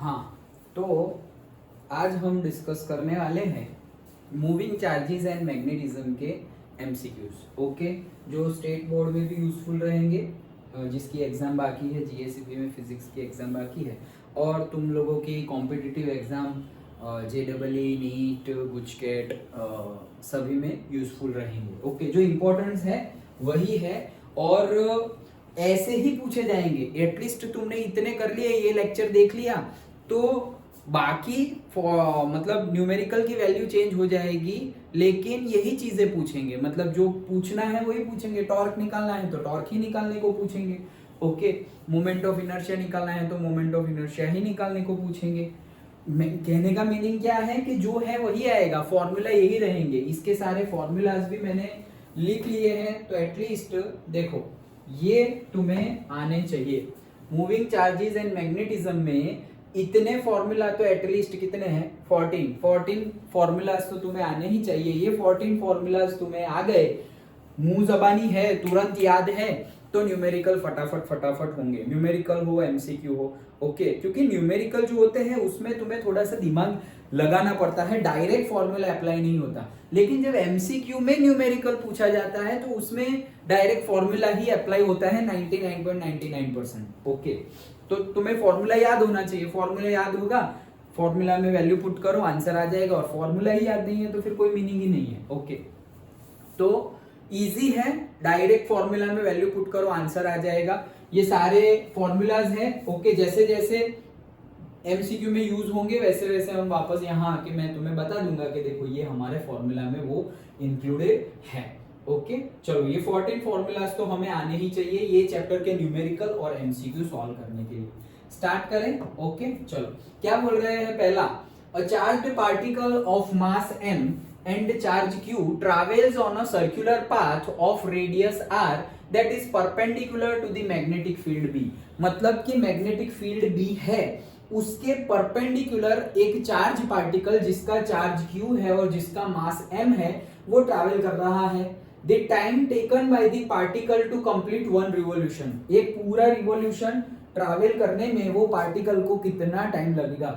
हाँ, तो आज हम डिस्कस करने वाले हैं मूविंग चार्जेस एंड मैग्नेटिज्म के एमसीक्यूज। ओके, जो स्टेट बोर्ड में भी यूजफुल रहेंगे, जिसकी एग्ज़ाम बाकी है, जीएससीपी में फिजिक्स की एग्ज़ाम बाकी है, और तुम लोगों की कॉम्पिटिटिव एग्ज़ाम जेडबलई, नीट, गुजकेट सभी में यूजफुल रहेंगे। ओके, जो इम्पोर्टेंस है वही है, और ऐसे ही पूछे जाएंगे। एटलीस्ट तुमने इतने कर लिए, ये लेक्चर देख लिया तो बाकी मतलब न्यूमेरिकल की वैल्यू चेंज हो जाएगी, लेकिन यही चीजें पूछेंगे। मतलब जो पूछना है वही पूछेंगे। टॉर्क निकालना है तो टॉर्क ही निकालने को पूछेंगे। ओके, मोमेंट ऑफ इनर्शिया निकालना है तो मोमेंट ऑफ इनर्शिया ही निकालने को पूछेंगे। कहने का मीनिंग क्या है कि जो है वही आएगा, फॉर्मूला यही रहेंगे। इसके सारे फॉर्मूलाज भी मैंने लिख लिए हैं, तो एटलीस्ट देखो ये तुम्हें आने चाहिए। मूविंग चार्जेस एंड मैग्नेटिज्म में इतने फॉर्मूला तो एटलीस्ट कितने हैं? 14 फॉर्मूलाज तो तुम्हें आने ही चाहिए। ये 14 फॉर्मूलाज तुम्हें आ गए, मुंह जबानी है, तुरंत याद है, तो न्यूमेरिकल फटाफट होंगे। न्यूमेरिकल हो, एमसीक्यू हो। ओके, क्योंकि न्यूमेरिकल जो होते हैं उसमें तुम्हें थोड़ा सा दिमाग लगाना पड़ता है, डायरेक्ट फॉर्मूला अप्लाई नहीं होता। लेकिन जब एमसीक्यू में न्यूमेरिकल पूछा जाता है तो उसमें डायरेक्ट फॉर्मूला ही अप्लाई होता है 99.99%। ओके, तो तुम्हें फॉर्मूला याद होना चाहिए। फॉर्मूला याद होगा, फॉर्मूला में वैल्यू पुट करो, आंसर आ जाएगा। और फॉर्मूला ही याद नहीं है तो फिर कोई मीनिंग ही नहीं है। ओके, तो इजी है, डायरेक्ट फॉर्मूला में वैल्यू पुट करो, आंसर आ जाएगा। ये सारे फॉर्मूलाज हैं। ओके, जैसे जैसे एमसीक्यू में यूज होंगे वैसे वैसे हम वापस यहाँ आके मैं तुम्हें बता दूंगा कि देखो ये हमारे फॉर्मूला में वो इंक्लूडेड है। ओके, चलो ये 14 फॉर्मूलाज तो हमें आने ही चाहिए ये चैप्टर के न्यूमेरिकल और एमसीक्यू सॉल्व करने के लिए। स्टार्ट करें। ओके, चलो क्या बोल रहे हैं? पहला, a charged particle of mass m and charge q travels on a circular path of radius r that is perpendicular to the magnetic field b। मतलब कि मैग्नेटिक फील्ड b है, उसके परपेंडिकुलर एक चार्ज पार्टिकल जिसका charge q है और जिसका मास m है वो ट्रैवल कर रहा है। The time taken by the particle to complete one revolution, एक पूरा रिवॉल्यूशन ट्रैवल करने में वो पार्टिकल को कितना टाइम लगेगा।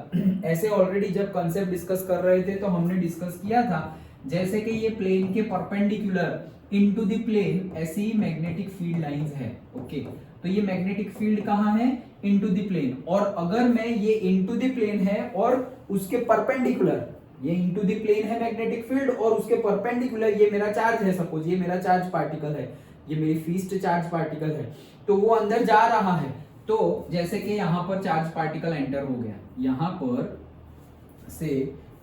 ऐसे ऑलरेडी जब कंसेप्ट डिस्कस कर रहे थे तो हमने डिस्कस किया था, जैसे कि ये प्लेन के परपेंडिकुलर इनटू द प्लेन ऐसी मैग्नेटिक फील्ड लाइंस है। ओके, तो ये मैग्नेटिक फील्ड कहाँ है? Into the plane. और अगर मैं ये इनटू द प्लेन है और उसके परपेंडिकुलर, ये इनटू द प्लेन है मैग्नेटिक फील्ड और उसके परपेंडिकुलर ये मेरा चार्ज है, सपोज ये मेरा चार्ज पार्टिकल है, ये मेरी फिक्स्ड चार्ज पार्टिकल है, तो वो अंदर जा रहा है। तो जैसे कि यहाँ पर चार्ज पार्टिकल एंटर हो गया, यहाँ पर से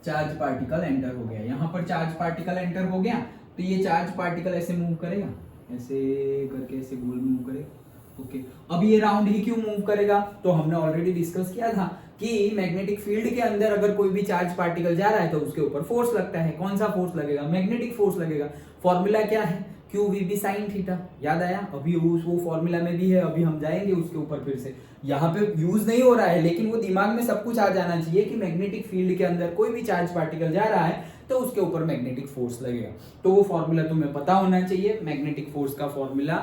चार्ज पार्टिकल एंटर हो गया, यहाँ पर चार्ज पार्टिकल एंटर हो गया, तो ये चार्ज पार्टिकल ऐसे मूव करेगा, ऐसे करके ऐसे गोल मूव करेगा। ओके, अब ये राउंड ही क्यों मूव करेगा? तो हमने ऑलरेडी डिस्कस किया था कि मैग्नेटिक फील्ड के अंदर अगर कोई भी चार्ज पार्टिकल जा रहा है तो उसके ऊपर फोर्स लगता है। कौन सा फोर्स लगेगा? मैग्नेटिक फोर्स लगेगा। फॉर्मूला क्या है? Q V B sine theta. याद आया? अभी वो फॉर्मूला में भी है, अभी हम जाएंगे उसके ऊपर फिर से। यहाँ पे यूज नहीं हो रहा है, लेकिन वो दिमाग में सब कुछ आ जाना चाहिए कि मैग्नेटिक फील्ड के अंदर कोई भी चार्ज पार्टिकल जा रहा है तो उसके ऊपर मैग्नेटिक फोर्स लगेगा। तो वो फॉर्मूला तुम्हें पता होना चाहिए। मैग्नेटिक फोर्स का formula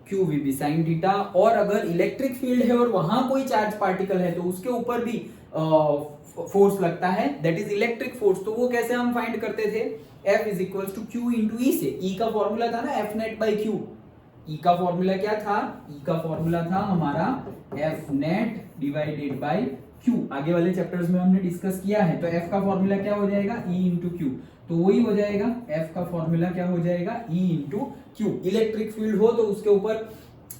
Q V B sine theta. और अगर इलेक्ट्रिक फील्ड है और वहां कोई चार्ज पार्टिकल है तो उसके ऊपर भी फोर्स लगता है, दैट इज इलेक्ट्रिक फोर्स। तो वो कैसे हम फाइंड करते थे? F is equal to Q into E से। E का फॉर्मूला था ना F net by Q. E का फॉर्मूला क्या था? E का फॉर्मूला था हमारा F net divided by Q। आगे वाले चैप्टर्स में हमने डिस्कस किया है। तो F का फॉर्मूला क्या हो जाएगा? E into Q. तो वही हो जाएगा, F का फॉर्मूला क्या हो जाएगा? E into Q. Electric field हो तो उसके ऊपर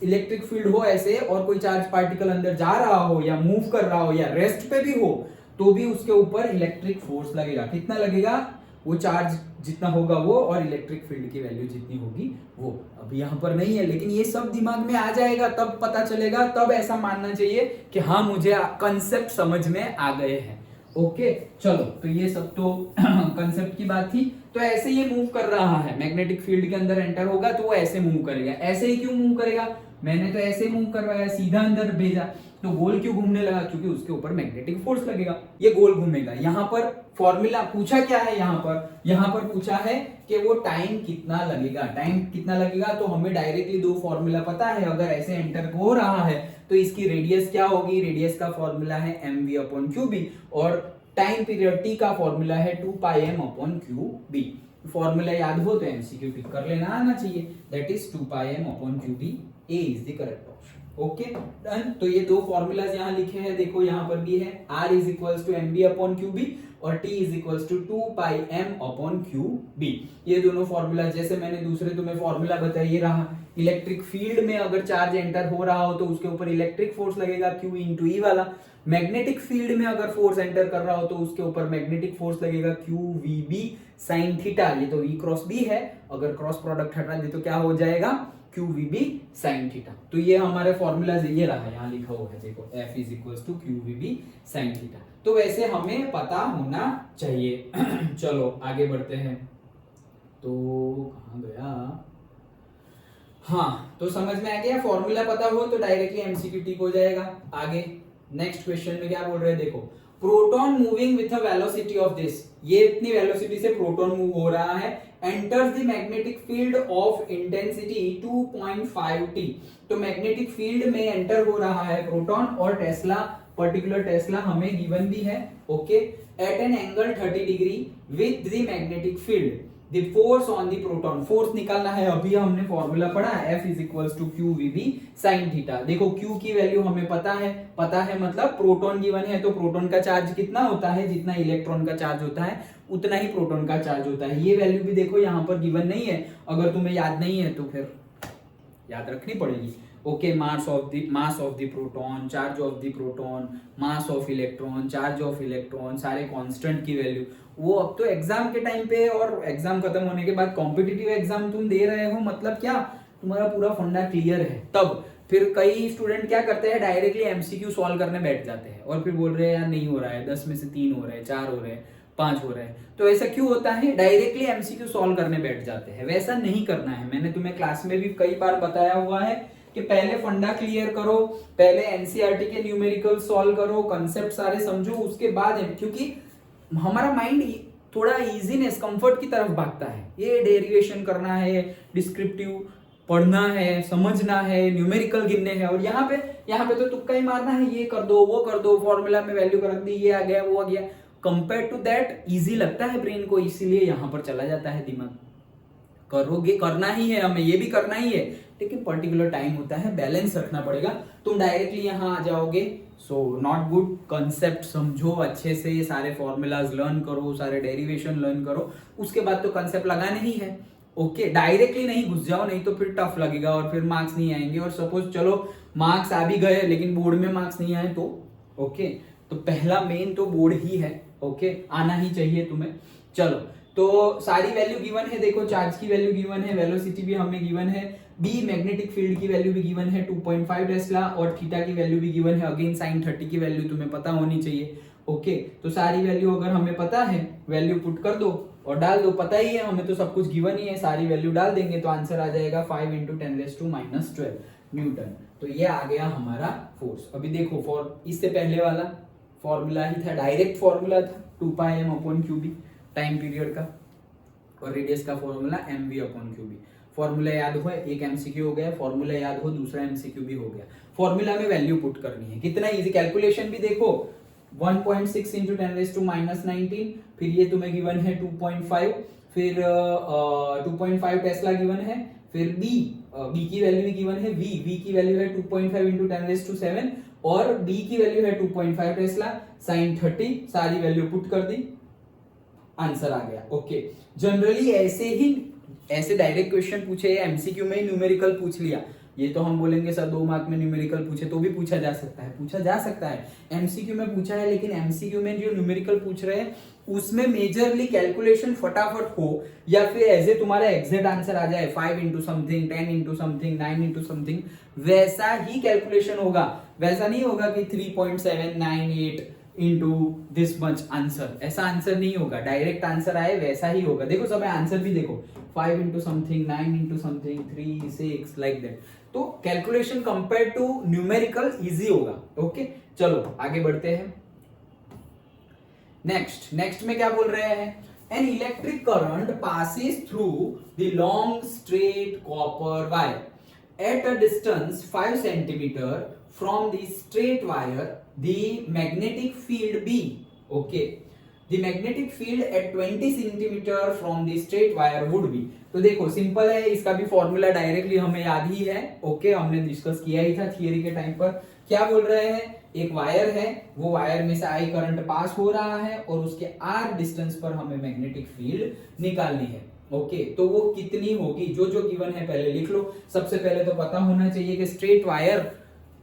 इलेक्ट्रिक फील्ड हो ऐसे, और कोई चार्ज पार्टिकल अंदर जा रहा हो या मूव कर रहा हो या रेस्ट पे भी हो तो भी उसके ऊपर इलेक्ट्रिक फोर्स लगेगा। कितना लगेगा? वो चार्ज जितना होगा वो, और इलेक्ट्रिक फील्ड की वैल्यू जितनी होगी वो। अब यहाँ पर नहीं है, लेकिन ये सब दिमाग में आ जाएगा, तब पता चलेगा, तब ऐसा मानना चाहिए कि हाँ मुझे कंसेप्ट समझ में आ गए हैं। ओके, चलो, तो ये सब तो कंसेप्ट की बात थी। तो ऐसे ये मूव कर रहा है, मैग्नेटिक फील्ड के अंदर एंटर होगा तो वो ऐसे मूव करेगा। ऐसे ही क्यों मूव करेगा? मैंने तो ऐसे मूव करवाया, सीधा अंदर भेजा। तो गोल क्यों घूमने लगा? क्योंकि उसके ऊपर मैग्नेटिक फोर्स लगेगा, ये गोल घूमेगा। यहाँ पर फॉर्मूला पूछा क्या है? यहाँ पर पूछा है कि वो टाइम कितना लगेगा। टाइम कितना लगेगा तो हमें डायरेक्टली दो फॉर्मूला पता है। अगर ऐसे एंटर हो रहा है तो इसकी रेडियस क्या होगी? रेडियस का फॉर्मूला है mv/qb और टाइम पीरियड t का फॉर्मूला है 2πm/qb। फॉर्मूला याद हो तो एमसीक्यू टिक कर लेना आना चाहिए। That is 2πm/qb। A is the correct option. Okay done. तो ये दो फॉर्मूलाज यहाँ लिखे हैं, देखो यहाँ पर भी है। r is equals to mv/qb और t is equals to 2πm/qb। ये दोनों फॉर्मूला, जैसे मैंने दूसरे तुम्हें फॉर्मूला बताया, ये रहा। इलेक्ट्रिक फील्ड में अगर चार्ज एंटर हो रहा हो तो उसके ऊपर इलेक्ट्रिक फोर्स लगेगा q इंटू ई वाला। मैग्नेटिक फील्ड में अगर फोर्स एंटर कर रहा हो तो उसके ऊपर मैग्नेटिक फोर्स लगेगा qvb sin थीटा। ये तो v क्रॉस b है, अगर क्रॉस प्रोडक्ट हटा दे तो क्या हो जाएगा? qvb sin theta. तो ये हमारे फॉर्मूला ये रहा, यहाँ लिखा हुआ है देखो, f is equals to qvb sin theta. तो वैसे हमें पता होना चाहिए। चलो आगे बढ़ते हैं। तो कहाँ गया? हाँ, तो समझ में आ गया। फॉर्मूला पता हो तो डायरेक्टली एमसीक्यू टिक हो जाएगा। आगे नेक्स्ट क्वेश्चन में क्या बोल रहे हैं देखो, proton moving with a velocity of this, ये इतनी वेलोसिटी से प्रोटॉन मूव हो रहा है, enters the magnetic field of intensity 2.5 t। तो मैग्नेटिक फील्ड में एंटर हो रहा है प्रोटॉन, और टेस्ला, पर्टिकुलर टेस्ला हमें गिवन भी है। Okay, at an angle 30 degree with the magnetic field, the force on the proton, force निकालना है। अभी हमने फॉर्मूला पढ़ा, F is equals to qvb sin theta. देखो Q की वैल्यू हमें पता है मतलब प्रोटॉन गिवन है, तो प्रोटॉन का चार्ज कितना होता है? जितना इलेक्ट्रॉन का चार्ज होता है उतना ही प्रोटॉन का चार्ज होता है। ये वैल्यू भी देखो यहाँ पर गिवन नहीं है, अगर तुम्हें याद नहीं है तो फिर याद रखनी पड़ेगी। Okay, mass of the proton, charge of the proton, mass of electron, charge of electron, सारे कांस्टेंट की वैल्यू वो अब तो एग्जाम के टाइम पे और एग्जाम खत्म होने के बाद कॉम्पिटिटिव एग्जाम तुम दे रहे हो, मतलब क्या तुम्हारा पूरा फंडा क्लियर है। तब फिर कई स्टूडेंट क्या करते हैं, डायरेक्टली एमसीक्यू सॉल्व करने बैठ जाते हैं और फिर बोल रहे हैं यार नहीं हो रहा है, 10 में से 3 हो रहे हैं, 4 हो रहे हैं, 5 हो रहे हैं। तो ऐसा क्यों होता है? डायरेक्टली एमसीक्यू सॉल्व करने बैठ जाते हैं। वैसा नहीं करना है। मैंने तुम्हें क्लास में भी कई बार बताया हुआ है कि पहले फंडा क्लियर करो, पहले एनसीईआरटी के न्यूमेरिकल सॉल्व करो, कंसेप्ट सारे समझो, उसके बाद, क्योंकि हमारा माइंड थोड़ा इजीनेस, कंफर्ट की तरफ भागता है। ये डेरिवेशन करना है, डिस्क्रिप्टिव पढ़ना है, समझना है, न्यूमेरिकल गिनने हैं, और यहाँ पे तो तुक्का ही मारना है, ये कर दो, वो कर दो, फॉर्मूला में वैल्यू रख दी, ये आ गया, वो आ गया। कंपेयर टू दैट इजी लगता है ब्रेन को, इसीलिए यहाँ पर चला जाता है दिमाग। करोगे, करना ही है हमें, ये भी करना ही है, लेकिन पर्टिकुलर टाइम होता है, बैलेंस रखना पड़ेगा। तुम डायरेक्टली यहाँ आ जाओगे, सो नॉट गुड। कंसेप्ट समझो अच्छे से, सारे फॉर्मूलाज लर्न करो, सारे डेरिवेशन लर्न करो, उसके बाद तो कंसेप्ट लगाने ही है। ओके, डायरेक्टली नहीं घुस जाओ, नहीं तो फिर टफ लगेगा और फिर मार्क्स नहीं आएंगे। और सपोज चलो मार्क्स आ भी गए लेकिन बोर्ड में मार्क्स नहीं आए तो ओके, तो पहला मेन तो बोर्ड ही है। ओके, आना ही चाहिए तुम्हें। चलो, तो सारी वैल्यू गिवन है, देखो चार्ज की वैल्यू गिवन है, वेलोसिटी भी हमें गिवन है, बी मैग्नेटिक फील्ड की वैल्यू भी गिवन है 2.5 टेस्ला, और थीटा की वैल्यू भी गिवन है। अगेन sin 30 की वैल्यू तुम्हें पता होनी चाहिए। ओके, तो सारी वैल्यू अगर हमें पता है, वैल्यू पुट कर दो और डाल दो, पता ही है हमें तो सब कुछ गिवन ही है, सारी वैल्यू डाल देंगे तो आंसर आ जाएगा 5 × 10⁻⁻12 न्यूटन। तो ये आ गया हमारा फोर्स। अभी देखो, इससे पहले वाला फॉर्मूला ही था, डायरेक्ट फॉर्मूला था 2πm/qb टाइम पीरियड का, और रेडियस का फॉर्मूला mv/qb। फॉर्मूला याद हो, एक एमसीक्यू हो गया, फॉर्मूला याद हो, दूसरा एमसीक्यू भी हो गया। फॉर्मूला में वैल्यू पुट करनी है, कितना इजी। कैलकुलेशन भी देखो, 1.6 × 10⁻19, फिर ये तुम्हें गिवन है 2.5, फिर 2.5 टेस्ला गिवन है, फिर बी की वैल्यू भी गिवन है, वी की वैल्यू है 2.5 × 10⁻7, और बी की वैल्यू है 2.5 टेस्ला, sin 30 सारी वैल्यू पुट कर दी, आंसर आ गया। ओके, जनरली ऐसे डायरेक्ट क्वेश्चन पूछे, एमसीक्यू में ही न्यूमेरिकल पूछ लिया, ये तो हम बोलेंगे सर 2 मार्क में न्यूमेरिकल पूछे तो भी पूछा जा सकता है। एमसीक्यू में पूछा है, लेकिन एमसीक्यू में जो न्यूमेरिकल पूछ रहे हैं उसमें मेजरली कैलकुलेशन फटाफट हो, या फिर ऐसे तुम्हारा एग्जैक्ट आंसर आ जाए 5 × समथिंग, 10 × समथिंग, 9 × समथिंग, वैसा ही कैलकुलेशन होगा। वैसा नहीं होगा कि 3.798 into this much आंसर, ऐसा आंसर नहीं होगा। डायरेक्ट आंसर आए वैसा ही होगा। देखो सब आंसर भी देखो, 5 × समथिंग, 9 × समथिंग, 3, 6 लाइक दैट। तो calculation compare to numerical easy होगा। ओके चलो आगे बढ़ते हैं। नेक्स्ट में क्या बोल रहे हैं, an electric current passes through the long straight copper wire at a distance 5 centimetre from the straight wire, the magnetic field B, okay, the magnetic field at 20 centimeter from the straight wire would be। तो देखो simple है, इसका भी formula directly हमें याद ही है। Okay हमने discuss किया ही था थियरी के टाइम पर। क्या बोल रहे हैं, एक वायर है, वो वायर में से आई करंट पास हो रहा है और उसके आर डिस्टेंस पर हमें मैग्नेटिक फील्ड निकालनी है। ओके तो वो कितनी होगी, जो जो गिवन है पहले लिख लो। सबसे पहले तो पता होना चाहिए कि स्ट्रेट वायर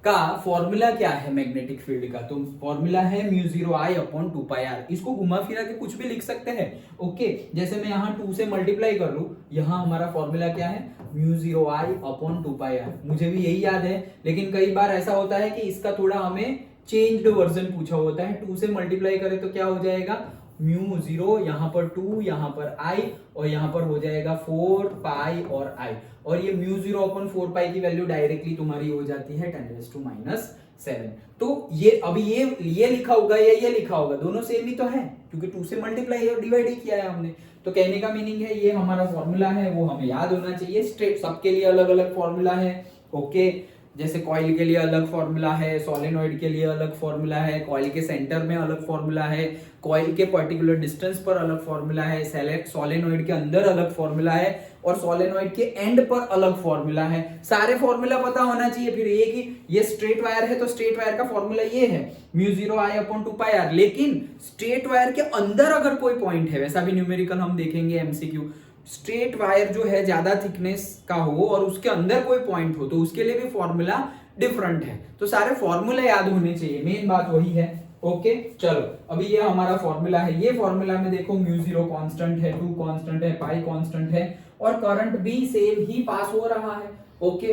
का फॉर्मूला क्या है मैग्नेटिक फील्ड का, तो फॉर्मूला है μ0I/2πr। इसको घुमा फिरा के कुछ भी लिख सकते हैं। ओके जैसे मैं यहाँ 2 से मल्टीप्लाई कर लूं, यहाँ हमारा फॉर्मूला क्या है μ0I/2πr। मुझे भी यही याद है, लेकिन कई बार ऐसा होता है कि इसका थोड़ा हमें चेंज्ड वर्जन पूछा होता है। 2 से मल्टीप्लाई करें तो क्या हो जाएगा, μ0, यहाँ पर 2, यहाँ पर I और यहाँ पर हो जाएगा 4π और I, और ये μ0/4π की वैल्यू डायरेक्टली तुम्हारी हो जाती है 10⁻⁷। तो ये अभी ये लिखा होगा या ये लिखा होगा, दोनों सेम ही तो है क्योंकि 2 से मल्टीप्लाई और डिवाइड ही किया है हमने। तो कहने का मीनिंग है ये हमारा फॉर्मूला है, वो हमें याद होना चाहिए। स्ट्रेट सबके लिए अलग अलग फॉर्मूला है। ओके जैसे कॉइल के लिए अलग फॉर्मूला है, सोलेनॉइड के लिए अलग फॉर्मूला है, कॉइल के सेंटर में अलग फॉर्मूला है, कॉइल के पर्टिकुलर डिस्टेंस पर अलग फॉर्मूला है, सोलेनॉइड के अंदर अलग फॉर्मूला है और सोलेनॉइड के एंड पर अलग फॉर्मूला है। सारे फॉर्मूला पता होना चाहिए। फिर ये कि ये स्ट्रेट वायर है तो स्ट्रेट वायर का फॉर्मूला ये है μ0I/2πr। लेकिन स्ट्रेट वायर के अंदर अगर कोई पॉइंट है, वैसा भी न्यूमेरिकल हम देखेंगे एमसीक्यू, स्ट्रेट वायर जो है ज्यादा थिकनेस का हो और उसके अंदर कोई पॉइंट हो तो उसके लिए भी फॉर्मूला डिफरेंट है। तो सारे फॉर्मूला याद होने चाहिए, मेन बात वही है। ओके चलो अभी ये हमारा फॉर्मूला है। ये फॉर्मूला में देखो μ0 कांस्टेंट है, 2 कांस्टेंट है, पाई कांस्टेंट है और करंट भी सेम ही पास हो रहा है। ओके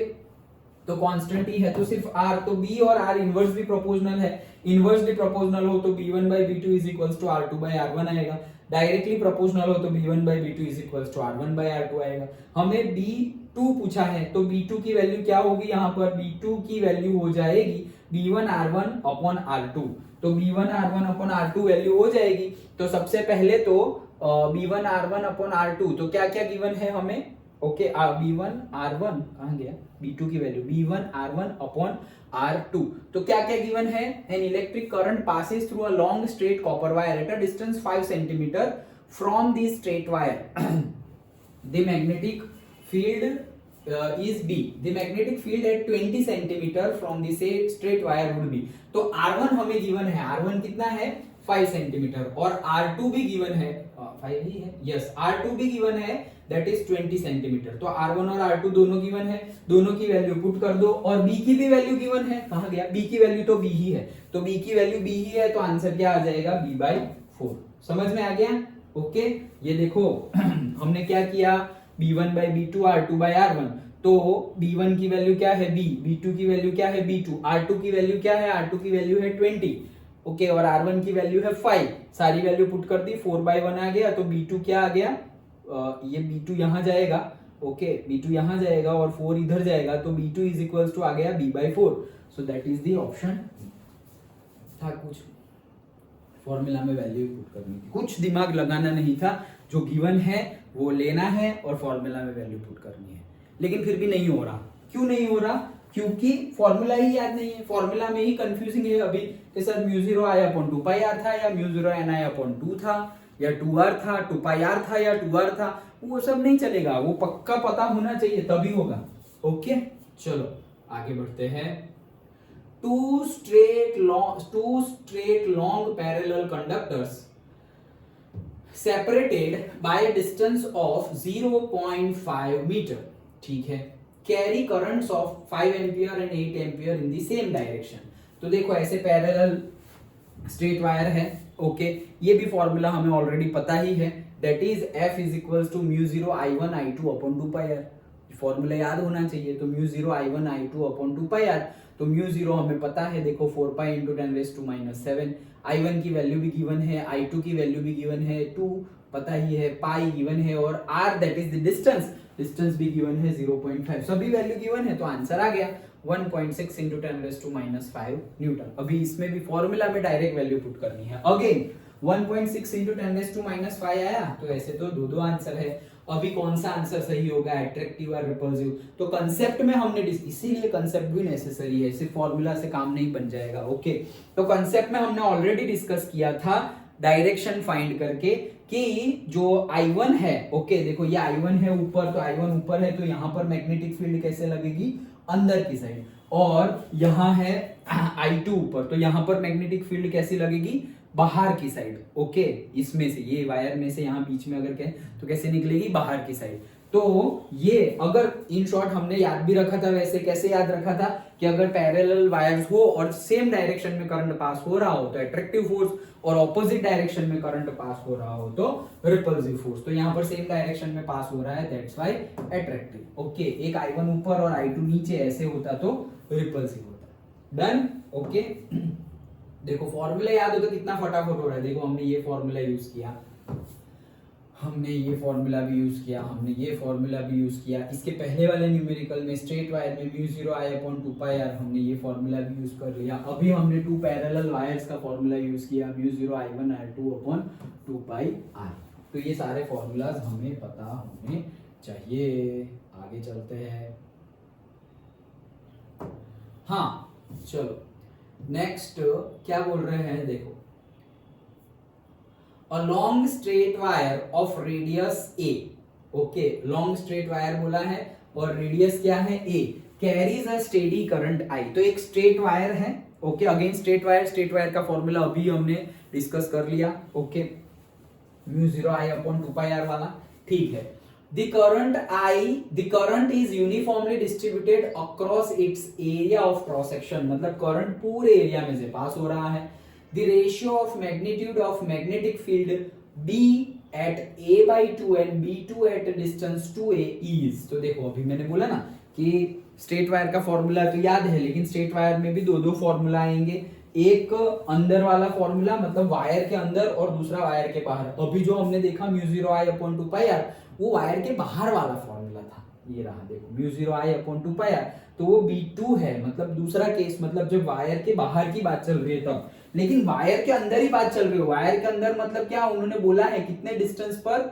तो कांस्टेंट ही है तो सिर्फ R, तो B और R इनवर्सली प्रोपोर्शनल है। इनवर्सली प्रोपोर्शनल हो तो B1/B2 = R2/R1 आएगा। डायरेक्टली प्रोपोर्शनल हो तो B1/B2 = R1/R2 आएगा। हमें B2 पूछा है तो B2 की वैल्यू क्या होगी, यहाँ पर B2 की वैल्यू हो जाएगी B1R1/R2। तो B1R1/R2 वैल्यू हो जाएगी। तो सबसे पहले तो B1R1/R2 तो क्या क्या गिवन है हमें। ओके B1R1 कहाँ गया, B2 की वैल्यू B1R1/R2 तो क्या क्या गिवन है, N electric current passes through a long straight copper wire at a distance 5 centimetre from the straight wire, the magnetic field is B, the magnetic field at 20 centimeter from the straight wire would be। तो R1 हमें given है, R1 कितना है 5 centimetre और R2 भी given है 5 ही है, yes R2 भी गिवन है दैट इज 20 सेंटीमीटर। तो R1 और R2 दोनों गिवन है, दोनों की वैल्यू पुट कर दो और B की भी वैल्यू गिवन है। कहाँ गया, B की वैल्यू तो B ही है, तो B की वैल्यू B ही है तो आंसर क्या आ जाएगा B/4। समझ में आ गया। ओके ये देखो हमने क्या किया, B1/B2 R2/R1, तो B1 की वैल्यू क्या है B, B2 की वैल्यू क्या है B2, R2 की वैल्यू क्या है, R2 की वैल्यू है 20। ओके और R1 की वैल्यू है 5। सारी वैल्यू पुट कर दी, 4/1 आ गया। तो B2 क्या आ गया, ये B2 यहां जाएगा। ओके B2 यहां जाएगा और 4 इधर जाएगा तो B2 = आ गया B/4। So that is the option. था कुछ फॉर्मूला में वैल्यू पुट करनी थी, कुछ दिमाग लगाना नहीं था, जो गिवन है वो लेना है और फॉर्मूला में वैल्यू पुट करनी है। लेकिन फिर भी नहीं हो रहा, क्यों नहीं हो रहा, क्योंकि फॉर्मूला ही याद नहीं है। फॉर्मूला में ही कंफ्यूजिंग है अभी कि सर μ0I/2πr था या μ0NI/2 था या 2r था, 2πr था या 2r था, वो सब नहीं चलेगा, वो पक्का पता होना चाहिए तभी होगा। ओके चलो आगे बढ़ते हैं। Two straight long parallel conductors separated by a distance of 0.5 meter, ठीक है, carry currents of 5 ampere and 8 ampere in the same direction. तो देखो ऐसे पैरेलल स्ट्रेट वायर है। ओके ये भी फॉर्मूला हमें ऑलरेडी पता ही है, that is F = μ0I1I2/2πr। Formula याद होना चाहिए। तो μ0I1I2/2πr, तो μ0 हमें पता है, देखो 4π × 10⁻⁷। I1 की वैल्यू भी गिवन है, I2 की वैल्यू भी गिवन है, 2 पता ही है, पाई गिवन है और R that is the distance distance भी गिवन है 0.5, सभी वैल्यू गिवन है, तो आंसर आ गया 1.6 इंटू 10⁻⁻5 न्यूटन। अभी इसमें भी फॉर्मूला में डायरेक्ट वैल्यू पुट करनी है। अगेन 1.6 इंटू 10⁻⁻5 आया, तो ऐसे तो दो आंसर है। अभी कौन सा आंसर सही होगा, अट्रैक्टिव और रिपल्सिव? तो कंसेप्ट में हमने इसीलिए कंसेप्ट भी नेसेसरी है, सिर्फ फॉर्मूला से काम नहीं बन जाएगा। ओके, तो कंसेप्ट में हमने ऑलरेडी डिस्कस किया था डायरेक्शन फाइंड करके कि जो I1 है, ओके देखो ये I1 है ऊपर, तो I1 ऊपर है, तो यहाँ पर मैग्नेटिक फील्ड कैसे लगेगी, अंदर की साइड, और यहाँ है I2 ऊपर, तो यहाँ पर मैग्नेटिक फील्ड कैसी लगेगी, बाहर की साइड। ओके, इसमें से ये वायर में से यहाँ बीच में अगर कहें तो कैसे निकलेगी, बाहर की साइड। तो ये अगर इन शॉर्ट हमने याद भी रखा था, वैसे कैसे याद रखा था कि अगर पैरेलल वायर्स हो और सेम डायरेक्शन में करंट पास हो रहा हो तो अट्रैक्टिव फोर्स, और ऑपोजिट डायरेक्शन में करंट पास हो रहा हो तो रिपल्सिव फोर्स। तो यहाँ पर सेम डायरेक्शन में पास हो रहा है, दैट्स व्हाई अट्रैक्टिव। ओके, एक I1 ऊपर और I2 नीचे ऐसे होता तो रिपल्सिव होता। डन। ओके, देखो फॉर्मूला याद हो तो कितना फटाफट हो रहा है। देखो हमने ये फॉर्मूला यूज किया, हमने ये फॉर्मूला भी यूज किया, हमने ये फॉर्मूला भी यूज किया। इसके पहले वाले न्यूमेरिकल में स्ट्रेट वायर में μ0I/2πr हमने ये फॉर्मूला भी यूज कर लिया। अभी हमने टू पैरेलल वायर्स का फॉर्मूला यूज किया μ0I1R2/2πr। तो ये सारे फॉर्मूलाज हमें पता होने चाहिए। आगे चलते हैं। हाँ चलो नेक्स्ट क्या बोल रहे हैं, देखो A long straight wire of radius A, okay long straight wire बोला है और रेडियस क्या है A, carries a steady current I। तो एक स्ट्रेट वायर है, ओके अगेन स्ट्रेट वायर का फॉर्मूला अभी हमने डिस्कस कर लिया। ओके μ0I/2πr वाला, ठीक है। The current is uniformly distributed across its area of cross section, मतलब करंट पूरे एरिया में से पास हो रहा है। The ratio of magnitude of magnetic field B at A/2 and B2 at distance 2a is, तो देखो अभी मैंने बोला ना कि स्ट्रेट वायर का फॉर्मूला तो याद है, लेकिन स्ट्रेट वायर में भी दो फॉर्मूला आएंगे, एक अंदर वाला फॉर्मूला मतलब वायर के अंदर और दूसरा वायर के बाहर। अभी जो हमने देखा μ0I/2πr वो वायर के बाहर वाला फॉर्मूला था, ये रहा देखो μ0I/2πr, तो वो B2 है, मतलब दूसरा केस, मतलब जब वायर के बाहर की बात चल रही है तब। लेकिन वायर के अंदर ही बात चल रही है, वायर के अंदर मतलब क्या उन्होंने बोला है कितने डिस्टेंस पर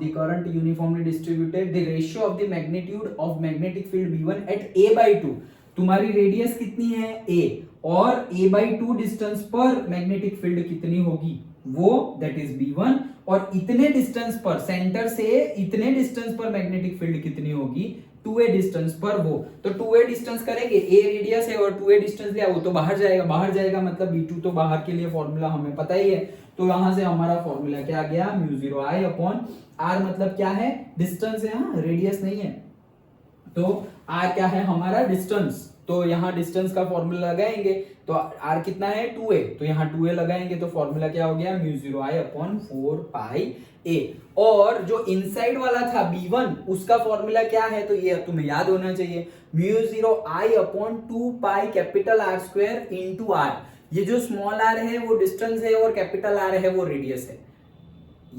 the current uniformly distributed, the ratio of the magnitude of magnetic field B1 at A/2, तुम्हारी रेडियस कितनी है A, और A/2 डिस्टेंस पर मैग्नेटिक फील्ड कितनी होगी वो, दैट इज B1, और इतने डिस्टेंस पर सेंटर से इतने डिस्टेंस पर मैग्नेटिक फील्ड कितनी होगी 2a डिस्टेंस पर वो। तो 2a डिस्टेंस करेंगे, a रेडियस है और 2a डिस्टेंस लिया, वो तो बाहर जाएगा मतलब B2 तो बाहर के लिए फॉर्मूला हमें पता ही है। तो यहां से हमारा फॉर्मूला क्या आ गया μ0I/r, मतलब क्या है डिस्टेंस है, हाँ रेडियस नहीं है। तो r क्या है हमारा डिस्टेंस, तो यहाँ डिस्टेंस का फॉर्मूला लगाएंगे तो r कितना है 2a, तो यहाँ 2a लगाएंगे तो फॉर्मूला क्या हो गया μ0I/4πa। और जो इनसाइड वाला था B1 उसका फॉर्मूला क्या है, तो ये तुम्हें याद होना चाहिए μ0I/2π capital R² into r। ये जो स्मॉल r है वो डिस्टेंस है और कैपिटल R है वो रेडियस है,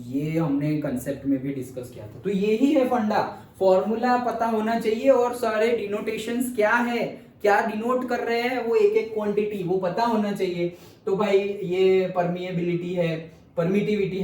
ये हमने कंसेप्ट में भी डिस्कस किया था। तो यही है फंडा, फॉर्मूला पता होना चाहिए और सारे डिनोटेशंस क्या है, क्या डिनोट कर रहे हैं वो एक एक क्वांटिटी वो पता होना चाहिए। तो भाई ये परमिएबिलिटी है, परमिटिविटी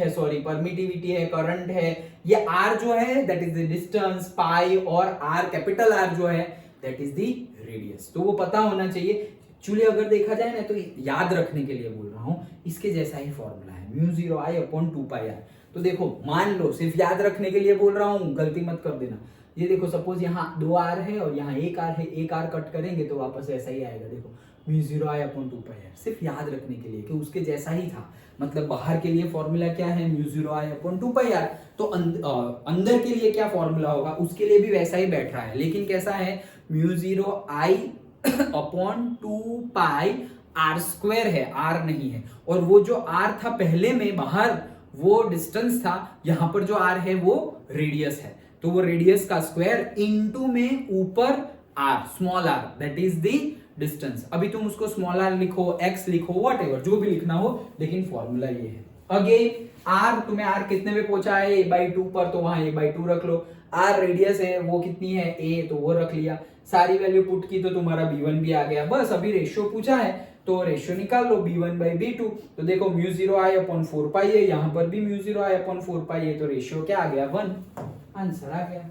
है, करंट है, ये R जो है दैट इज द डिस्टेंस पाई, और R कैपिटल R जो है दैट इज द रेडियस, तो वो पता होना चाहिए। एक्चुअली अगर देखा जाए ना तो याद रखने के लिए बोल रहा हूँ, इसके जैसा ही फॉर्मूला है μ0I/2πr। तो देखो मान लो सिर्फ याद रखने के लिए बोल रहा हूँ, गलती मत कर देना। ये देखो सपोज यहाँ 2 R है और यहाँ 1 R है, 1 R कट करेंगे तो वापस ऐसा ही आएगा। देखो μ0I/2πr सिर्फ याद रखने के लिए कि उसके जैसा ही था, मतलब बाहर के लिए फॉर्मूला क्या है μ0I/2πr, तो अंदर के लिए क्या फॉर्मूला होगा उसके लिए भी वैसा ही बैठ रहा है, लेकिन कैसा है μ0I/2π R² है, R नहीं है। और वो जो R था पहले में बाहर वो डिस्टेंस था, यहाँ पर जो R है वो रेडियस है, तो वो रेडियस का स्क्वायर इनटू में ऊपर R small r that is the distance. अभी तुम उसको स्मॉल r लिखो, x लिखो, व्हाटएवर जो भी लिखना हो, लेकिन फॉर्मूला ये है। अगेन R तुम्हें R कितने पे पहुंचा है A/2 पर, तो वहां A/2 रख लो। आर रेडियस है वो कितनी है a, तो वो रख लिया, सारी वैल्यू पुट की तो तुम्हारा b1 भी आ गया। बस अभी रेशियो पूछा है तो रेशियो निकाल लो b1 by b2। तो देखो μ0i/4 है, यहाँ पर भी μ0i/4 है, तो रेशियो क्या आ गया 1, आंसर आ गया।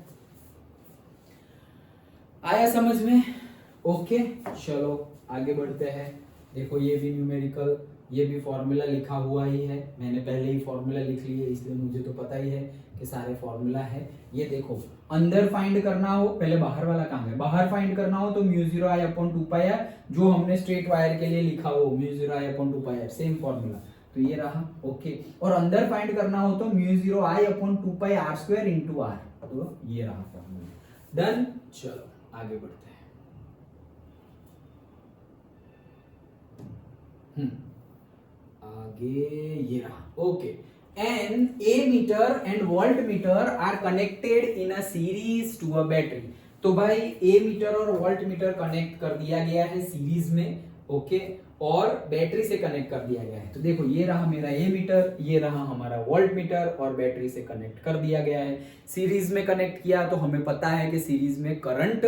आया समझ में? ओके चलो आगे बढ़ते हैं। देखो ये भी न्यूमेरिकल, ये भी फॉर्मूला लिखा हुआ ही है, मैंने पहले ही फॉर्मूला लिख लिए इसलिए मुझे तो पता ही है कि सारे फॉर्मूला है। ये देखो अंदर फाइंड करना हो, पहले बाहर वाला काम है, बाहर फाइंड करना हो तो μ0i/2πr जो हमने स्ट्रेट वायर के लिए लिखा हो μ0i/2πr सेम फॉर्मूला, तो ये रहा। ओके, और अंदर फाइंड करना हो तो μ0i/2πr² इंटू r, तो ये रहा फॉर्मूला। डन, चलो आगे बढ़ते हैं। आगे ये रहा। Okay, an ammeter and voltmeter are connected in a series to a battery. तो भाई ए मीटर और वोल्ट मीटर कनेक्ट कर दिया गया है सीरीज में, ओके, और बैटरी से कनेक्ट कर दिया गया है। तो देखो ये रहा मेरा ए मीटर, ये रहा हमारा वोल्ट मीटर, और बैटरी से कनेक्ट कर दिया गया है। सीरीज में कनेक्ट किया तो हमें पता है कि सीरीज में करंट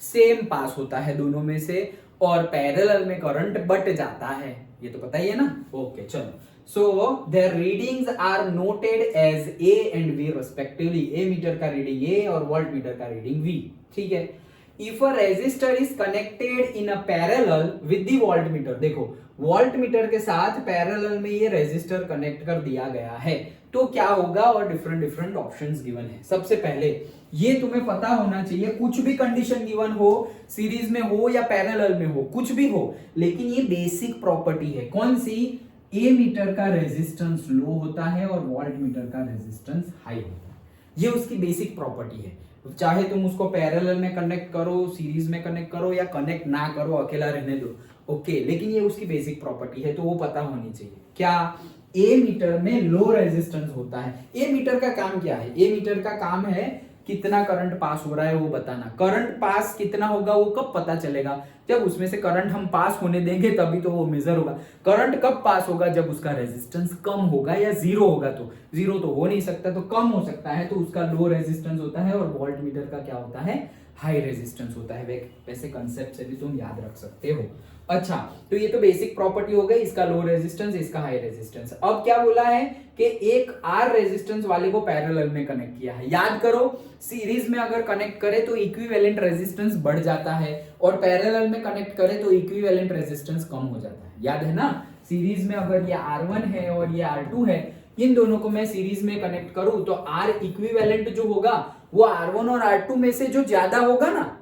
सेम पास होता है दोनों में से, और पैरेलल में करंट बट जाता है, ये तो पता ही है ना। ओके चलो, so their readings are noted as A and V respectively. Ammeter का रीडिंग ए और वोल्ट मीटर का रीडिंग वी, ठीक है। If a resistor is connected in a parallel with the voltmeter, देखो voltmeter के साथ parallel में ये रेजिस्टर कनेक्ट कर दिया गया है, तो क्या होगा, और डिफरेंट डिफरेंट ऑप्शंस गिवन है। सबसे पहले ये तुम्हें पता होना चाहिए, कुछ भी कंडीशन गिवन हो, सीरीज में हो या पैरेलल में हो, कुछ भी हो, लेकिन ये बेसिक प्रॉपर्टी है। कौन सी? ए मीटर का रेजिस्टेंस लो होता है और वोल्ट मीटर का रेजिस्टेंस हाई होता है, ये उसकी बेसिक प्रॉपर्टी है। चाहे तुम उसको पैरेलल में कनेक्ट करो, सीरीज में कनेक्ट करो, या कनेक्ट ना करो, अकेला रहने दो, ओके, लेकिन ये उसकी बेसिक प्रॉपर्टी है, तो वो पता होनी चाहिए। क्या? ए मीटर में लो रेजिस्टेंस होता है। ए मीटर का काम क्या है? ए मीटर का काम है कितना करंट पास हो रहा है वो बताना। करंट पास कितना होगा वो कब पता चलेगा? जब उसमें से करंट हम पास होने देंगे तभी तो वो मेजर होगा। करंट कब पास होगा? जब उसका रेजिस्टेंस कम होगा या जीरो होगा। तो जीरो तो हो नहीं सकता, तो कम हो सकता है, तो उसका लो रेजिस्टेंस होता है। और वोल्ट मीटर का क्या होता है? हाई रेजिस्टेंस होता है। वैसे कंसेप्ट से भी तुम याद रख सकते हो। अच्छा, तो ये तो बेसिक प्रॉपर्टी हो गई, इसका लो रेजिस्टेंस, इसका हाई रेजिस्टेंस। अब क्या बोला है कि एक आर रेजिस्टेंस वाले को पैरेलल में कनेक्ट किया है। याद करो, सीरीज में अगर कनेक्ट करे तो इक्विवेलेंट रेजिस्टेंस बढ़ जाता है, और पैरेलल में कनेक्ट करे तो इक्विवेलेंट रेजिस्टेंस कम हो जाता है। याद है ना? सीरीज में अगर ये R1 है और ये R2 है, इन दोनों को मैं सीरीज में कनेक्ट करूं तो R इक्विवेलेंट जो होगा वो R1 और R2 में से जो ज्यादा होगा ना,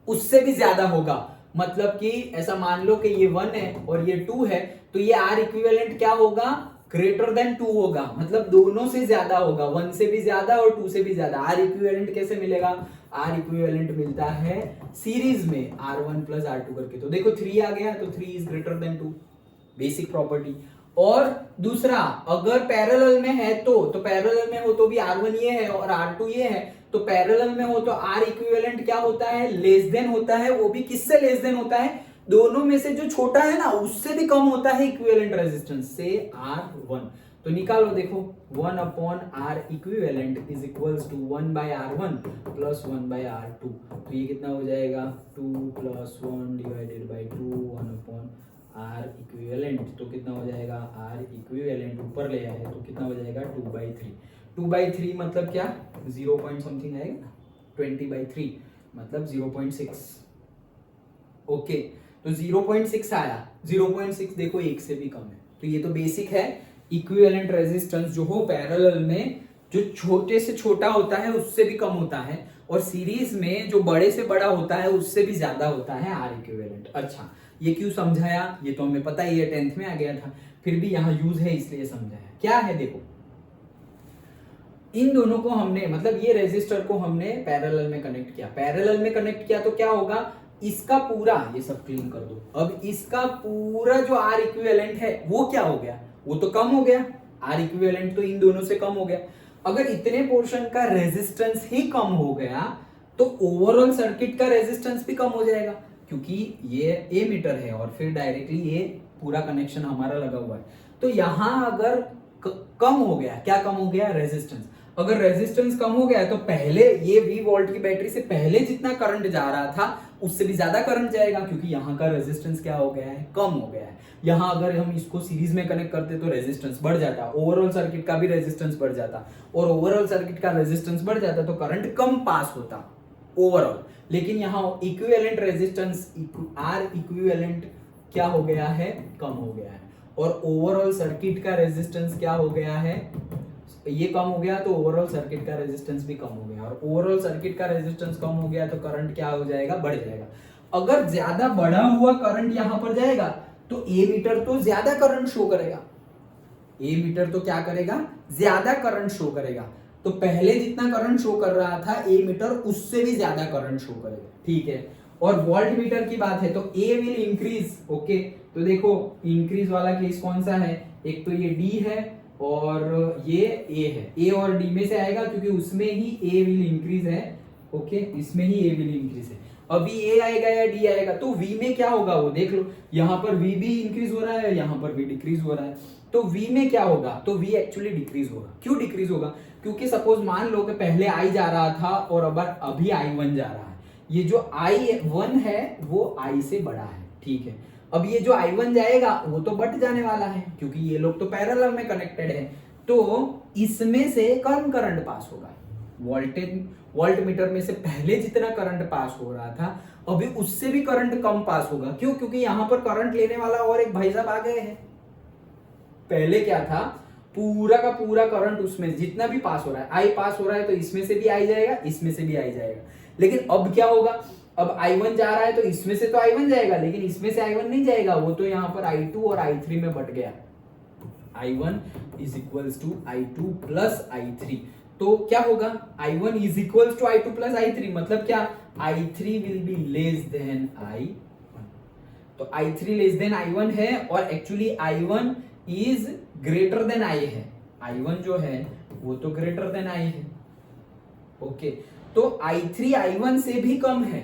उससे भी ज्यादा होगा। मतलब कि ऐसा मान लो कि ये 1 है और ये 2 है, तो ये R इक्विवेलेंट क्या होगा? ग्रेटर देन 2 होगा, मतलब दोनों से ज्यादा होगा, 1 से भी ज्यादा और 2 से भी ज्यादा। R इक्विवेलेंट कैसे मिलेगा? R इक्विवेलेंट मिलता है सीरीज में R1 प्लस R2 करके। तो देखो 3 आ गया, तो 3 is greater than 2, basic property. और दूसरा, अगर पैरेलल में है तो पैरेलल में हो तो भी R1 ये है और R2 ये है, तो पैरेलल में हो तो R इक्विवेलेंट क्या होता है? लेस देन होता है। वो भी किससे लेस देन होता है? दोनों में से जो छोटा है ना, उससे भी कम होता है इक्विवेलेंट रेजिस्टेंस से, R1। तो निकालो, देखो 1/R equivalent is equals to 1/R1 plus 1/R2। तो ये कितना हो जाएगा? 2 + 1 डिवाइडेड बाई 2 1/R इक्विवेलेंट। तो कितना हो जाएगा? R इक्विवेलेंट ऊपर ले आए तो कितना हो जाएगा? 2/3। 2/3 मतलब क्या? 0 पॉइंट समथिंग आएगा ना। 20/3 मतलब 0.6। ओके, तो 0.6 आया। 0.6 देखो 1 से भी कम है, तो ये तो बेसिक है। इक्विवेलेंट रेजिस्टेंस जो हो पैरेलल में, जो छोटे से छोटा होता है उससे भी कम होता है, और सीरीज में जो बड़े से बड़ा होता है उससे भी ज्यादा होता है R इक्विवेलेंट। अच्छा, ये क्यों समझाया? ये तो हमें पता ही है, 10th में आ गया था, फिर भी यहाँ यूज है इसलिए समझाया। क्या है? देखो, इन दोनों को हमने, मतलब ये रेजिस्टर को हमने पैरेलल में कनेक्ट किया। पैरेलल में कनेक्ट किया तो क्या होगा? इसका पूरा, ये सब क्लीन कर दो, अब इसका पूरा जो R इक्विवेलेंट है वो क्या हो गया? वो तो कम हो गया। R इक्विवेलेंट तो इन दोनों से कम हो गया। अगर इतने पोर्शन का रेजिस्टेंस ही कम हो गया तो ओवरऑल सर्किट का रेजिस्टेंस भी कम हो जाएगा, क्योंकि ये ए मीटर है और फिर डायरेक्टली ये पूरा कनेक्शन हमारा लगा हुआ है। तो यहां अगर कम हो गया, क्या कम हो गया? रेजिस्टेंस। अगर रेजिस्टेंस कम हो गया है तो पहले ये 20 वोल्ट की बैटरी से पहले जितना करंट जा रहा था उससे भी ज्यादा करंट जाएगा, क्योंकि यहाँ का रेजिस्टेंस क्या हो गया है, कम हो गया है। यहाँ अगर हम इसको सीरीज में कनेक्ट करते तो रेजिस्टेंस बढ़ जाता, ओवरऑल सर्किट का भी रेजिस्टेंस बढ़ जाता, और ओवरऑल सर्किट का रेजिस्टेंस बढ़ जाता तो करंट कम पास होता ओवरऑल। लेकिन यहाँ इक्विवेलेंट रेजिस्टेंस आर इक्विवेलेंट क्या हो गया है, कम हो गया है, और ओवरऑल सर्किट का रेजिस्टेंस क्या हो गया है, ये कम हो गया तो ओवरऑल सर्किट का रेजिस्टेंस भी कम हो गया, और ओवरऑल सर्किट का रेजिस्टेंस कम हो गया तो करंट क्या हो जाएगा, बढ़ जाएगा। अगर ज्यादा बढ़ा हुआ करंट यहां पर जाएगा तो ए मीटर तो ज्यादा करंट शो करेगा, ए मीटर तो क्या करेगा, ज्यादा करंट शो करेगा। तो पहले जितना करंट शो कर रहा था ए मीटर उससे भी ज्यादा करंट शो करेगा, ठीक है। और वोल्ट मीटर की बात है तो ए विल इंक्रीज, ओके। तो देखो इंक्रीज वाला केस कौन सा है, एक तो ये डी है और ये ए है, ए और डी में से आएगा क्योंकि उसमें ही ए विल इंक्रीज है, ओके, इसमें ही ए विल इंक्रीज है। अभी ए आएगा या डी आएगा तो वी में क्या होगा वो देख लो, यहाँ पर वी भी इंक्रीज हो रहा है, यहाँ पर भी डिक्रीज हो रहा है, तो वी में क्या होगा, तो वी एक्चुअली डिक्रीज होगा। क्यों डिक्रीज होगा, क्योंकि सपोज मान लो कि पहले आई जा रहा था और अब अभी आई वन जा रहा है, ये जो आई वन है वो आई से बड़ा है, ठीक है। अब ये जो I1 जाएगा वो तो बट जाने वाला है क्योंकि ये लोग तो पैरेलल में कनेक्टेड है, तो इसमें से कम करंट पास होगा। वोल्ट मीटर में से पहले जितना करंट पास हो रहा था अभी उससे भी करंट कम पास होगा। क्यों, क्योंकि यहां पर करंट लेने वाला और एक भाई साहब आ गए हैं। पहले क्या था, पूरा का पूरा करंट उसमें जितना भी पास हो रहा है, आई पास हो रहा है तो इसमें से भी आई जाएगा, इसमें से भी आई जाएगा। लेकिन अब क्या होगा, अब I1 जा रहा है तो इसमें से तो I1 जाएगा लेकिन इसमें से I1 नहीं जाएगा, वो तो यहाँ पर I2 और I3 में बट गया। I1 is equals to I2 plus I3, तो क्या होगा, I1 is equals to I2 plus I3, मतलब क्या, I3 will be less than I1। तो I3 लेस देन I1 है और actually I1 is greater than I है, I1 जो है वो तो ग्रेटर देन I है, ओके। तो I3 I1 से भी कम है,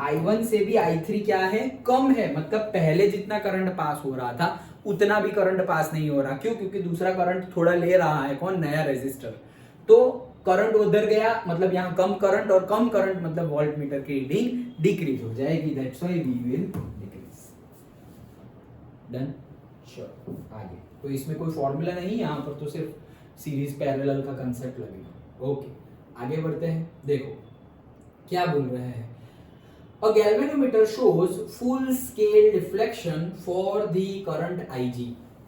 I1 से भी I3 क्या है, कम है, मतलब पहले जितना करंट पास हो रहा था उतना भी करंट पास नहीं हो रहा। क्यों, क्योंकि दूसरा करंट थोड़ा ले रहा है, कौन, नया रेजिस्टर, तो करंट उधर गया, मतलब यहाँ कम करंट, और कम करंट मतलब वोल्ट मीटर की रीडिंग डिक्रीज हो जाएगी, that's why V will decrease. Done, sure. आगे तो इसमें कोई फॉर्मूला नहीं, यहाँ पर तो सिर्फ सीरीज पैरेलल का कंसेप्ट लगेगा, ओके। आगे बढ़ते हैं, देखो क्या बोल रहे हैं। A galvanometer shows full scale deflection for the current Ig.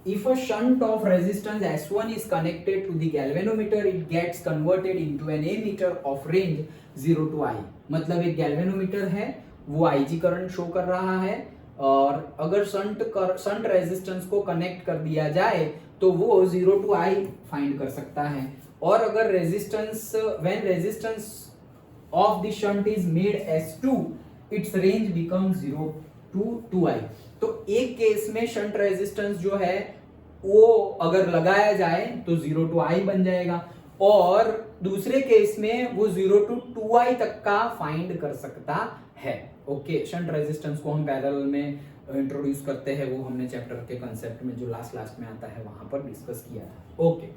If a shunt of resistance S1 is connected to the galvanometer, it gets converted into an ammeter of range 0 to I. मतलब एक galvanometer है, वो Ig current show कर रहा है, और अगर shunt resistance को कनेक्ट कर दिया जाए तो वो 0 to I फाइंड कर सकता है। और अगर resistance, when resistance of the shunt is made S2, it's range become 0 to 2I। तो एक केस में शंट रेजिस्टेंस जो है वो अगर लगाया जाए तो 0 to I बन जाएगा, और दूसरे केस में वो 0 to 2I तक का फाइंड कर सकता है, ओके। शंट रेजिस्टेंस को हम पैरेलल में इंट्रोड्यूस करते हैं, वो हमने चैप्टर के कंसेप्ट में जो लास्ट में आता है वहां पर डिस्कस किया था, ओके।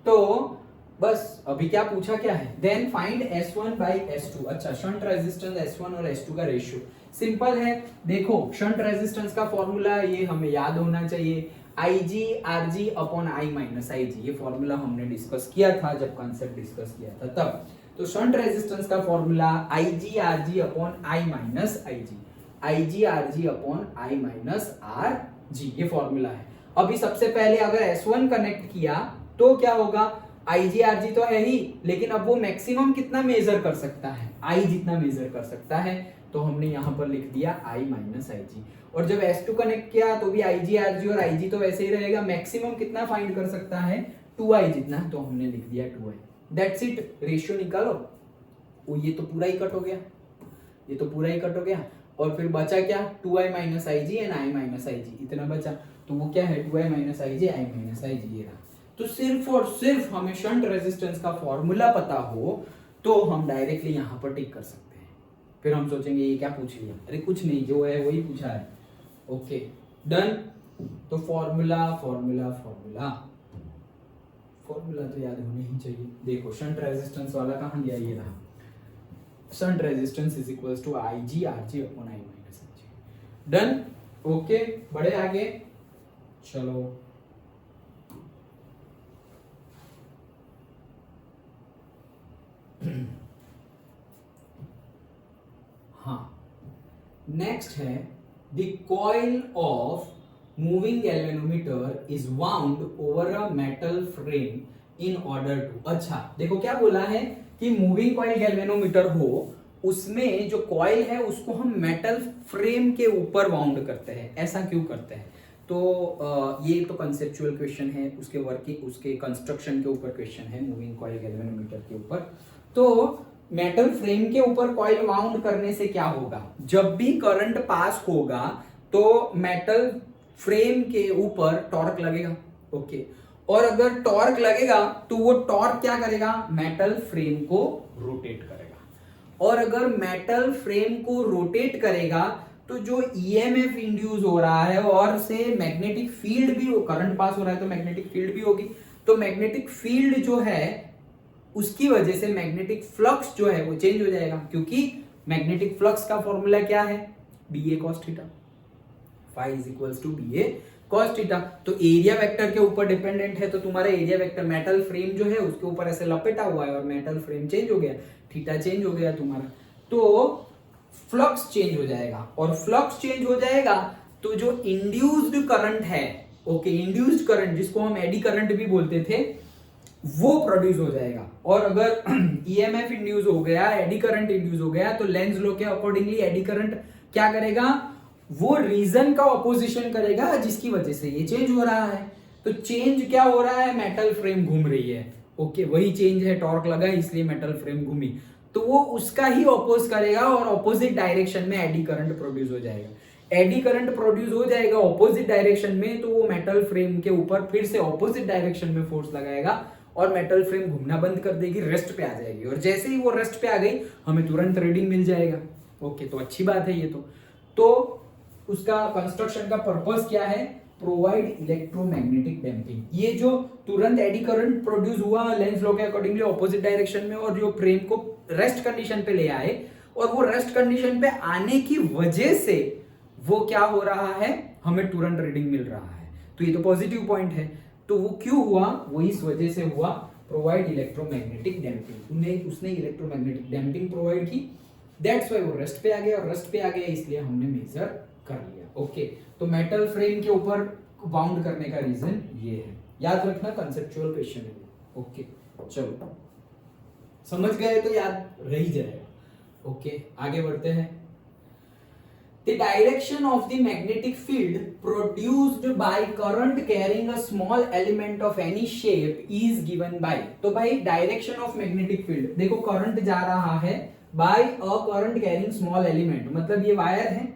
तो बस अभी क्या पूछा क्या है, then find S1 by S2। अच्छा, शंट रेजिस्टेंस S1 और S2 का रेशियो सिंपल है। देखो शंट रेजिस्टेंस का फॉर्मूला ये हमें याद होना चाहिए, Ig Rg upon I minus Ig, ये फॉर्मूला हमने डिस्कस किया था जब कॉन्सेप्ट डिस्कस किया था तब। तो शंट रेजिस्टेंस का formula Ig Rg upon I minus Ig, Ig Rg upon I minus Rg, ये फॉर्मूला है। अभी सबसे पहले अगर S1 कनेक्ट किया तो क्या होगा, Ig Rg तो है ही, लेकिन अब वो मैक्सिमम कितना मेजर कर सकता है, I जितना मेजर कर सकता है, तो हमने यहाँ पर लिख दिया I माइनस Ig। और जब S2 कनेक्ट किया तो भी Ig Rg और Ig तो वैसे ही रहेगा, मैक्सिमम कितना फाइंड कर सकता है, 2I जितना, तो हमने लिख दिया 2I। दैट्स इट, रेशियो निकालो। वो ये तो पूरा ही कट हो गया, ये तो पूरा ही कट हो गया, और फिर बचा क्या, 2I minus Ig and I minus Ig, इतना बचा। तो वो क्या है, 2I minus Ig, I minus Ig, ये रहा। तो सिर्फ और सिर्फ हमें शंट रेजिस्टेंस का फॉर्मूला पता हो तो हम डायरेक्टली यहां पर टिक कर सकते हैं। फिर हम सोचेंगे ये क्या पूछ लिया, अरे कुछ नहीं, जो है वही पूछा है, ओके। डन। तो फॉर्मूला फॉर्मूला फॉर्मूला फॉर्मूला तो याद होने ही चाहिए। देखो शंट रेजिस्टेंस वाला कहाँ गया, ये रहा। Shunt resistance is equals to I G R G upon I minus I G. Done, okay, बढ़े आगे। चलो हाँ, नेक्स्ट है the coil of moving galvanometer is wound over a metal frame in order to. अच्छा देखो क्या बोला है कि मूविंग कॉइल गैल्वेनोमीटर हो, उसमें जो कॉइल है उसको हम मेटल फ्रेम के ऊपर वाउंड करते हैं। ऐसा क्यों करते हैं? तो ये तो कंसेप्चुअल क्वेश्चन है, उसके वर्किंग उसके कंस्ट्रक्शन के ऊपर क्वेश्चन है, मूविंग कॉइल गैल्वेनोमीटर के ऊपर। तो मेटल फ्रेम के ऊपर कॉइल वाउंड करने से क्या होगा, जब भी करंट पास होगा तो मेटल फ्रेम के ऊपर टॉर्क लगेगा। ओके, और अगर टॉर्क लगेगा तो वो टॉर्क क्या करेगा, मेटल फ्रेम को रोटेट करेगा। और अगर मेटल फ्रेम को रोटेट करेगा तो जो ईएमएफ इंड्यूस हो रहा है और से मैग्नेटिक फील्ड भी, करंट पास हो रहा है तो मैग्नेटिक फील्ड भी होगी। तो मैग्नेटिक फील्ड जो है उसकी वजह से मैग्नेटिक फ्लक्स जो है वो चेंज हो जाएगा, क्योंकि मैग्नेटिक फ्लक्स का फॉर्मूला क्या है, B A cos theta, phi is equals to B A cos theta. तो एरिया वेक्टर के ऊपर डिपेंडेंट है, तो तुम्हारा एरिया वेक्टर मेटल फ्रेम जो है उसके ऊपर ऐसे लपेटा हुआ है और मेटल फ्रेम चेंज हो गया, थीटा चेंज हो गया तुम्हारा, तो फ्लक्स चेंज हो जाएगा। और फ्लक्स चेंज हो जाएगा तो जो इंड्यूस्ड करंट है, ओके, इंड्यूस्ड करंट जिसको हम एडी करंट भी बोलते थे, वो प्रोड्यूस हो जाएगा। और अगर ईएमएफ इंड्यूस हो गया, एडी करंट इंड्यूस हो गया, तो लेंज लॉ के अकॉर्डिंगली एडी करंट क्या करेगा, वो रीजन का ऑपोजिशन करेगा जिसकी वजह से ये चेंज हो रहा है। तो चेंज क्या हो रहा है, मेटल फ्रेम घूम रही है। ओके, वही चेंज है, टॉर्क लगा इसलिए मेटल फ्रेम घूमी, तो वो उसका ही ऑपोज करेगा और ऑपोजिट डायरेक्शन में एडी करंट प्रोड्यूस हो जाएगा। एडी करंट प्रोड्यूस हो जाएगा ऑपोजिट डायरेक्शन में, तो वो मेटल फ्रेम के ऊपर फिर से ऑपोजिट डायरेक्शन में फोर्स लगाएगा और मेटल फ्रेम घूमना बंद कर देगी, रेस्ट पे आ जाएगी। और जैसे ही वो रेस्ट पे आ गई हमें तुरंत रीडिंग मिल जाएगा। ओके, तो अच्छी बात है ये तो उसका कंस्ट्रक्शन का पर्पस क्या है, प्रोवाइड इलेक्ट्रोमैग्नेटिक डैम्पिंग। ये जो तुरंत एडी करंट प्रोड्यूस हुआ लेंज लॉ के अकॉर्डिंगली ऑपोजिट डायरेक्शन में, और जो फ्रेम को रेस्ट कंडीशन पे ले आए, और वो रेस्ट कंडीशन पे आने की वजह से वो क्या हो रहा है, हमें तुरंत रीडिंग मिल रहा है। तो ये तो पॉजिटिव पॉइंट है। तो वो क्यों हुआ, वो इस वजह से हुआ, प्रोवाइड इलेक्ट्रोमैग्नेटिक डैम्पिंग। उसने इलेक्ट्रोमैग्नेटिक डैम्पिंग प्रोवाइड की, दैट्स व्हाई वो रेस्ट पे आ गया, और रेस्ट पे आ गया इसलिए हमने मेजर कर लिया। ओके, तो मेटल फ्रेम के ऊपर बाउंड करने का रीजन ये है, याद रखना, कंसेप्चुअल क्वेश्चन है। ओके, चलो समझ गए तो याद रह ही जाएगा। ओके, आगे बढ़ते हैं। The direction of the magnetic field produced by current carrying a small element of any shape is given by। तो भाई डायरेक्शन ऑफ मैग्नेटिक फील्ड, देखो करंट जा रहा है by a current carrying small element, मतलब ये वायर है,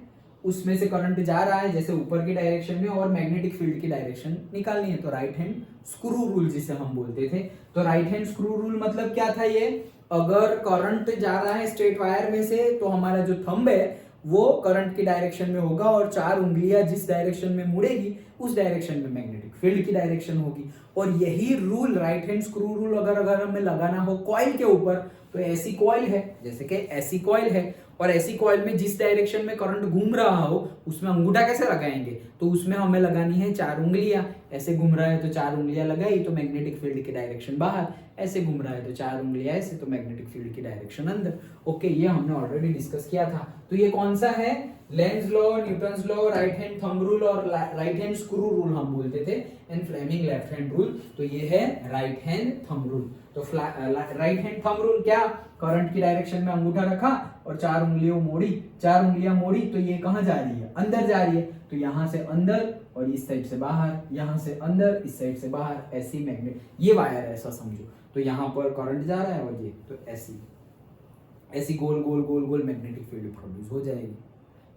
उसमें से करंट जा रहा है जैसे ऊपर की डायरेक्शन में, और मैग्नेटिक फील्ड की डायरेक्शन निकालनी है। तो राइट हैंड स्क्रू रूल जिसे हम बोलते थे, तो राइट हैंड स्क्रू रूल मतलब क्या था ये, अगर करंट जा रहा है स्ट्रेट वायर में से, तो हमारा जो थंब है वो करंट की डायरेक्शन में होगा, और 4 उंगलियां जिस डायरेक्शन में मुड़ेगी उस डायरेक्शन में मैग्नेटिक फील्ड की डायरेक्शन होगी। और यही rule, right hand screw rule, अगर हमें लगाना हो कॉइल के ऊपर, तो ऐसी कॉइल है, जैसे कि ऐसी कॉइल है, और ऐसी कॉइल में जिस डायरेक्शन में करंट घूम रहा हो उसमें अंगूठा कैसे लगाएंगे, तो उसमें हमें लगानी है 4 उंगलियां। ऐसे घूम रहा है तो 4 उंगलियां लगाई तो मैग्नेटिक फील्ड की डायरेक्शन बाहर, ऐसे घूम रहा है तो 4 उंगलियां ऐसे, तो मैग्नेटिक फील्ड की डायरेक्शन अंदर। ओके, ये हमने ऑलरेडी डिस्कस किया था। तो ये कौन सा है, Lenz law, Newton's law, right hand thumb rule और राइट हैंड स्क्रू रूल हम बोलते थे, and Fleming left hand rule. तो ये है राइट हैंड थंब रूल। तो राइट हैंड थंब रूल क्या, करंट की डायरेक्शन में अंगूठा रखा और 4 उंगलियों मोड़ी, 4 उंगलियां मोड़ी, तो ये कहां जा रही है, अंदर जा रही है, तो यहां से अंदर और इस साइड से बाहर, यहां से अंदर इस साइड से बाहर, ऐसी मैग्नेट, ये वायर ऐसा समझो। तो यहां पर करंट जा रहा है और ये, तो ऐसी ऐसी गोल गोल गोल गोल मैग्नेटिक फील्ड प्रोड्यूस हो जाएगी।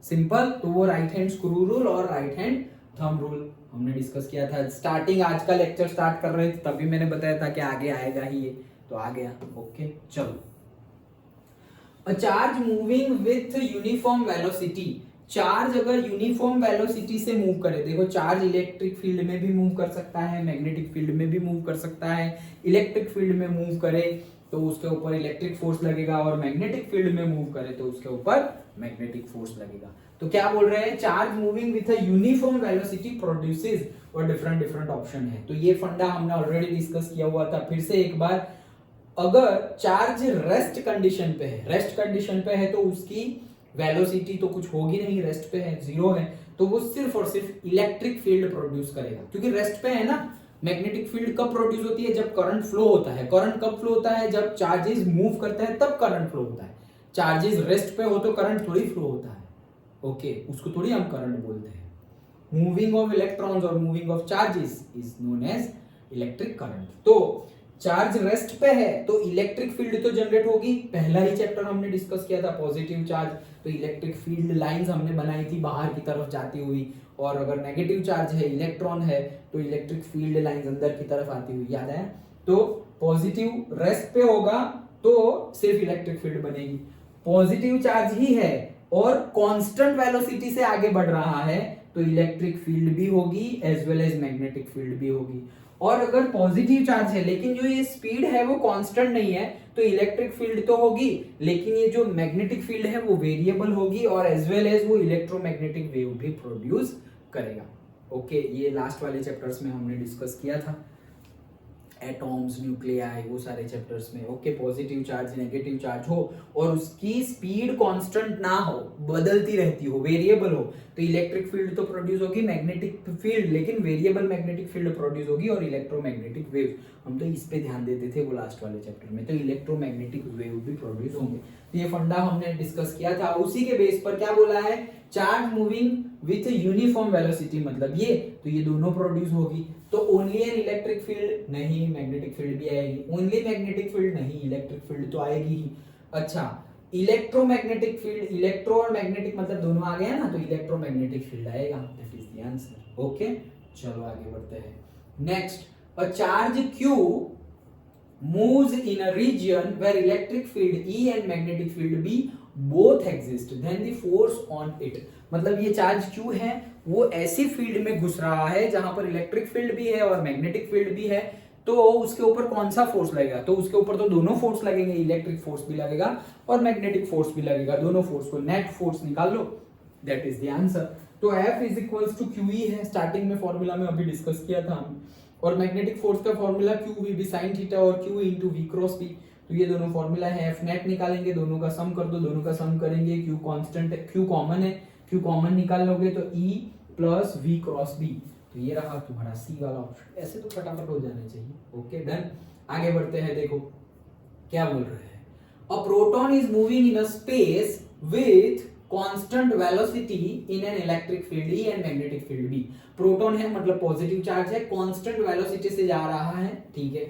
सिंपल। तो वो राइट हैंड स्क्रू रूल और राइट हैंड थंब रूल हमने डिस्कस किया था। स्टार्टिंग, आज का लेक्चर स्टार्ट कर रहे थे तभी मैंने बताया था कि आगे आएगा ही ये, तो आ गया। ओके, चलो। A charge moving with uniform velocity charge अगर यूनिफॉर्म वेलोसिटी से मूव करे, देखो चार्ज इलेक्ट्रिक फील्ड में भी मूव कर सकता है, मैग्नेटिक फील्ड में भी मूव कर सकता है। इलेक्ट्रिक फील्ड में मूव करे तो उसके ऊपर इलेक्ट्रिक फोर्स लगेगा, और मैग्नेटिक फील्ड में मूव करे तो उसके ऊपर मैग्नेटिक फोर्स लगेगा। तो क्या बोल रहे हैं, charge moving with a uniform velocity produces, और डिफरेंट डिफरेंट ऑप्शन है। तो ये फंडा हमने ऑलरेडी डिस्कस किया हुआ था। फिर से एक बार, अगर चार्ज रेस्ट कंडीशन पे है, रेस्ट कंडीशन पे है तो उसकी वेलोसिटी तो कुछ होगी नहीं, रेस्ट पे है, जीरो है, तो वो सिर्फ और सिर्फ इलेक्ट्रिक फील्ड प्रोड्यूस करेगा, क्योंकि रेस्ट पे है ना। मैग्नेटिक फील्ड कब प्रोड्यूस होती है, जब करंट फ्लो होता है। करंट कब फ्लो होता है, जब चार्जेस मूव करते हैं तब करंट फ्लो होता है। चार्जेस रेस्ट पे हो तो करंट थोड़ी फ्लो होता है, ओके, उसको थोड़ी हम करंट बोलते हैं। मूविंग ऑफ इलेक्ट्रॉन्स और moving of charges is known as electric current. तो चार्ज रेस्ट पे है तो इलेक्ट्रिक फील्ड तो जनरेट होगी, पहला ही चैप्टर हमने डिस्कस किया था पॉजिटिव चार्ज, तो इलेक्ट्रिक फील्ड लाइंस हमने बनाई थी बाहर की तरफ जाती हुई, और अगर नेगेटिव चार्ज है, इलेक्ट्रॉन है, तो इलेक्ट्रिक फील्ड लाइंस अंदर की तरफ आती हुई, याद है। तो पॉजिटिव रेस्ट पे होगा तो सिर्फ इलेक्ट्रिक फील्ड बनेगी, पॉजिटिव चार्ज ही है और कांस्टेंट वेलोसिटी से आगे बढ़ रहा है तो इलेक्ट्रिक फील्ड भी होगी as well as magnetic field भी होगी। और अगर पॉजिटिव चार्ज है लेकिन जो ये स्पीड है वो कांस्टेंट नहीं है तो इलेक्ट्रिक फील्ड तो होगी, लेकिन ये जो मैग्नेटिक फील्ड है वो वेरिएबल होगी, और एज वेल एज वो इलेक्ट्रोमैग्नेटिक वेव भी प्रोड्यूस करेगा। ओके, ये लास्ट वाले चैप्टर्स में हमने डिस्कस किया था, एटॉम्स, न्यूक्लियाई, वो सारे चैप्टर्स में। Okay, positive charge negative charge हो और उसकी स्पीड कांस्टेंट ना हो, बदलती रहती हो, वेरिएबल हो, तो इलेक्ट्रिक फील्ड तो प्रोड्यूस होगी, मैग्नेटिक फील्ड लेकिन वेरिएबल मैग्नेटिक फील्ड प्रोड्यूस होगी, और इलेक्ट्रोमैग्नेटिक वेव, हम तो इस पे ध्यान देते थे वो लास्ट वाले चैप्टर में, तो इलेक्ट्रोमैग्नेटिक वेव भी प्रोड्यूस होंगे। तो ये फंडा हमने डिस्कस किया था। उसी के बेस पर क्या बोला है, charge moving with uniform velocity, मतलब ये, तो ये दोनों प्रोड्यूस होगी। तो ओनली एन इलेक्ट्रिक फील्ड नहीं, मैग्नेटिक फील्ड भी आएगी। ओनली मैग्नेटिक फील्ड नहीं, इलेक्ट्रिक फील्ड तो आएगी ही। अच्छा, इलेक्ट्रोमैग्नेटिक फील्ड, इलेक्ट्रो और मैग्नेटिक मतलब दोनों आ गया ना, तो इलेक्ट्रोमैग्नेटिक फील्ड आएगा, that is the answer. Okay, चलो आगे बढ़ते हैं। Next, a charge Q moves in a region where electric field E and magnetic field B both exist, then the force on it, मतलब ये चार्ज Q है वो ऐसी फील्ड में घुस रहा है जहां पर इलेक्ट्रिक फील्ड भी है और मैग्नेटिक फील्ड भी है, तो उसके ऊपर कौन सा फोर्स लगेगा, तो उसके ऊपर तो दोनों फोर्स लगेंगे, इलेक्ट्रिक फोर्स भी लगेगा और मैग्नेटिक फोर्स भी लगेगा, दोनों फोर्स को नेट फोर्स निकाल लो, दैट इज द आंसर। तो F is equals to QE है, स्टार्टिंग में फॉर्मूला में अभी डिस्कस किया था हमने, और मैग्नेटिक फोर्स का फॉर्मूला Q भी sin थीटा और Q into V cross B, तो ये दोनों फॉर्मूला है। F नेट निकालेंगे, दोनों का सम कर दो, दोनों का सम करेंगे, Q कांस्टेंट है, Q कॉमन है, Q कॉमन निकाल लोगे तो E plus V cross B, तो ये रहा तुम्हारा C वाला ऑप्शन। ऐसे तो फटाफट हो जाने चाहिए। ओके डन, आगे बढ़ते हैं। देखो क्या बोल रहे हैं, a proton is moving in a space with constant velocity in an electric field E and magnetic field B। Proton है मतलब पॉजिटिव चार्ज है, कांस्टेंट वेलोसिटी से जा रहा है, ठीक है।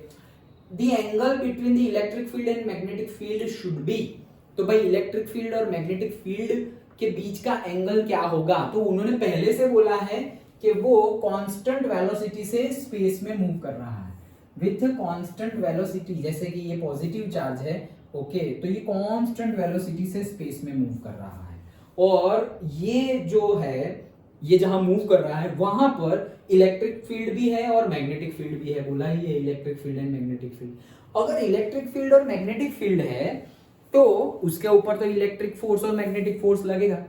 The angle between the electric field and magnetic field should be, तो भाई इलेक्ट्रिक फील्ड और मैग्नेटिक फील्ड के बीच का एंगल क्या होगा, तो उन्होंने पहले से बोला है कि वो कांस्टेंट वेलोसिटी से स्पेस में मूव कर रहा है, विथ कांस्टेंट वेलोसिटी, जैसे कि ये पॉजिटिव चार्ज है, ओके, तो ये कांस्टेंट वेलोसिटी से स्पेस में मूव कर रहा है, और ये जो है, ये जहां मूव कर रहा है वहां पर इलेक्ट्रिक फील्ड भी है और मैग्नेटिक फील्ड भी है, बोला ही है electric field and magnetic field. अगर इलेक्ट्रिक फील्ड और मैग्नेटिक फील्ड है तो उसके ऊपर तो इलेक्ट्रिक फोर्स और मैग्नेटिक फोर्स लगेगा,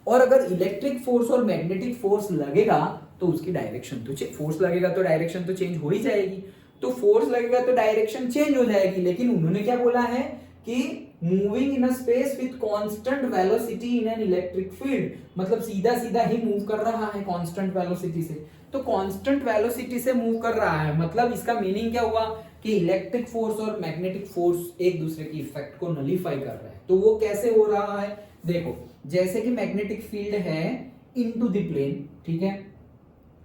और अगर इलेक्ट्रिक फोर्स और मैग्नेटिक फोर्स लगेगा तो उसकी डायरेक्शन तो फोर्स लगेगा तो डायरेक्शन तो चेंज हो ही जाएगी, तो फोर्स लगेगा तो डायरेक्शन चेंज हो जाएगी। लेकिन उन्होंने क्या बोला है कि moving in a space with constant velocity in an electric field, मतलब सीधा सीधा ही मूव कर रहा है कांस्टेंट वेलोसिटी से, तो कांस्टेंट वेलोसिटी से मूव कर रहा है, मतलब इसका मीनिंग क्या हुआ कि इलेक्ट्रिक फोर्स और मैग्नेटिक फोर्स एक दूसरे की इफेक्ट को नलीफाई कर रहे हैं। तो वो कैसे हो रहा है, देखो जैसे कि मैग्नेटिक फील्ड है इनटू द प्लेन, ठीक है,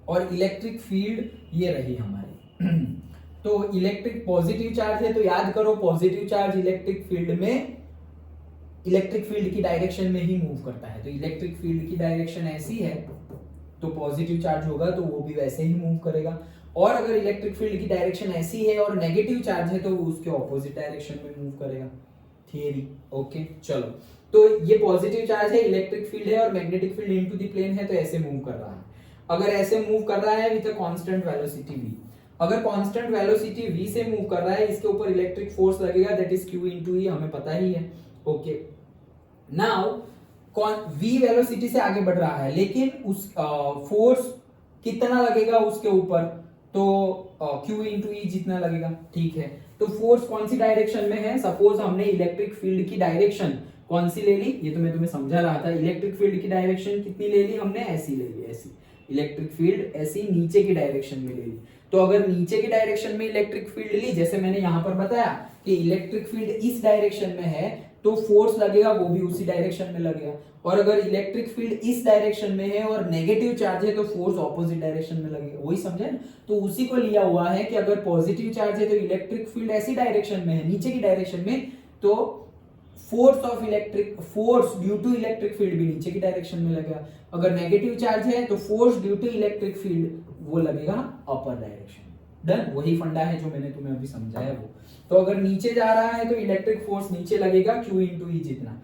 और इलेक्ट्रिक फील्ड ये रही हमारी तो इलेक्ट्रिक पॉजिटिव चार्ज है, तो याद करो पॉजिटिव चार्ज इलेक्ट्रिक फील्ड में, इलेक्ट्रिक फील्ड की डायरेक्शन में ही मूव करता है, तो इलेक्ट्रिक फील्ड की डायरेक्शन ऐसी है तो पॉजिटिव चार्ज होगा तो वो भी वैसे ही मूव करेगा, और अगर इलेक्ट्रिक फील्ड की डायरेक्शन ऐसी है और नेगेटिव चार्ज है तो वो उसके ऑपोजिट डायरेक्शन में मूव करेगा, थियरी। ओके चलो, तो ये पॉजिटिव चार्ज है, इलेक्ट्रिक फील्ड है और magnetic field into the plane है, तो ऐसे मूव कर रहा है। अगर ऐसे मूव कर रहा है with a constant velocity v, अगर कांस्टेंट वेलोसिटी v से मूव कर रहा है, इसके ऊपर इलेक्ट्रिक फोर्स लगेगा, that is q into e, हमें पता ही है। ओके नाउ v वेलोसिटी से आगे बढ़ रहा है, लेकिन उस फोर्स कितना लगेगा उसके ऊपर, तो q इंटू ई जितना लगेगा। ठीक है, तो फोर्स कौन सी डायरेक्शन में है, सपोज हमने इलेक्ट्रिक फील्ड की डायरेक्शन कौन सी ले ली, ये तो मैं तुम्हें समझा रहा था। इलेक्ट्रिक फील्ड की डायरेक्शन कितनी ले ली हमने, ऐसी ले ली, ऐसी इलेक्ट्रिक फील्ड ऐसी नीचे की डायरेक्शन में ले ली। तो अगर नीचे की डायरेक्शन में इलेक्ट्रिक फील्ड ली, जैसे मैंने यहां पर बताया कि इलेक्ट्रिक फील्ड इस डायरेक्शन में है, तो फोर्स लगेगा वो भी उसी डायरेक्शन में लगेगा। और अगर इलेक्ट्रिक फील्ड इस डायरेक्शन में है और नेगेटिव चार्ज है, तो फोर्स ऑपोजिट डायरेक्शन में लगेगा। वही समझे ना, तो उसी को लिया हुआ है कि अगर पॉजिटिव चार्ज है तो इलेक्ट्रिक फील्ड ऐसी डायरेक्शन में है, नीचे की डायरेक्शन में, तो force due to electric field भी नीचे की डायरेक्शन में लगेगा। अगर नेगेटिव चार्ज है तो force due to electric field वो लगेगा अपर डायरेक्शन। डन, वही फंडा है जो मैंने तुम्हें अभी समझाया वो। तो अगर नीचे जा रहा है तो इलेक्ट्रिक फोर्स नीचे लगेगा q इंटू ई जितना।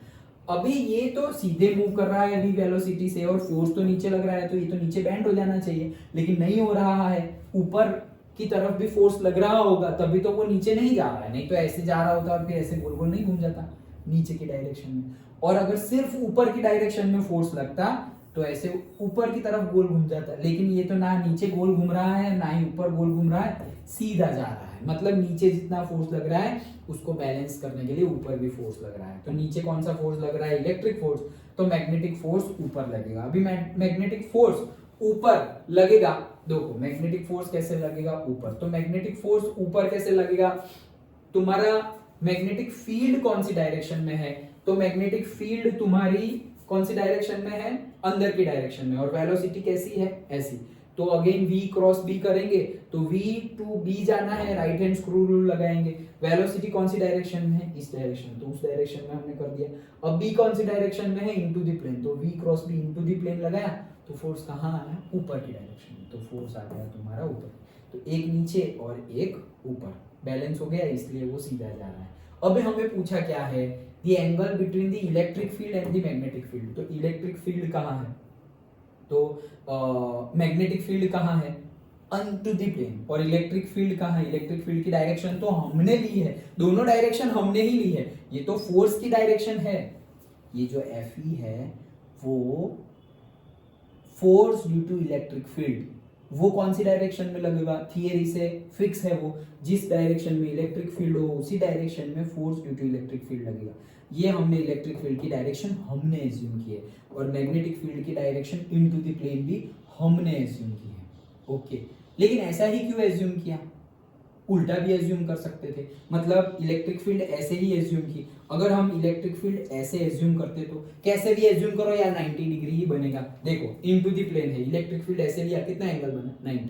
अभी ये तो सीधे मूव कर रहा है v वेलोसिटी से और फोर्स तो नीचे लग रहा है, तो ये तो नीचे बैंड हो जाना चाहिए, लेकिन नहीं हो रहा है। ऊपर की तरफ भी फोर्स लग रहा होगा तभी तो वो नीचे नहीं जा रहा है, नहीं तो ऐसे जा रहा होता और फिर ऐसे गोल गोल नहीं घूम जाता नीचे की डायरेक्शन में। और अगर सिर्फ ऊपर की डायरेक्शन में फोर्स लगता तो ऐसे ऊपर की तरफ गोल घूम जाता, लेकिन ये तो ना नीचे गोल घूम रहा है ना ही ऊपर गोल घूम रहा है, सीधा जा रहा है। मतलब नीचे जितना फोर्स लग रहा है उसको बैलेंस करने के लिए ऊपर भी फोर्स लग रहा है। तो नीचे कौन सा फोर्स लग रहा है, इलेक्ट्रिक फोर्स, तो मैग्नेटिक फोर्स ऊपर लगेगा। अभी मैग्नेटिक फोर्स ऊपर लगेगा, देखो मैग्नेटिक फोर्स कैसे लगेगा ऊपर, तो मैग्नेटिक फोर्स ऊपर कैसे लगेगा, तुम्हारा मैग्नेटिक फील्ड कौन सी डायरेक्शन में है, तो मैग्नेटिक फील्ड तुम्हारी कौन सी डायरेक्शन में है, अंदर की डायरेक्शन में, और वेलोसिटी कैसी है, ऐसी। तो अगेन v क्रॉस b करेंगे तो v टू b जाना है, राइट हैंड स्क्रू रूल लगाएंगे। वेलोसिटी कौन सी डायरेक्शन में है, इस डायरेक्शन में, तो उस डायरेक्शन में हमने कर दिया। अब b कौन सी डायरेक्शन में है, इनटू द प्लेन, तो v cross b into the plane लगाया, तो फोर्स कहाँ आया, ऊपर की डायरेक्शन में, तो फोर्स आ गया तुम्हारा ऊपर। तो एक नीचे और एक ऊपर, बैलेंस हो गया, इसलिए वो सीधा जा रहा है। अब हमें पूछा क्या है, the angle between the electric field and the magnetic field. तो इलेक्ट्रिक फील्ड कहाँ है, तो मैग्नेटिक फील्ड कहाँ है, अनटू द प्लेन। और इलेक्ट्रिक फील्ड कहाँ है, इलेक्ट्रिक फील्ड की डायरेक्शन तो हमने ली है, दोनों डायरेक्शन हमने ही ली है। ये तो फोर्स की डायरेक्शन है, ये जो Fe है वो force due to electric field, वो कौन सी डायरेक्शन में लगेगा, थियरी से फिक्स है वो, जिस डायरेक्शन में इलेक्ट्रिक फील्ड हो उसी डायरेक्शन में force due to electric field लगेगा। ये हमने इलेक्ट्रिक फील्ड की डायरेक्शन हमने एज्यूम की है, और मैग्नेटिक फील्ड की डायरेक्शन इनटू द प्लेन भी हमने एज्यूम की है। ओके, लेकिन ऐसा ही क्यों एज्यूम किया, उल्टा भी एज्यूम कर सकते थे, मतलब इलेक्ट्रिक फील्ड ऐसे ही एज्यूम की। अगर हम इलेक्ट्रिक फील्ड ऐसे एज्यूम करते तो कैसे भी एज्यूम करो यार 90 डिग्री ही बनेगा। देखो इनटू द प्लेन है, इलेक्ट्रिक फील्ड ऐसे लिया, कितना एंगल बना 90,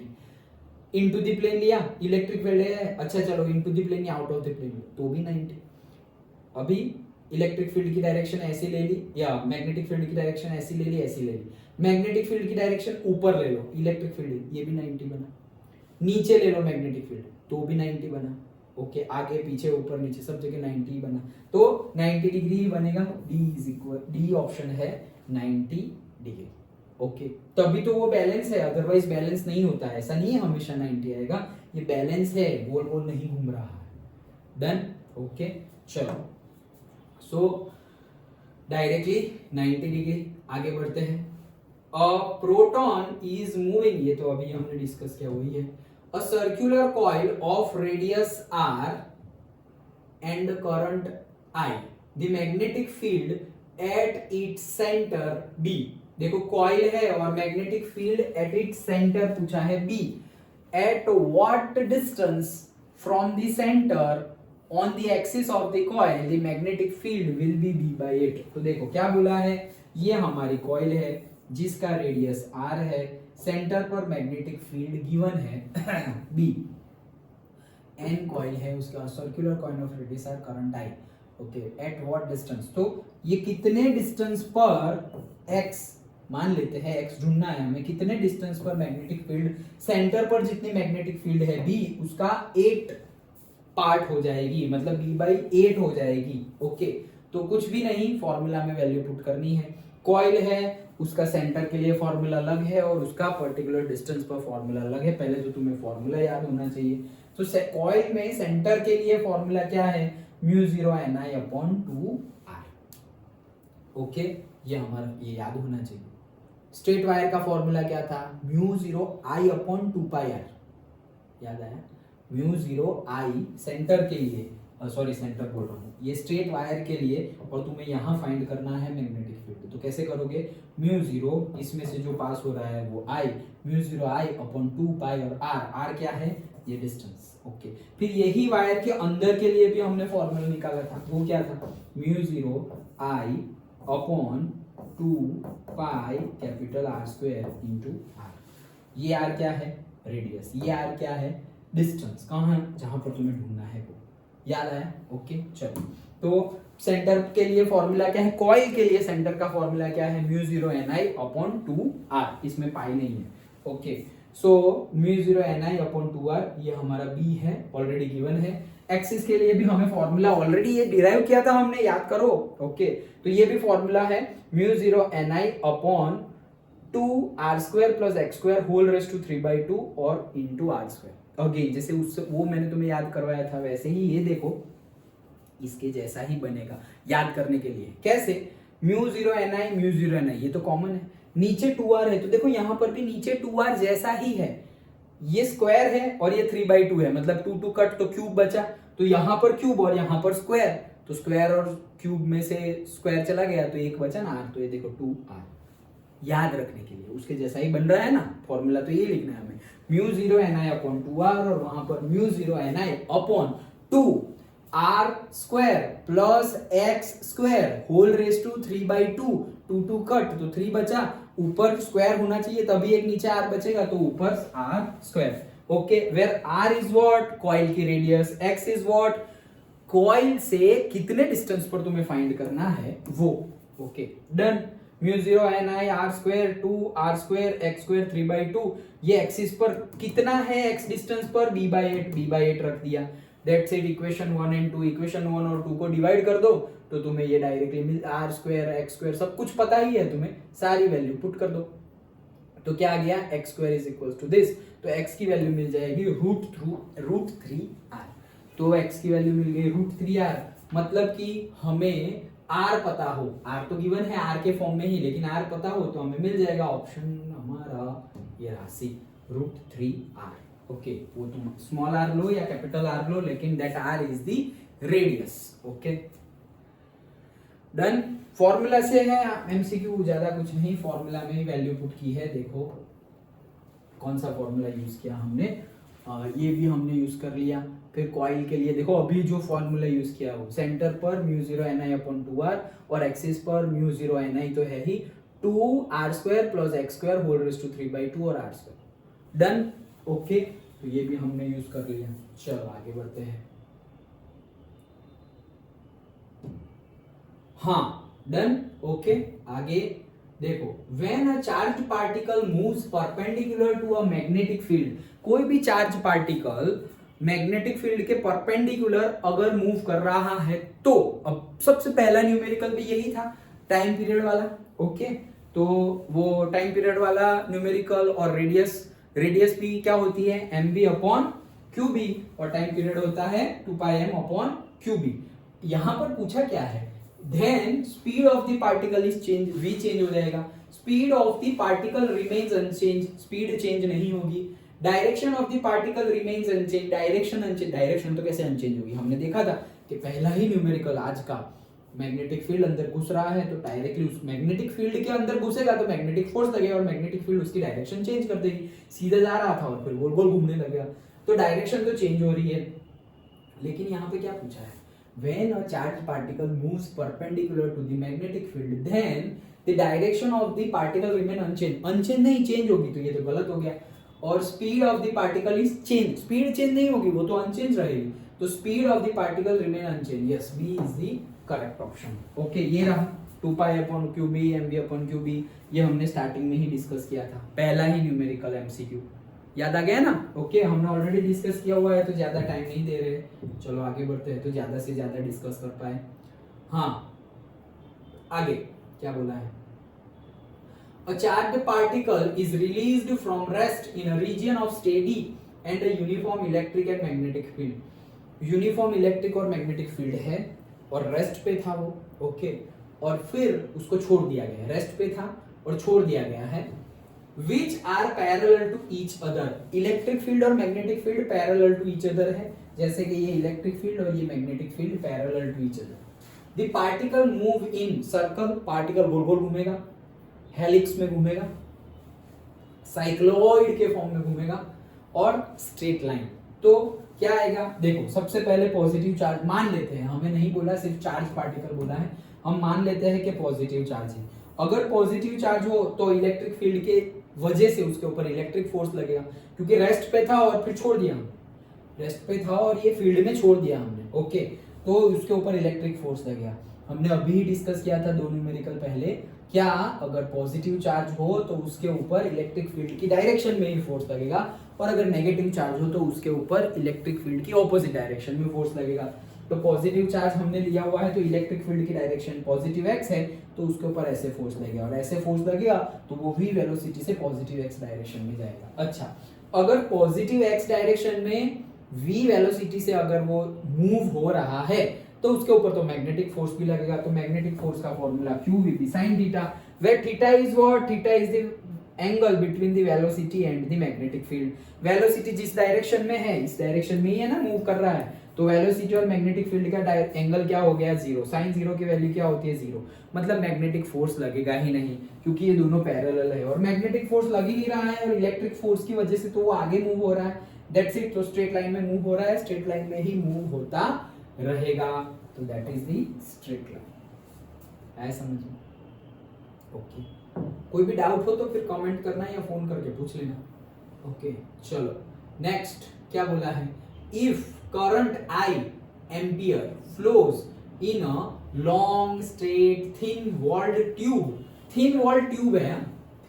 इनटू द प्लेन लिया, इलेक्ट्रिक फील्ड है, अच्छा चलो इनटू द प्लेन या आउट ऑफ द प्लेन तो भी 90। अभी इलेक्ट्रिक फील्ड की डायरेक्शन ऐसी ले ली, या मैग्नेटिक फील्ड की डायरेक्शन ऐसी ले ली, ऐसी ले ली। मैग्नेटिक फील्ड की डायरेक्शन ऊपर ले लो, इलेक्ट्रिक फील्ड, ये भी 90 बना। नीचे ले लो मैग्नेटिक फील्ड, तो भी 90 बना। ओके, आगे पीछे ऊपर नीचे सब जगह 90 बना, तो 90 डिग्री ही बनेगा। डी ऑप्शन है 90 डिग्री। ओके, तभी तो वो बैलेंस है, अदरवाइज बैलेंस नहीं होता है। ऐसा नहीं है हमेशा 90 आएगा, ये बैलेंस है, गोल गोल नहीं घूम रहा है। डन, ओके चलो, सो डायरेक्टली 90 डिग्री आगे बढ़ते हैं। अ प्रोटॉन इज मूविंग, ये तो अभी हमने डिस्कस किया वही है। A circular coil of radius r and current I. The magnetic field at its center B. देखो कॉइल है और magnetic field at its centre पूछा है B. At what distance from the center on the axis of the coil the magnetic field will be B/8. तो देखो क्या बोला है, ये हमारी कॉइल है जिसका रेडियस r है, सेंटर पर मैग्नेटिक फील्ड गिवन है B, n कॉइल है उसका, circular coil of radius R, current I. Okay, at what distance, तो ये कितने डिस्टेंस पर x मान लेते हैं, x ढूंढना है हमें, कितने डिस्टेंस पर मैग्नेटिक फील्ड, सेंटर पर जितनी मैग्नेटिक फील्ड है B उसका 8 पार्ट हो जाएगी, मतलब b/8 हो जाएगी। ओके, तो कुछ भी नहीं, फॉर्मूला में वैल्यू पुट करनी है। कॉइल है, उसका सेंटर के लिए फॉर्मूला अलग है और उसका पर्टिकुलर डिस्टेंस पर फॉर्मूला अलग है। पहले तो तुम्हें फॉर्मूला याद होना चाहिए। तो कॉइल में सेंटर के लिए फॉर्मूला क्या है, μ0ni/2r। ओके, ये हमारा ये याद होना चाहिए। स्ट्रेट वायर का फॉर्मूला क्या था, μ0I/2πr। याद आया, μ0I सेंटर के लिए, सॉरी सेंटर बोल रहा हूँ, ये स्ट्रेट वायर के लिए, और तुम्हें यहाँ फाइंड करना है मैग्नेटिक फील्ड। तो कैसे करोगे, μ0 इसमें से जो पास हो रहा है वो I, μ0I/2π और r क्या है, ये डिस्टेंस। ओके, फिर यही वायर के अंदर के लिए भी हमने फॉर्मूला निकाला था, वो क्या था, μ0I/2π capital R² into r। ये r क्या है, रेडियस, ये r क्या है, डिस्टेंस। कहाँ है, जहां पर तुम्हें ढूंढना है वो। याद आया। ओके, चलो, तो सेंटर के लिए फॉर्मूला क्या है, कॉइल के लिए सेंटर का फॉर्मूला क्या है, μ0ni/2r। इसमें पाई नहीं है। ओके, सो μ0ni/2r ये हमारा b है, ऑलरेडी गिवन है। एक्सिस के लिए भी हमें फॉर्मूला ऑलरेडी ये डिराइव किया था हमने, याद करो। ओके, तो ये भी फॉर्मूला है μ0ni/2r² + x² whole raise to 3/2 और इंटू r²। अगेन जैसे उससे वो मैंने तुम्हें याद करवाया था, वैसे ही ये देखो इसके जैसा ही बनेगा याद करने के लिए। कैसे, μ0ni ये तो कॉमन है, नीचे 2r है तो देखो यहाँ पर भी नीचे 2r जैसा ही है, ये स्क्वायर है और ये 3/2 है, मतलब 2 कट तो क्यूब बचा, तो यहाँ पर क्यूब और यहाँ पर स्क्वायर, तो स्क्वायर और क्यूब में से स्क्वायर चला गया तो एक बचा ना r, तो ये देखो 2r। याद रखने के लिए उसके जैसा ही बन रहा है ना फॉर्मूला, तो ये लिखना है हमें μ0ni/2r और वहां पर μ0ni/2r² plus x² whole raise to 3/2। 2 cut तो 3 बचा, ऊपर स्क्वायर होना चाहिए तभी एक नीचे r बचेगा, तो ऊपर r²। Okay, where r is what, coil की radius, x is what, coil से कितने डिस्टेंस पर तुम्हें फाइंड करना है वो। Okay, done. μ0ni/r², 2r², x² 3/2। ये एक्सिस पर कितना है, x डिस्टेंस पर b/8 रख दिया। That's it, equation 1 and 2, equation 1 और 2 को डिवाइड कर दो तो तुम्हें ये डायरेक्टली मिल, r², x² सब कुछ पता ही है तुम्हें, सारी वैल्यू पुट कर दो तो क्या आ गया, x² is equal to this, तो x की वैल्यू मिल जाएगी √3r। तो x की वैल्यू मिल गई √3r, मतलब कि हमें r पता हो, r तो गिवन है r के फॉर्म में ही, लेकिन r पता हो तो हमें मिल जाएगा ऑप्शन हमारा ये राशि √3r। ओके, वो तुम स्मॉल r लो या कैपिटल R लो, लेकिन that r is the radius. Okay, done. Formula से है एमसीक्यू, ज्यादा कुछ नहीं, फॉर्मूला में ही वैल्यू पुट की है। देखो कौन सा फॉर्मूला यूज किया हमने, ये भी हमने यूज कर लिया। फिर कॉइल के लिए देखो अभी जो फॉर्मूला यूज किया हो, सेंटर पर μ0ni/2r और एक्सिस पर μ0ni तो है ही, 2r² plus x² whole raise to 3/2 और r²। डन। ओके, तो ये भी हमने यूज कर लिया। चलो आगे बढ़ते हैं। हाँ, डन। ओके, आगे देखो, when a charge particle moves perpendicular to a magnetic field, कोई भी चार्ज पार्टिकल मैग्नेटिक फील्ड के परपेंडिकुलर अगर मूव कर रहा है तो, अब सबसे पहला न्यूमेरिकल भी यही था, टाइम पीरियड वाला। ओके, तो वो टाइम पीरियड वाला न्यूमेरिकल और रेडियस भी क्या होती है, mv/qb, और टाइम पीरियड होता है 2πm/qb। यहां पर पूछा क्या है, then speed of the particle is change, v change हो जाएगा, speed of the particle remains unchange, speed change नहीं होगी, direction of the particle remains unchange, direction unchange, direction तो कैसे अनचेंज होगी, हमने देखा था कि पहला ही न्यूमेरिकल आज का, मैग्नेटिक फील्ड अंदर घुस रहा है तो डायरेक्टली उस मैग्नेटिक फील्ड के अंदर घुसेगा तो मैग्नेटिक फोर्स लगेगा और मैग्नेटिक फील्ड उसकी डायरेक्शन चेंज कर देगी, सीधा जा रहा था और फिर गोल गोल घूमने लगेगा, तो डायरेक्शन तो चेंज हो रही है। लेकिन यहाँ पे क्या पूछा है, when a charged particle moves perpendicular to the magnetic field then the direction of the particle remain unchanged, unchanged नहीं चेंज होगी, तो ये तो गलत हो गया। और speed of the particle is change, speed change नहीं होगी, वो तो अनचेंज रहेगी, तो speed of the particle remain unchange, yes B is the correct option. Okay, ये रहा 2π/qb mv/qb, ये हमने स्टार्टिंग में ही डिस्कस किया था, पहला ही न्यूमेरिकल एमसीक्यू। याद आ गया ना? ओके, हमने ऑलरेडी डिस्कस किया हुआ है तो ज्यादा टाइम नहीं दे रहे, चलो आगे बढ़ते हैं तो ज्यादा से ज्यादा डिस्कस कर पाए। हाँ, आगे क्या बोला है? A charged particle is released from rest in a region of steady and a uniform electric and magnetic field. Uniform electric और मैग्नेटिक फील्ड है और रेस्ट पे था वो, ओके, और फिर उसको छोड़ दिया गया, रेस्ट पे था और छोड़ दिया गया है। Which are parallel to each other. Electric field और magnetic field parallel to each other है, जैसे कि ये इलेक्ट्रिक फील्ड और ये magnetic field parallel to each other. The particle move in circle, particle गोल गोल घूमेगा, हेलिक्स में घूमेगा, साइक्लॉइड के फॉर्म में घूमेगा और स्ट्रेट लाइन। तो क्या आएगा? देखो, सबसे पहले पॉजिटिव चार्ज मान लेते हैं, हमें नहीं बोला सिर्फ चार्ज पार्टिकल बोला है, हम मान लेते हैं कि पॉजिटिव चार्ज है। अगर पॉजिटिव चार्ज हो तो इलेक्ट्रिक फील्ड के वजह से उसके ऊपर इलेक्ट्रिक फोर्स लगेगा, क्योंकि रेस्ट पे था और फिर छोड़ दिया, रेस्ट पे था और ये फील्ड में छोड़ दिया हमने, ओके, तो उसके ऊपर इलेक्ट्रिक फोर्स लगेगा। हमने अभी ही डिस्कस किया था 2 न्यूमेरिकल पहले, क्या अगर पॉजिटिव चार्ज हो तो उसके ऊपर इलेक्ट्रिक फील्ड की डायरेक्शन में ही फोर्स लगेगा, और अगर नेगेटिव चार्ज हो तो उसके ऊपर इलेक्ट्रिक फील्ड की ऑपोजिट डायरेक्शन में फोर्स लगेगा। तो पॉजिटिव चार्ज हमने लिया हुआ है तो इलेक्ट्रिक फील्ड की डायरेक्शन पॉजिटिव एक्स है, तो उसके ऊपर ऐसे फोर्स लगेगा, और ऐसे फोर्स लगेगा तो वो भी वेलोसिटी से पॉजिटिव एक्स डायरेक्शन में जाएगा। अच्छा, अगर पॉजिटिव एक्स डायरेक्शन में v वेलोसिटी से अगर वो मूव हो रहा है तो उसके ऊपर तो मैग्नेटिक फोर्स भी लगेगा। तो मैग्नेटिक फोर्स का formula q will be sin theta, where theta is what? Theta is the angle between the velocity and the magnetic field. Velocity जिस डायरेक्शन में है, इस डायरेक्शन में ही है ना, मूव कर रहा है, तो वेलोसिटी और मैग्नेटिक फील्ड का एंगल क्या हो गया? 0। साइन 0 की वैल्यू क्या होती है? 0। मतलब मैग्नेटिक फोर्स लगेगा ही नहीं, क्योंकि ये दोनों पैरेलल है और मैग्नेटिक फोर्स लग ही नहीं रहा है, और इलेक्ट्रिक फोर्स की वजह से तो वो आगे मूव हो रहा है, दैट्स इट। तो स्ट्रेट लाइन में मूव हो रहा है, स्ट्रेट लाइन में ही मूव होता रहेगा, तो that is the straight line. ऐसा समझिए, ओके। कोई भी डाउट हो तो फिर कमेंट करना या फोन करके पूछ लेना, ओके। चलो नेक्स्ट क्या बोला है? If current I ampere flows in a long straight thin walled tube, thin walled tube है,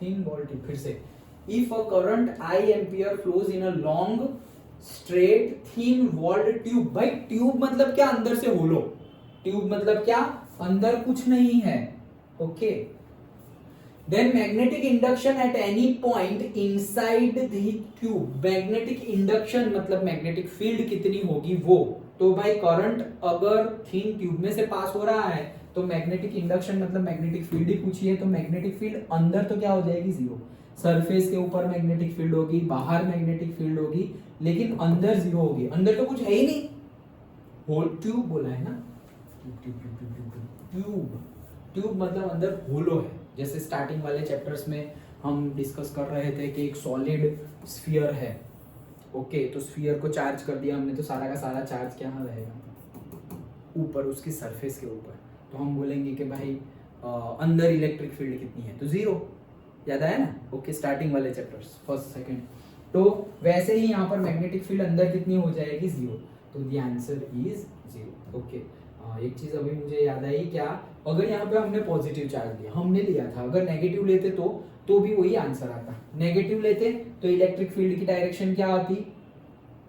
थिन वॉल्ड ट्यूब, फिर से, if a current I ampere flows in a long straight thin walled tube. भाई tube मतलब क्या? अंदर से होलो, tube मतलब क्या? अंदर कुछ नहीं है, okay. Then magnetic induction at any point inside the tube. Magnetic induction मतलब मैग्नेटिक फील्ड कितनी होगी वो। तो भाई करंट अगर थिन ट्यूब में से पास हो रहा है तो मैग्नेटिक इंडक्शन मतलब मैग्नेटिक फील्ड ही पूछी है, तो मैग्नेटिक फील्ड अंदर तो क्या हो जाएगी? 0। सरफेस के ऊपर मैग्नेटिक फील्ड होगी, बाहर मैग्नेटिक फील्ड होगी, लेकिन अंदर 0 होगी। अंदर तो कुछ है ही नहीं, होल ट्यूब बोला है ना, ट्यूब, ट्यूब मतलब अंदर होलो है। जैसे स्टार्टिंग वाले चैप्टर्स में हम डिस्कस कर रहे थे कि एक सॉलिड स्फीयर है, ओके, तो स्फीयर को चार्ज कर दिया हमने, तो सारा का सारा चार्ज क्या रहेगा? ऊपर, उसकी सरफेस के ऊपर। तो हम बोलेंगे कि भाई अंदर इलेक्ट्रिक फील्ड कितनी है? तो 0। याद आया ना? ओके, स्टार्टिंग वाले चैप्टर्स फर्स्ट सेकंड। तो वैसे ही यहाँ पर मैग्नेटिक फील्ड अंदर कितनी हो जाएगी? 0। तो द आंसर इज 0, ओके। एक चीज अभी मुझे याद आई, क्या? अगर यहाँ पे हमने पॉजिटिव चार्ज लिया, हमने लिया था, अगर नेगेटिव लेते तो भी वही आंसर आता। नेगेटिव लेते तो इलेक्ट्रिक फील्ड की डायरेक्शन क्या आती?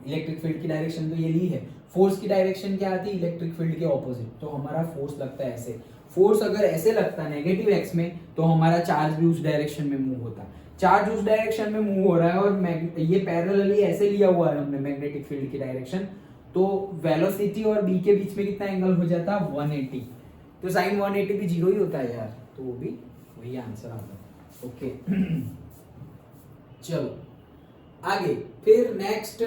इलेक्ट्रिक फील्ड की डायरेक्शन तो ये ली है। फोर्स की डायरेक्शन क्या आती? इलेक्ट्रिक फील्ड के ऑपोजिट। तो हमारा फोर्स लगता है ऐसे। फोर्स अगर ऐसे लगता नेगेटिव एक्स में तो हमारा चार्ज भी उस डायरेक्शन में मूव होता। चार्ज उस डायरेक्शन में मूव हो रहा है और ये पैरेलली ऐसे लिया हुआ है हमने मैग्नेटिक फील्ड की डायरेक्शन, तो वेलोसिटी और बी के बीच में कितना एंगल हो जाता है? 180। तो साइन 180 भी 0 ही होता है यार, तो वो भी वही आंसर आता है, ओके। चलो आगे, फिर next,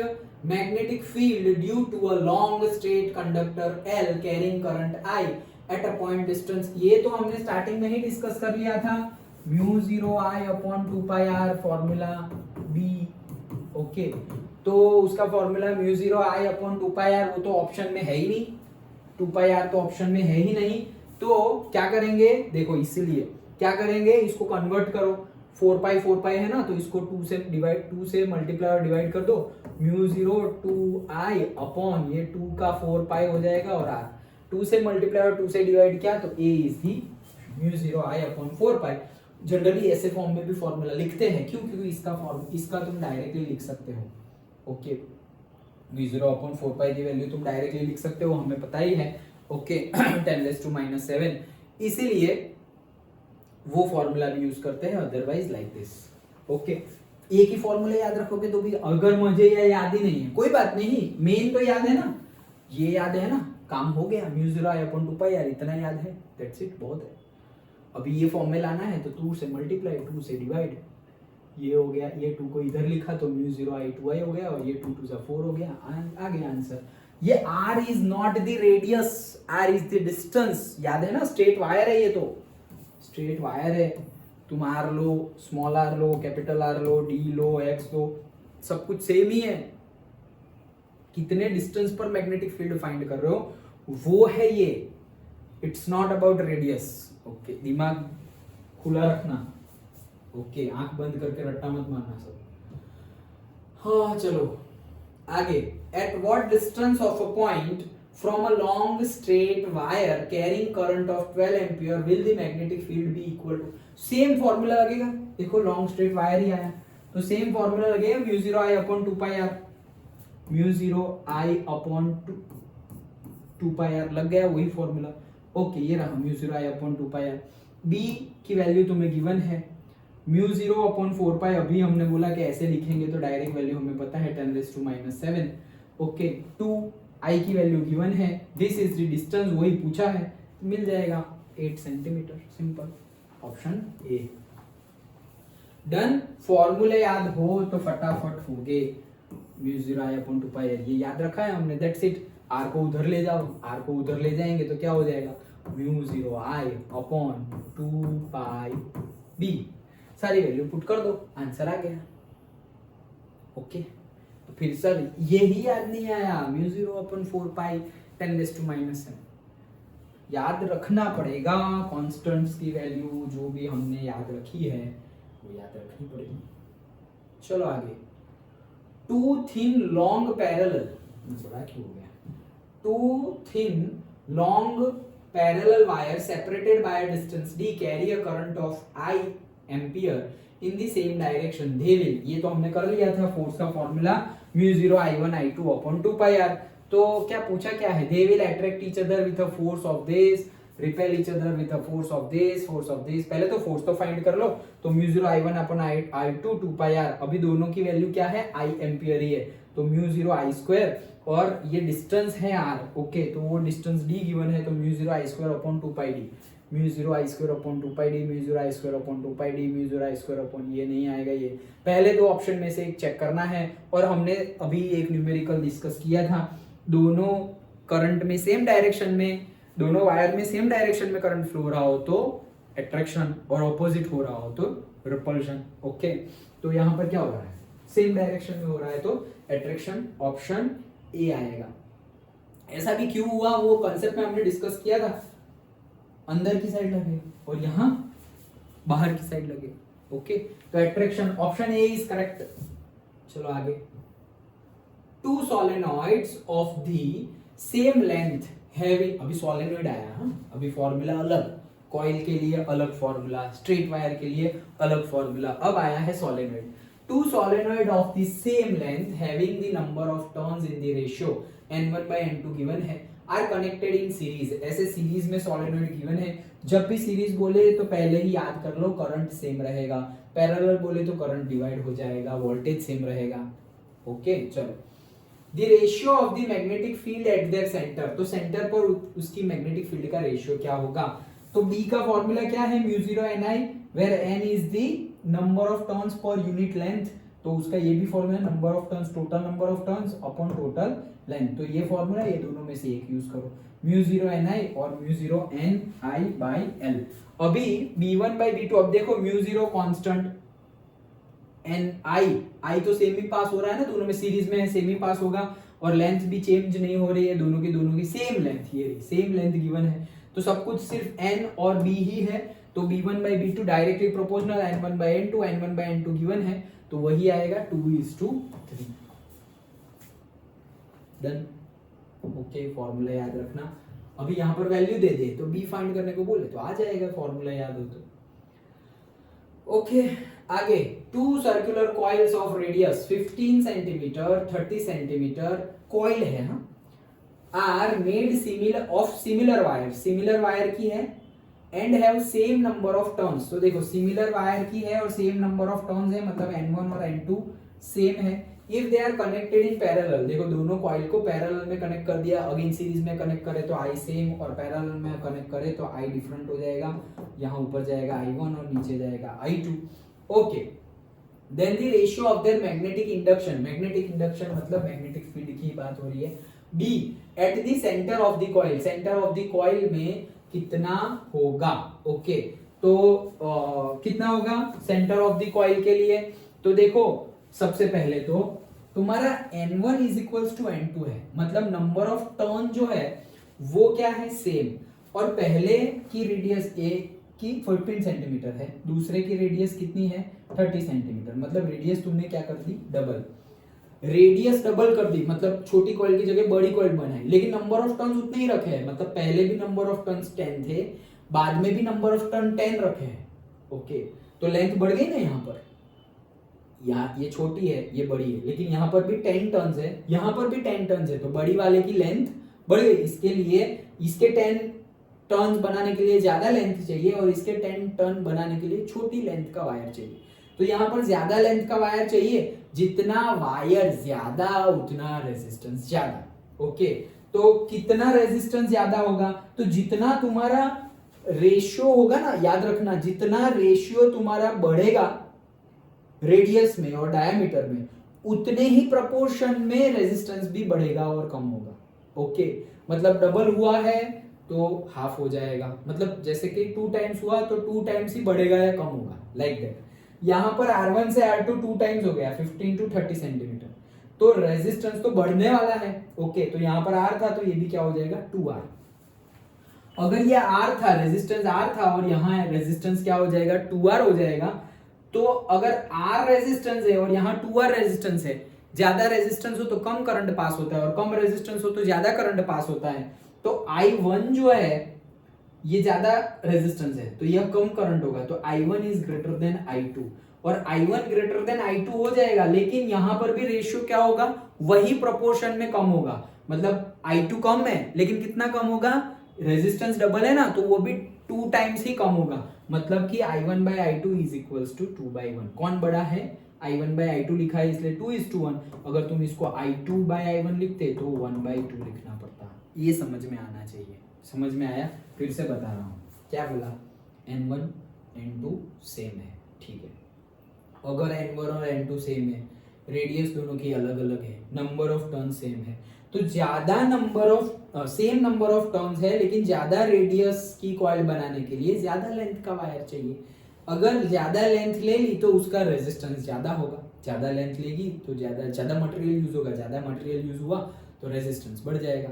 magnetic field due to a long straight conductor L carrying current I at a point distance. ये तो हमने स्टार्टिंग में ही डिस्कस कर लिया था, μ0I/2πr फॉर्मूला B, ओके। तो उसका फॉर्मूला μ0I/2πr, वो तो ऑप्शन में है ही नहीं, 2πr तो ऑप्शन में है ही नहीं। तो क्या करेंगे? देखो, इसीलिए क्या करेंगे, इसको कन्वर्ट करो, 4π है ना, तो इसको 2 से मल्टीप्लाई और डिवाइड कर दो, μ0 2I ये 2 का 4π हो जाएगा, और r 2 से मल्टीप्लाई और 2 से डिवाइड किया तो a is the μ0I/4π। Generally ऐसे फॉर्म में भी फॉर्मूला लिखते हैं, क्यों? क्योंकि इसका तुम डायरेक्टली लिख सकते हो। ओके, v0/4 की वैल्यू तुम डायरेक्टली लिख सकते हो, हमें पता ही है। ओके 10⁻⁷ इसीलिए वो फॉर्मूला भी यूज करते हैं, अदरवाइज लाइक दिस। ओके, एक ही फॉर्मूला याद रखोगे तो भी अगर मुझे ये याद ही नहीं है कोई बात नहीं, मेन तो याद है ना, ये याद है ना, काम हो गया। μ0i/2πr इतना याद है, दैट्स इट, बहुत है। अभी ये फॉर्म में लाना है तो 2 से मल्टीप्लाई, 2 से डिवाइड, ये हो गया, ये 2 को इधर लिखा तो μ0i/2i हो गया, और ये 2 2 4 हो गया, आ गया आंसर। ये r is not the radius, r is the distance, याद है ना, स्ट्रेट वायर है, ये तो स्ट्रेट वायर है। तुम r लो, स्मॉल r लो, कैपिटल R लो, d लो, x लो, सब कुछ सेम ही है। कितने डिस्टेंस पर मैग्नेटिक फील्ड फाइंड कर रहे हो वो है ये, it's not about radius. Okay, दिमाग खुला रखना। ओके, आंख बंद करके रट्टा मत मारना सब। हाँ चलो आगे। At what distance of a point from a long straight wire carrying current of 12 ampere will the magnetic field be equal to, same formula लगेगा। देखो लॉन्ग स्ट्रेट वायर ही आया तो सेम फॉर्मूला लगेगा, μ0i/2πr, μ0i/2πr लग गया वही formula. Okay, ये रहा μ0i/2πr। b की वैल्यू तुम्हें गिवन है, μ0/4π अभी हमने बोला कि ऐसे लिखेंगे तो डायरेक्ट वैल्यू हमें पता है 10⁻⁷। ओके, 2 i की वैल्यू गिवन है, दिस इज द डिस्टेंस, वही पूछा है, मिल जाएगा 8 centimetre, simple, option A. Done. फॉर्मूले याद हो तो फटाफट हो गए। μ0i/2πr ये याद रखा है हमने, दैट्स इट। r को उधर ले जाओ, r को उधर ले जाएंगे तो क्या हो जाएगा, μ0i/2πb, सारी वैल्यू पुट कर दो, आंसर आ गया। ओके, तो फिर सर यही याद नहीं आया, μ0/4π 10⁻⁷, याद रखना पड़ेगा। कांस्टेंट्स की वैल्यू जो भी हमने याद रखी है वो याद रखनी पड़ेगी। चलो आगे। टू थिन लॉन्ग पैरेलल, बड़ा क्यों हो गया, two thin long parallel wire separated by a distance d carry a current of I ampere in the same direction, they will, ये तो हमने कर लिया था, फोर्स का फॉर्मूला μ0i1i2/2πr। तो क्या पूछा क्या है, they will attract each other with a force of this, repel each other with a force of this, force of this. पहले तो फोर्स तो फाइंड कर लो, तो μ0i1/i2/2πr, अभी दोनों की वैल्यू क्या है, I एम्पियर ही है, तो μ0i2 और ये डिस्टेंस है r। ओके, तो वो डिस्टेंस d गिवन है, तो μ0i2/2πd, μ0i2/2πd, μ0i2/2πd, μ0i2/, ये नहीं आएगा। ये पहले दो ऑप्शन में से एक चेक करना है, और हमने अभी एक न्यूमेरिकल डिस्कस किया था, दोनों करंट में सेम डायरेक्शन में, दोनों वायर में सेम डायरेक्शन में करंट फ्लो हो रहा हो तो अट्रैक्शन, और ऑपोजिट हो रहा हो तो रिपल्शन। ओके, तो यहाँ पर क्या हो रहा है, सेम डायरेक्शन में हो रहा है तो अट्रैक्शन, ऑप्शन ए आएगा। ऐसा भी क्यों हुआ वो कॉन्सेप्ट में हमने डिस्कस किया था, अंदर की साइड लगे और यहां बाहर की साइड लगे। ओके, तो attraction, option A is correct. चलो आगे। Two solenoids of the same length having, अभी सोलेनॉइड आया, हाँ अभी फॉर्मूला अलग, कॉइल के लिए अलग फॉर्मूला, स्ट्रेट वायर के लिए अलग फॉर्मूला, अब आया है solenoid. Two solenoid of the same length having the number of turns in the ratio n1/n2 given है are connected in series। ऐसे सीरीज में solenoid given है, जब भी सीरीज बोले तो पहले ही याद कर लो करंट सेम रहेगा, पैरेलल बोले तो करंट डिवाइड हो जाएगा, वोल्टेज सेम रहेगा। ओके, चलो। The ratio of the magnetic field at their center, तो सेंटर पर उसकी मैग्नेटिक फील्ड का रेशियो क्या होगा, तो B का फॉर्मूला क्या है, μ0ni, where n is the number of turns per unit length, तो उसका ये भी फॉर्मूला है, number of turns, total number of turns upon total length, तो ये फॉर्मूला, ये दोनों में से एक यूज करो, μ0ni और μ0ni/L। अभी b1/b2, अब देखो μ0 कांस्टेंट, ni तो सेम ही पास हो रहा है ना, दोनों में सीरीज में है, सेम ही पास होगा, और लेंथ भी चेंज नहीं हो रही है, दोनों की सेम लेंथ, ये सेम लेंथ गिवन है, तो सब कुछ सिर्फ n और b ही है, तो b1/b2 directly proportional, n1/n2, n1/n2 given है, तो वही आएगा 2:3। डन। ओके, फॉर्मूला याद रखना। अभी यहाँ पर वैल्यू दे दे तो b फाइंड करने को बोले तो आ जाएगा, फॉर्मूला याद हो तो। ओके आगे, two circular coils of radius 15 centimetre 30 centimetre coil है, हाँ, are made similar of similar wire की है and have same number of turns. तो देखो सिमिलर वायर की है और सेम नंबर ऑफ टर्न्स है, मतलब N1 और N2 सेम है। If they are connected in parallel, देखो दोनों कॉइल को पैरेलल में कनेक्ट कर दिया, अगेन सीरीज में कनेक्ट करे तो I सेम और पैरेलल में कनेक्ट करे तो I डिफरेंट हो जाएगा, यहाँ ऊपर जाएगा I1 और नीचे जाएगा I2। Okay, then the ratio of their magnetic induction मतलब मैग्नेटिक फील्ड की बात हो रही है। B at the centre of the coil में कितना होगा। ओके तो कितना होगा सेंटर ऑफ द कॉइल के लिए, तो देखो सबसे पहले तो तुम्हारा N1 is equals to N2 है, मतलब नंबर ऑफ टर्न जो है वो क्या है सेम, और पहले की रेडियस ए की 14 सेंटीमीटर है, दूसरे की रेडियस कितनी है 30 सेंटीमीटर, मतलब रेडियस तुमने क्या कर दी डबल, रेडियस डबल कर दी, मतलब छोटी कॉइल की जगह बड़ी कॉइल बनाई, लेकिन नंबर ऑफ टर्न्स उतने ही रखे हैं, मतलब पहले भी नंबर ऑफ टर्न्स 10 थे, बाद में भी नंबर ऑफ टर्न 10 रखे हैं। ओके तो लेंथ बढ़ गई ना, यहाँ पर यहाँ ये छोटी है ये बड़ी है, लेकिन यहाँ पर भी 10 टर्न्स है, यहाँ पर भी 10 टर्न्स है, तो बड़ी वाले की लेंथ बढ़ गई, इसके लिए इसके 10 टर्न्स बनाने के लिए ज्यादा लेंथ चाहिए और इसके 10 टर्न बनाने के लिए छोटी लेंथ का वायर चाहिए। तो यहाँ पर ज्यादा लेंथ का वायर चाहिए, जितना वायर ज्यादा उतना रेजिस्टेंस ज्यादा। ओके तो कितना रेजिस्टेंस ज्यादा होगा, तो जितना तुम्हारा रेशियो होगा ना, याद रखना जितना रेशियो तुम्हारा बढ़ेगा रेडियस में और डायमीटर में, उतने ही प्रपोर्शन में रेजिस्टेंस भी बढ़ेगा और कम होगा। ओके मतलब डबल हुआ है तो हाफ हो जाएगा, मतलब जैसे कि 2 टाइम्स हुआ तो 2 टाइम्स ही बढ़ेगा या कम होगा, लाइक दैट। यहाँ पर R1 से R2 2 टाइम्स हो गया 15 to 30 सेंटीमीटर, तो रेजिस्टेंस तो बढ़ने वाला है। ओके तो यहाँ पर R था तो ये भी क्या हो जाएगा 2R। अगर ये R था, रेजिस्टेंस R था और यहाँ रेजिस्टेंस क्या हो जाएगा 2R हो जाएगा, तो अगर R रेजिस्टेंस है और यहाँ 2R रेजिस्टेंस है, ज्यादा रेजिस्टेंस हो तो कम करंट पास होता है और कम रेजिस्टेंस हो तो ज्यादा करंट पास होता है, तो I1 जो है ये ज्यादा रेजिस्टेंस है तो यह कम करंट होगा, तो I1 is greater than I2 और I1 ग्रेटर देन I2 हो जाएगा, लेकिन यहां पर भी रेशियो क्या होगा वही प्रोपोर्शन में कम होगा, मतलब I2 कम है लेकिन कितना कम होगा, रेजिस्टेंस डबल है ना तो वो भी 2 टाइम्स ही कम होगा, मतलब कि I1 by I2 is equals to 2/1। कौन बड़ा है, I1 by I2 लिखा है इसलिए 2:1, अगर तुम इसको I2 by I1 लिखते तो 1/2 लिखना पड़ता। ये समझ में आना चाहिए, समझ में आया, फिर से बता रहा हूं क्या बोला, N1 N2 सेम है, ठीक है, अगर N1 और N2 सेम है, रेडियस दोनों की अलग अलग है, नंबर ऑफ टर्न सेम है, तो ज्यादा number of same number of turns है लेकिन ज्यादा रेडियस की कॉइल बनाने के लिए ज्यादा लेंथ का वायर चाहिए। अगर ज्यादा लेंथ ले ली तो उसका रेजिस्टेंस ज्यादा होगा, ज्यादा लेंथ लेगी तो ज्यादा मटेरियल यूज होगा, ज्यादा मटेरियल यूज हुआ तो रेजिस्टेंस बढ़ जाएगा,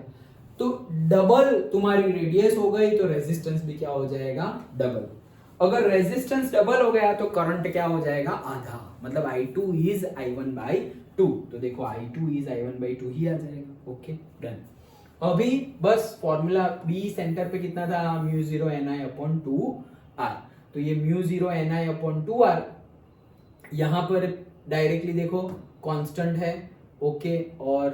तो डबल तुम्हारी रेडियस हो गई तो रेजिस्टेंस भी क्या हो जाएगा डबल। अगर रेजिस्टेंस डबल हो गया तो करंट क्या हो जाएगा आधा, मतलब I2 इज I1/2, तो देखो I2 इज I1/2 ही आ जाएगा। Okay done. अभी बस फॉर्मूला बी सेंटर पे कितना था μ0 Ni/2R, तो ये μ0 Ni/2R यहां पर डायरेक्टली देखो कांस्टेंट है। ओके और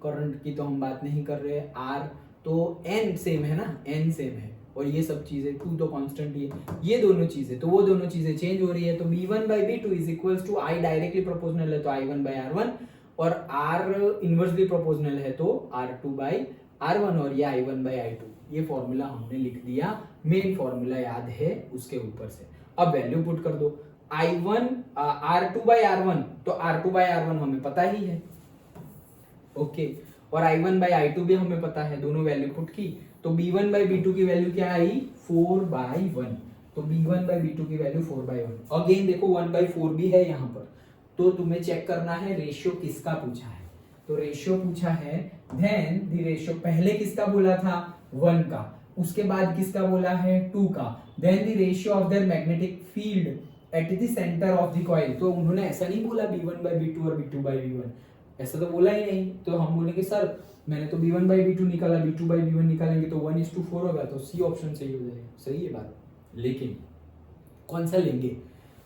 करंट की तो हम बात नहीं कर रहे, R तो N सेम है ना, N सेम है और ये सब चीजें 2 तो कांस्टेंट ही है, ये दोनों चीजें तो वो दोनों चीजें चेंज हो रही है, तो B1/B2 is equals to I directly proportional है तो I1/R1 और R इनवर्सली प्रोपोर्शनल है तो R2/R1 और ये I1/I2, ये फॉर्मूला हमने लिख दिया, मेन फॉर्मूला याद है उसके ऊपर से। अब वैल्यू पुट कर दो, I1 R2/R1 तो R2/R1 हमें पता ही है। ओके और I1/I2 भी हमें पता है, दोनों वैल्यू पुट की तो B1/B2 की वैल्यू क्या आई 4/1, तो B1/B2 की वैल्यू 4/1। अगेन देखो 1/4 भी है यहाँ पर, तो तुम्हें चेक करना है रेशियो किसका पूछा है, तो रेशियो पूछा है, देन द रेशियो पहले किसका बोला था 1 का, उसके बाद किसका बोला है 2 का, then the ratio of their magnetic field at the centre of the coil, तो उन्होंने ऐसा नहीं बोला B1/B2 और B2/B1, ऐसा तो बोला ही नहीं, तो हम बोलेंगे सर मैंने तो B1/B2 निकाला, B2/B1 निकालेंगे तो 1:4 होगा, तो सी ऑप्शन सही हो जाएगा, सही है बात, लेकिन कौन सा लेंगे,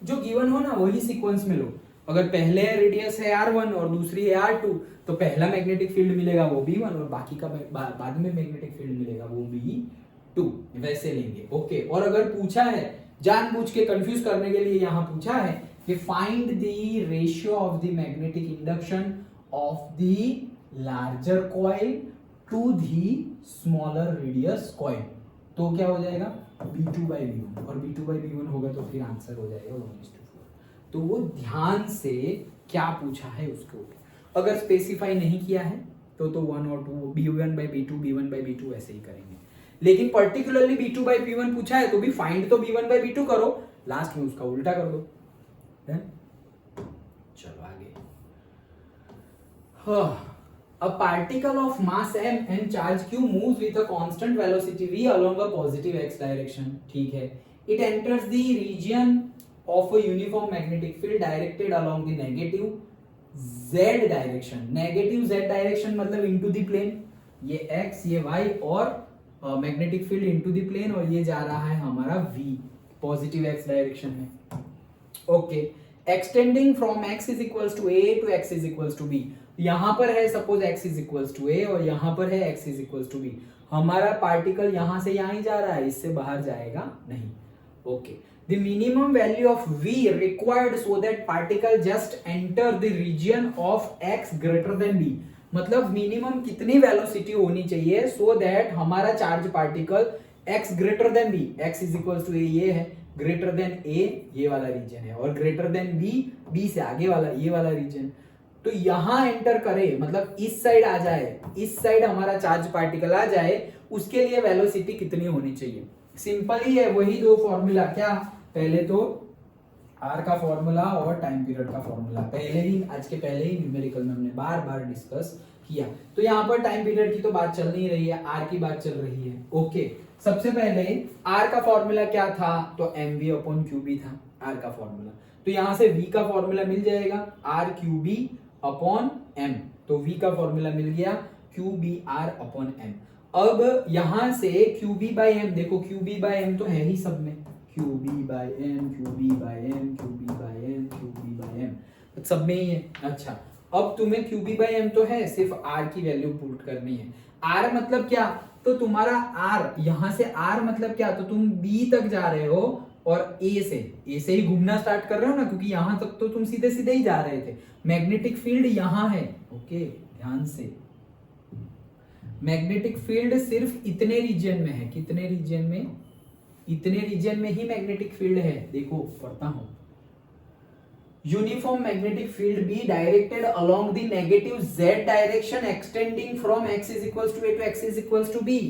जो गिवन हो ना वही सीक्वेंस में लो। अगर पहले रेडियस है r1 और दूसरी है r2 तो पहला मैग्नेटिक फील्ड मिलेगा वो b1 और बाकी का बाद में मैग्नेटिक फील्ड मिलेगा वो b2, वैसे लेंगे। ओके, और अगर पूछा है जानबूझ के कंफ्यूज करने के लिए यहां पूछा है कि find the ratio of the magnetic induction of the larger coil to the smaller radius coil, तो क्या हो जाएगा b2/b1, और b2/b1 होगा तो फिर आंसर हो जाएगा 1:4। तो वो ध्यान से क्या पूछा है उसको, अगर स्पेसिफाई नहीं किया है तो 1 और 2 b1/b2 b1/b2 ऐसे ही करेंगे। लेकिन पर्टिकुलरली b2/b1 पूछा है तो भी फाइंड तो b1/b2 करो, लास्ट में उसका उल्टा कर दो। चलो आगे। A particle of mass m and charge q moves with a constant velocity v along a positive x direction, ठीक है। It enters the region of a uniform magnetic field directed along the negative z direction। negative z direction मतलब into the plane, ये x ये y और magnetic field into the plane, और ये जा रहा है हमारा v पॉजिटिव x डायरेक्शन में। Okay, extending from x is equals to a to x is equals to b। यहां पर है suppose x is equals to a और यहां पर है x is equals to b। हमारा पार्टिकल यहां से यहां ही जा रहा है, इससे बाहर जाएगा नहीं। Okay, the minimum value of v required so that particle just enter the region of x greater than b। मतलब मिनिमम कितनी वेलोसिटी होनी चाहिए सो दैट हमारा charge particle x greater than b, x is equals to a ये है, greater than a ये वाला reason है, और ग्रेटर देन b, b से आगे वाला ये वाला रीजन, तो यहां एंटर करे मतलब इस साइड आ जाए, इस साइड हमारा चार्ज पार्टिकल आ जाए, उसके लिए वेलोसिटी कितनी होनी चाहिए। सिंपल ही है, वही दो फॉर्मूला, क्या पहले तो r का फॉर्मूला और टाइम पीरियड का फॉर्मूला, पहले ही आज के पहले ही न्यूमेरिकल में हमने बार बार डिस्कस किया। तो यहाँ पर टाइम पीरियड की तो बात चल नहीं रही है, r की बात चल रही है। ओके, सबसे पहले r का फॉर्मूला क्या था, तो mv/qb था r का फॉर्मूला। तो यहां से v का फॉर्मूला मिल जाएगा r/m, तो v का फॉर्मूला मिल गया qbr/m। अब यहां से qb/m, देखो qb/m तो है ही सब में, qb/m qb/m qb/m qb/m सब में ही है। अच्छा, अब तुम्हें qb/m तो है, सिर्फ r की वैल्यू पुट करनी है। r मतलब क्या, तो तुम्हारा r यहां से r मतलब क्या, तो तुम b तक जा रहे हो और a से ही घूमना स्टार्ट कर रहे हो ना, क्योंकि यहां तक तो तुम सीधे सीधे ही जा रहे थे। मैग्नेटिक फील्ड यहां है। ओके, ध्यान से, मैग्नेटिक फील्ड सिर्फ इतने रीजन में है, कितने रीजन में, इतने रीजन में ही मैग्नेटिक फील्ड है। देखो पढ़ता हूं, uniform magnetic field B directed along the negative z direction extending from x is equals to a to x is equals to b।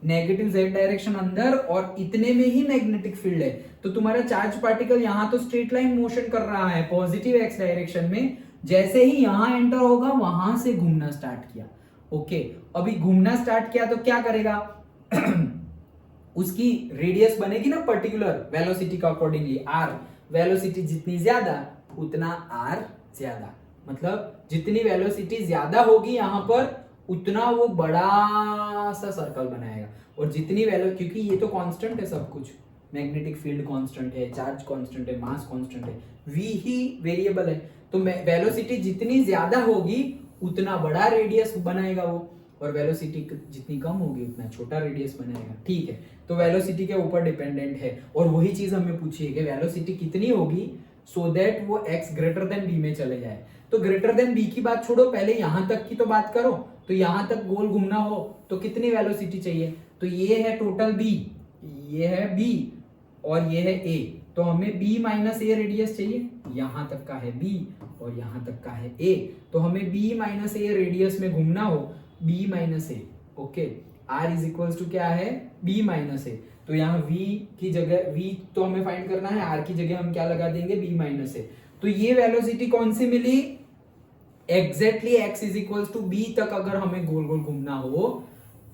Negative z direction अंदर और इतने में ही मैग्नेटिक फील्ड है, तो तुम्हारा चार्ज पार्टिकल यहां तो स्ट्रेट लाइन मोशन कर रहा है पॉजिटिव x डायरेक्शन में, जैसे ही यहां एंटर होगा वहां से घूमना स्टार्ट किया। ओके, अभी घूमना स्टार्ट किया तो क्या करेगा उसकी रेडियस बनेगी ना पर्टिकुलर वेलोसिटी का अकॉर्डिंगली r, वेलोसिटी जितनी ज्यादा उतना r ज्यादा, मतलब जितनी वेलोसिटी ज्यादा होगी यहां पर उतना वो बड़ा सा सर्कल बनाएगा, और जितनी क्योंकि ये तो कांस्टेंट है सब कुछ, मैग्नेटिक फील्ड कांस्टेंट है, चार्ज कांस्टेंट है, मास कांस्टेंट है, v ही वेरिएबल है, तो वेलोसिटी जितनी ज्यादा होगी उतना बड़ा रेडियस बनाएगा वो, और वेलोसिटी जितनी कम होगी उतना छोटा रेडियस बनाएगा। ठीक है, तो वेलोसिटी के ऊपर डिपेंडेंट है, और वही चीज हमें पूछी है कि वेलोसिटी कितनी होगी सो दैट वो x ग्रेटर देन b में चले जाए। तो ग्रेटर देन b की बात छोड़ो, पहले यहां तक की तो बात करो, तो यहां तक गोल घूमना हो तो कितनी वेलोसिटी चाहिए, तो ये है टोटल b, ये है b और ये है a, तो हमें b माइनस a रेडियस चाहिए, यहां तक का है b और यहां तक का है a, तो हमें b माइनस a रेडियस में घूमना हो b minus a। Okay, r is equals to क्या है b माइनस a, तो यहाँ v की जगह v तो हमें फाइंड करना है, r की जगह हम क्या लगा देंगे b माइनस a। तो ये वेलोसिटी कौन सी मिली, exactly x is equals to b तक अगर हमें गोल गोल घूमना हो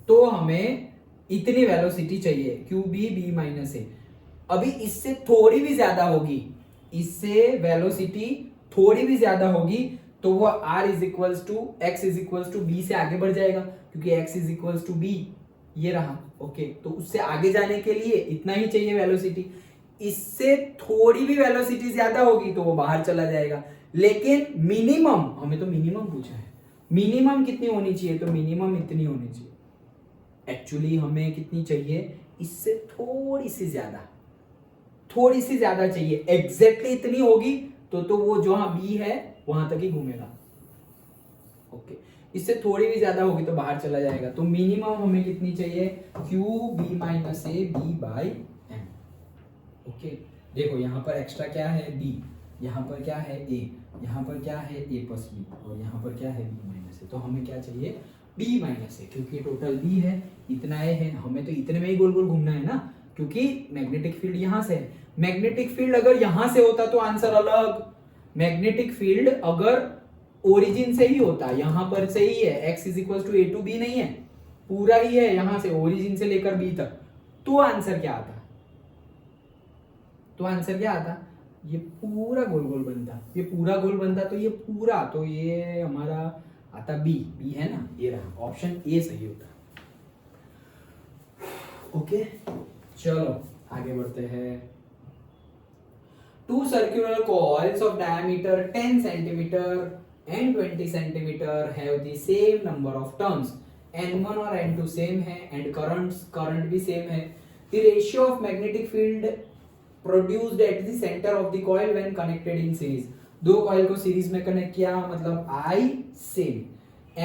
तो हमें इतनी वेलोसिटी चाहिए qb b माइनस a। अभी इससे थोड़ी भी ज्यादा होगी, इससे वेलोसिटी थोड़ी भी ज्यादा होगी तो वो r is equals to x is equals to b से आगे बढ़ जाएगा, क्योंकि x is equals to b ये रहा। ओके, तो उससे आगे जाने के लिए इतना ही चाहिए वेलोसिटी, इससे थोड़ी भी वेलोसिटी ज्यादा होगी तो वो बाहर चला जाएगा, लेकिन मिनिमम, हमें तो मिनिमम पूछा है, मिनिमम कितनी होनी चाहिए, तो मिनिमम इतनी होनी चाहिए। एक्चुअली हमें कितनी चाहिए, इससे थोड़ी सी ज्यादा चाहिए, एग्जैक्टली इतनी होगी तो वो जहां बी है वहां तक ही घूमेगा। ओके, इससे थोड़ी भी ज्यादा होगी तो बाहर चला जाएगा। तो मिनिमम हमें कितनी चाहिए, Q B minus A B by M. Okay, देखो यहाँ पर एक्स्ट्रा क्या है, बी, यहाँ पर क्या है, ए, यहाँ पर क्या है, ए प्लस बी, और यहाँ पर क्या है, बी माइनस ए। तो हमें क्या चाहिए, बी माइनस ए, क्योंकि टोटल बी है, इतना ए है, हमें तो इतने में ही गोल गोल घूमना है ना, क्योंकि मैग्नेटिक फील्ड यहाँ से है। मैग्नेटिक फील्ड अगर यहाँ से होता तो आंसर अलग, मैग्नेटिक फील्ड अगर ओरिजिन से ही होता, यहां पर से ही है, x is equal to A to B नहीं है, पूरा ही है यहां से ओरिजिन से लेकर बी तक, तो आंसर क्या आता, ये पूरा गोल गोल बनता, ये पूरा गोल बनता, तो ये पूरा, तो ये हमारा आता बी है ना, ये रहा ऑप्शन ए सही होता। ओके, चलो आगे बढ़ते हैं। Two circular coils of diameter 10 centimeter and 20 centimeter have the same number of turns, N1 और N2 सेम है, and current भी सेम है। The ratio of magnetic field produced at the center of the coil when connected in series, दो coil को series में connect किया, मतलब I same,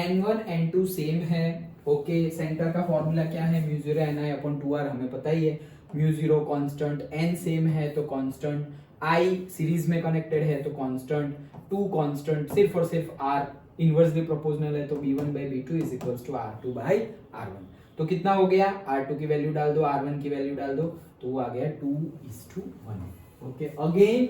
N1 N2 same है। ओके, सेंटर का फॉर्मूला क्या है, mu zero Ni upon 2R, हमें पता ही है, mu zero constant, N same है तो कॉन्स्टेंट, I सीरीज में कनेक्टेड है तो कांस्टेंट, 2 कांस्टेंट, सिर्फ और सिर्फ R इनवर्सली प्रोपोर्शनल है, तो B1 by B2 is equals to R2 by R1। तो कितना हो गया, R2 की वैल्यू डाल दो, R1 की वैल्यू डाल दो, तो वो आ गया 2:1। Okay, again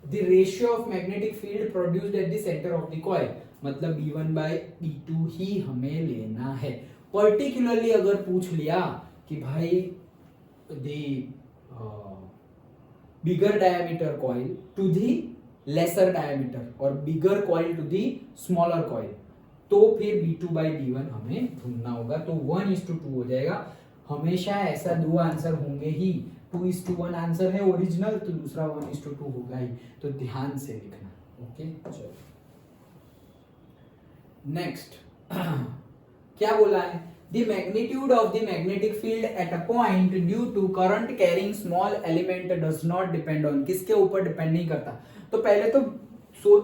the ratio of magnetic field produced at the centre of the coil, मतलब B1 by B2 ही हमें लेना है। पर्टिकुलरली अगर पूछ लिया कि भाई the bigger diameter coil to the lesser diameter और bigger coil to the smaller coil, तो फिर B2 by B1 हमें ढूंढना होगा, तो 1:2 हो जाएगा। हमेशा ऐसा दो आंसर होंगे ही, 2:1 आंसर है ओरिजिनल, तो दूसरा 1:2 होगा ही, तो ध्यान से लिखना। ओके, चलो नेक्स्ट क्या बोला है, the magnitude of the magnetic field at a point due to current carrying small element does not depend on, किसके ऊपर डिपेंड नहीं करता। तो पहले तो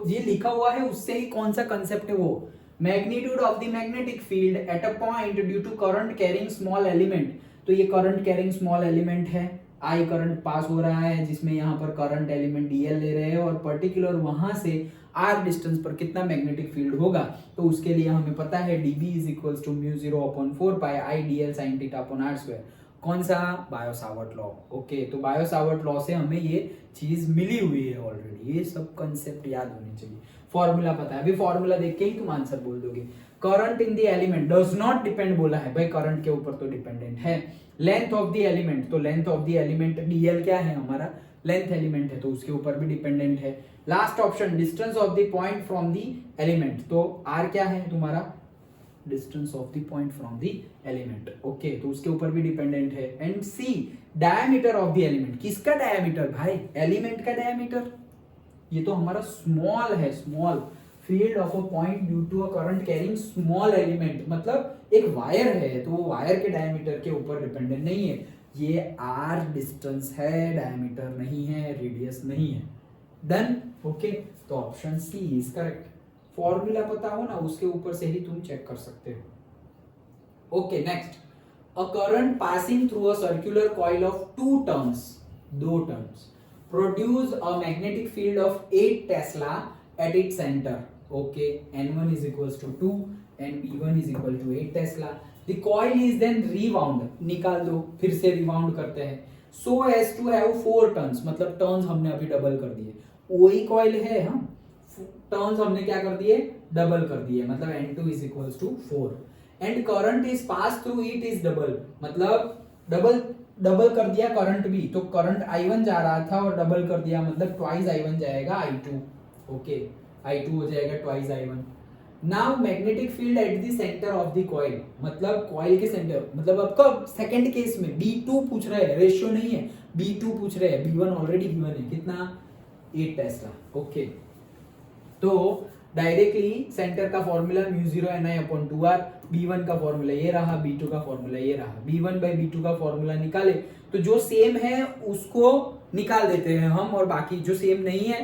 ये लिखा हुआ है उससे ही कौन सा कंसेप्ट है वो, magnitude of the magnetic field at a point due to current carrying small element, तो ये करंट कैरिंग स्मॉल एलिमेंट है, आई करंट पास हो रहा है जिसमें यहाँ पर करंट एलिमेंट डीएल ले रहे हैं, और पर्टिकुलर वहां से आर डिस्टेंस पर कितना मैग्नेटिक फील्ड होगा, तो उसके लिए हमें पता है dB is equals to mu zero upon 4 pi I dl sin theta upon r square. कौन सा, बायो-सावर्ट लॉ। ओके, तो बायो-सावर्ट लॉ से हमें ये चीज मिली हुई है ऑलरेडी, ये सब कंसेप्ट याद होने चाहिए, फॉर्मूला पता है, अभी फॉर्मूला देख के ही तुम आंसर बोल दोगे। Current in the element does not depend बोला है, भाई करंट के ऊपर तो डिपेंडेंट है। लेंथ ऑफ द एलिमेंट, तो length of the element dl क्या है हमारा, लेंथ एलिमेंट है, तो उसके ऊपर भी डिपेंडेंट है। Last option distance of the point from the element, तो r क्या है तुम्हारा, distance of the point from the element. Okay, तो उसके ऊपर भी डिपेंडेंट है। And C diameter of the element, किसका डायमीटर भाई, एलिमेंट का डायमीटर, ये तो हमारा स्मॉल है, small field of a point due to a current carrying small element, मतलब एक वायर है, तो वो वायर के डायमीटर के ऊपर डिपेंडेंट नहीं है, ये r डिस्टेंस है, डायमीटर नहीं है, रेडियस नहीं है। डन। ओके, तो option C is correct. Formula पता हो ना, उसके ऊपर से ही तुम चेक कर सकते हो। Okay, next, a current passing through a circular coil of 2 turns, 2 turns produce a magnetic field of 8 Tesla at its centre. Okay, n1 is equals to 2 and b1 is equal to 8 Tesla. The coil is then rewound, निकाल दो, फिर से रिवाउंड करते हैं, so as to have 4 turns, मतलब turns हमने अभी double कर दिए, वही कॉइल है, हम टर्न्स हमने क्या कर दिए, डबल कर दिए, मतलब n2 is equals to 4 and current is passed through it is double, मतलब डबल कर दिया करंट भी, तो करंट I1 जा रहा था और डबल कर दिया, मतलब ट्वाइस I1 जाएगा I2। ओके, I2 हो जाएगा twice I1। Now magnetic field at the centre of the coil, मतलब कॉइल के सेंटर, मतलब आपका सेकंड केस में B2 पूछ रहे हैं, रेशियो नहीं है, B2 पूछ रहे हैं, B1 ऑलरेडी गिवन है, कितना 8 टेस्ला। ओके, तो डायरेक्टली सेंटर का फॉर्मूला μ0 Ni/2r, B1 का फॉर्मूला ये रहा, B2 का फॉर्मूला ये रहा, B1/B2 का फॉर्मूला निकाले तो जो सेम है उसको निकाल देते हैं हम, और बाकी जो सेम नहीं है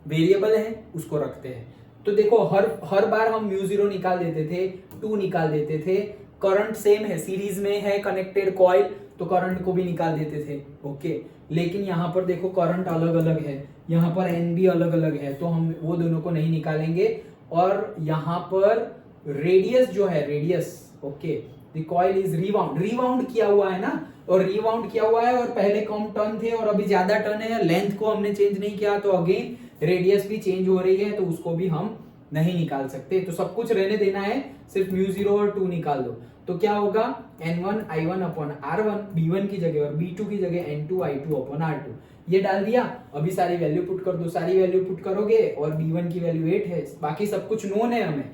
वेरिएबल है उसको रखते हैं। तो देखो हर बार हम μ0 निकाल देते थे, 2 निकाल देते थे, करंट सेम है, सीरीज में है कनेक्टेड कॉइल, तो करंट को भी निकाल देते थे। ओके, लेकिन यहाँ पर देखो करंट अलग अलग है, यहाँ पर एन भी अलग अलग है, तो हम वो दोनों को नहीं निकालेंगे। और यहाँ पर रेडियस जो है, radius, okay, the coil is rewound किया हुआ है ना, और रिवाउंड किया हुआ है, और पहले कम टर्न थे और अभी ज्यादा टर्न है, लेंथ को हमने चेंज नहीं किया, तो अगेन रेडियस भी चेंज हो रही है, तो उसको भी हम नहीं निकाल सकते। तो सब कुछ रहने देना है, सिर्फ μ0 और 2 निकाल दो। तो क्या होगा, N1I1/R1 B1 की जगह, और B2 की जगह N2I2/R2, ये डाल दिया। अभी सारी वैल्यू पुट कर दो, सारी वैल्यू पुट करोगे और B1 की वैल्यू 8 है, बाकी सब कुछ नोन है हमें,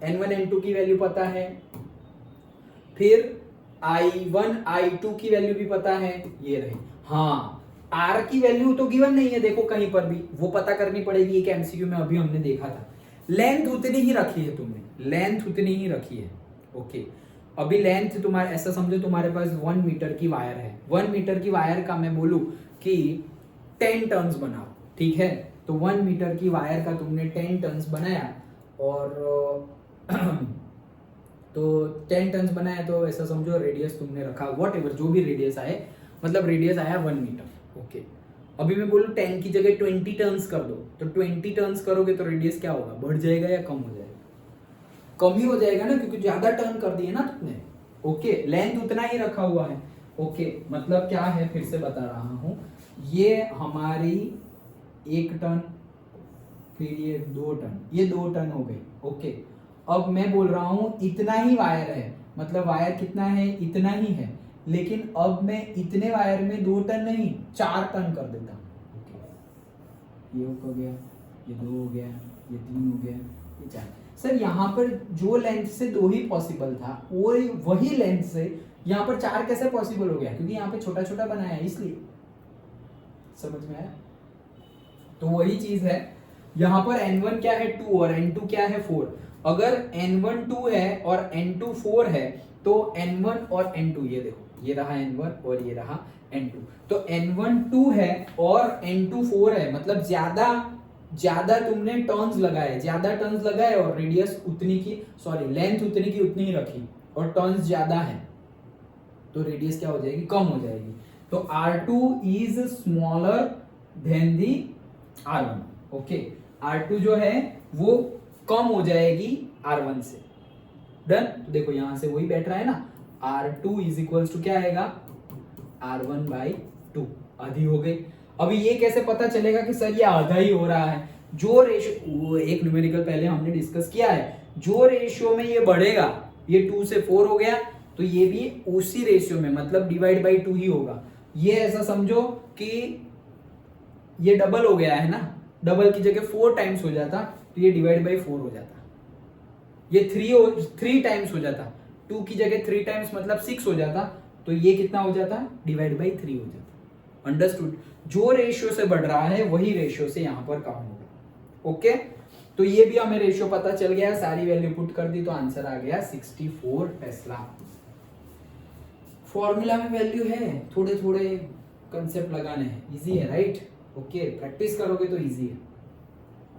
N1 N2 की वैल्यू पता है, फिर I1 I2 की वैल्यू भी पता है, ये रहे। हाँ, R की वैल्यू तो गिवन नहीं है, देखो कहीं पर भी, वो पता करनी पड़ेगी, एक MCQ में अभी हमने देखा था। लेंथ उतनी ही रखी है तुमने, लेंथ उतनी ही रखी है। ओके, अभी लेंथ तुम्हारे, ऐसा समझो तुम्हारे पास 1 मीटर की वायर है, 1 मीटर की वायर का मैं बोलूं कि 10 टर्न्स बनाओ, ठीक है, तो 1 मीटर की वायर का तुमने 10 टर्न्स बनाया, और तो 10 टर्न्स बनाया, तो ऐसा समझो रेडियस तुमने रखा व्हाटएवर, जो भी रेडियस आए, मतलब रेडियस आया 1 मीटर। ओके, अभी मैं बोलूं 10 की जगह 20 टर्न्स कर दो, तो 20 टर्न्स करोगे तो रेडियस क्या होगा, बढ़ जाएगा या कम हो जाएगा? कम ही हो जाएगा ना, क्योंकि ज्यादा टर्न कर दिए ना तुमने। ओके, लेंथ उतना ही रखा हुआ है। ओके, मतलब क्या है, फिर से बता रहा हूं, ये हमारी 1 टन, फिर ये 2 टन, ये 2 टन हो गई। ओके, अब मैं बोल रहा हूं इतना ही वायर है, मतलब वायर कितना है, इतना ही है, लेकिन अब मैं इतने वायर में 2 टन नहीं 4 टन कर देता हूं। ये हो गया, ये 2 हो गया, ये 3 हो गया, ये 4। सर यहाँ पर जो लेंथ से 2 ही पॉसिबल था, वो वही लेंथ से यहाँ पर 4 कैसे पॉसिबल हो गया? क्योंकि यहाँ पे छोटा छोटा बनाया है, इसलिए। समझ में आया? तो वही चीज है, यहाँ पर N1 क्या है 2 और N2 क्या है 4। अगर N1 2 है और N2 4 है, तो N1 और N2, ये देखो, ये रहा N1 और ये रहा N2, तो N1 2 है और N2 4 है, मतलब ज्यादा तुमने टर्न्स लगाए, ज्यादा टर्न्स लगाए, और रेडियस उतनी की, सॉरी, लेंथ उतनी की उतनी ही रखी, और टर्न्स ज्यादा है, तो रेडियस क्या हो जाएगी, कम हो जाएगी। तो R2 is smaller than the R1। Okay, R2 जो है वो कम हो जाएगी R1 से। डन? तो देखो यहां से वही बैठ रहा है ना, R2 इज इक्वल्स टू क्या आएगा, R1/2, आधी हो गई। अभी ये कैसे पता चलेगा कि सर ये आधा ही हो रहा है? जो रेशियो, एक न्यूमेरिकल पहले हमने डिस्कस किया है, जो रेशियो में ये बढ़ेगा, ये 2 से 4 हो गया, तो ये भी उसी रेशियो में, मतलब डिवाइड बाई 2 ही होगा। ये ऐसा समझो कि ये डबल हो गया है ना, डबल की जगह 4 टाइम्स हो जाता, तो ये डिवाइड बाई 4 हो जाता। ये 3 टाइम्स हो जाता, 2 की जगह 3 टाइम्स मतलब 6 हो जाता, तो ये कितना हो जाता, डिवाइड बाई 3 हो जाता। अंडरस्टूड? जो रेशियो से बढ़ रहा है वही रेशियो से यहां पर कम होगा। ओके, तो ये भी हमें रेशियो पता चल गया, सारी वैल्यू पुट कर दी, तो आंसर आ गया 64 टेस्ला। फॉर्मूला में वैल्यू है, थोड़े थोड़े कंसेप्ट लगाने हैं, इजी है, राइट? ओके, प्रैक्टिस करोगे तो इजी है,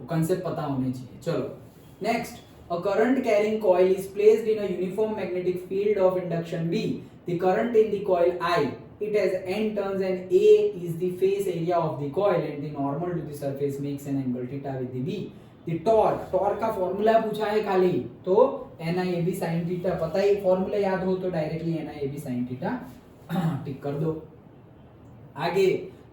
वो कंसेप्ट पता होने चाहिए। चलो next, a current carrying coil is placed in a uniform magnetic field of induction B. The current in the coil I, it has n turns and A is the face area of the coil and the normal to the surface makes an angle theta with the B. The torque का formula पूछा है खाली, तो NIAB sin theta, पता ही formula याद हो तो directly NIAB sin theta टिक कर दो। आगे,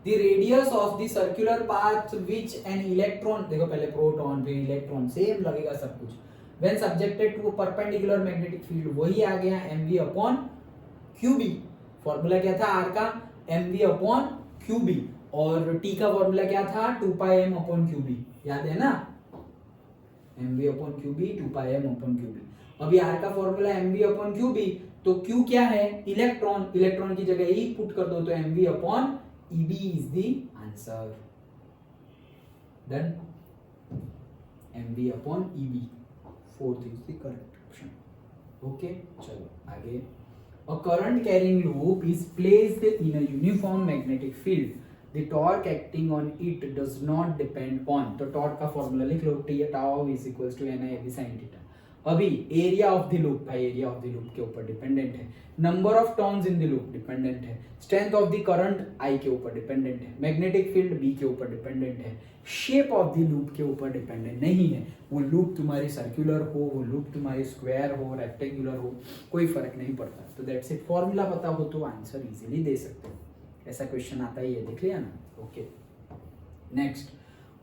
the radius of the circular path which an electron, देखो पहले प्रोटॉन फिर इलेक्ट्रॉन, सेम लगेगा सब कुछ, when subjected to a perpendicular magnetic field, वही आ गया mv/qb। फॉर्मूला क्या था R का, mv/qb, और T का फॉर्मूला क्या था, 2πm/qb, याद है ना? mv upon qb 2πm upon qb। अभी r का फॉर्मूला mv अपॉन qb, तो q क्या है, इलेक्ट्रॉन, इलेक्ट्रॉन की जगह e पुट कर दो तो mv upon eb is the answer. Done, mv upon eb, fourth is the correct option. Okay, चलो आगे। A current carrying loop is placed in a uniform magnetic field. The torque acting on it does not depend on, तो torque का formula लिख लो, tau is equals to N I B sine theta. अभी area of the loop, भाई area of the loop के ऊपर dependent है, number of turns in the loop dependent है, strength of the current I के ऊपर डिपेंडेंट है, magnetic field B के ऊपर डिपेंडेंट है, शेप ऑफ द लूप के ऊपर डिपेंडेंट नहीं है। वो लूप तुम्हारी सर्कुलर हो, वो लूप तुम्हारी स्क्वायर हो, रेक्टेंगुलर हो, कोई फर्क नहीं पड़ता। तो दैट्स इट, फॉर्मूला पता हो तो आंसर इजीली दे सकते हो, ऐसा क्वेश्चन आता ही है, देख लिया ना। Okay, next,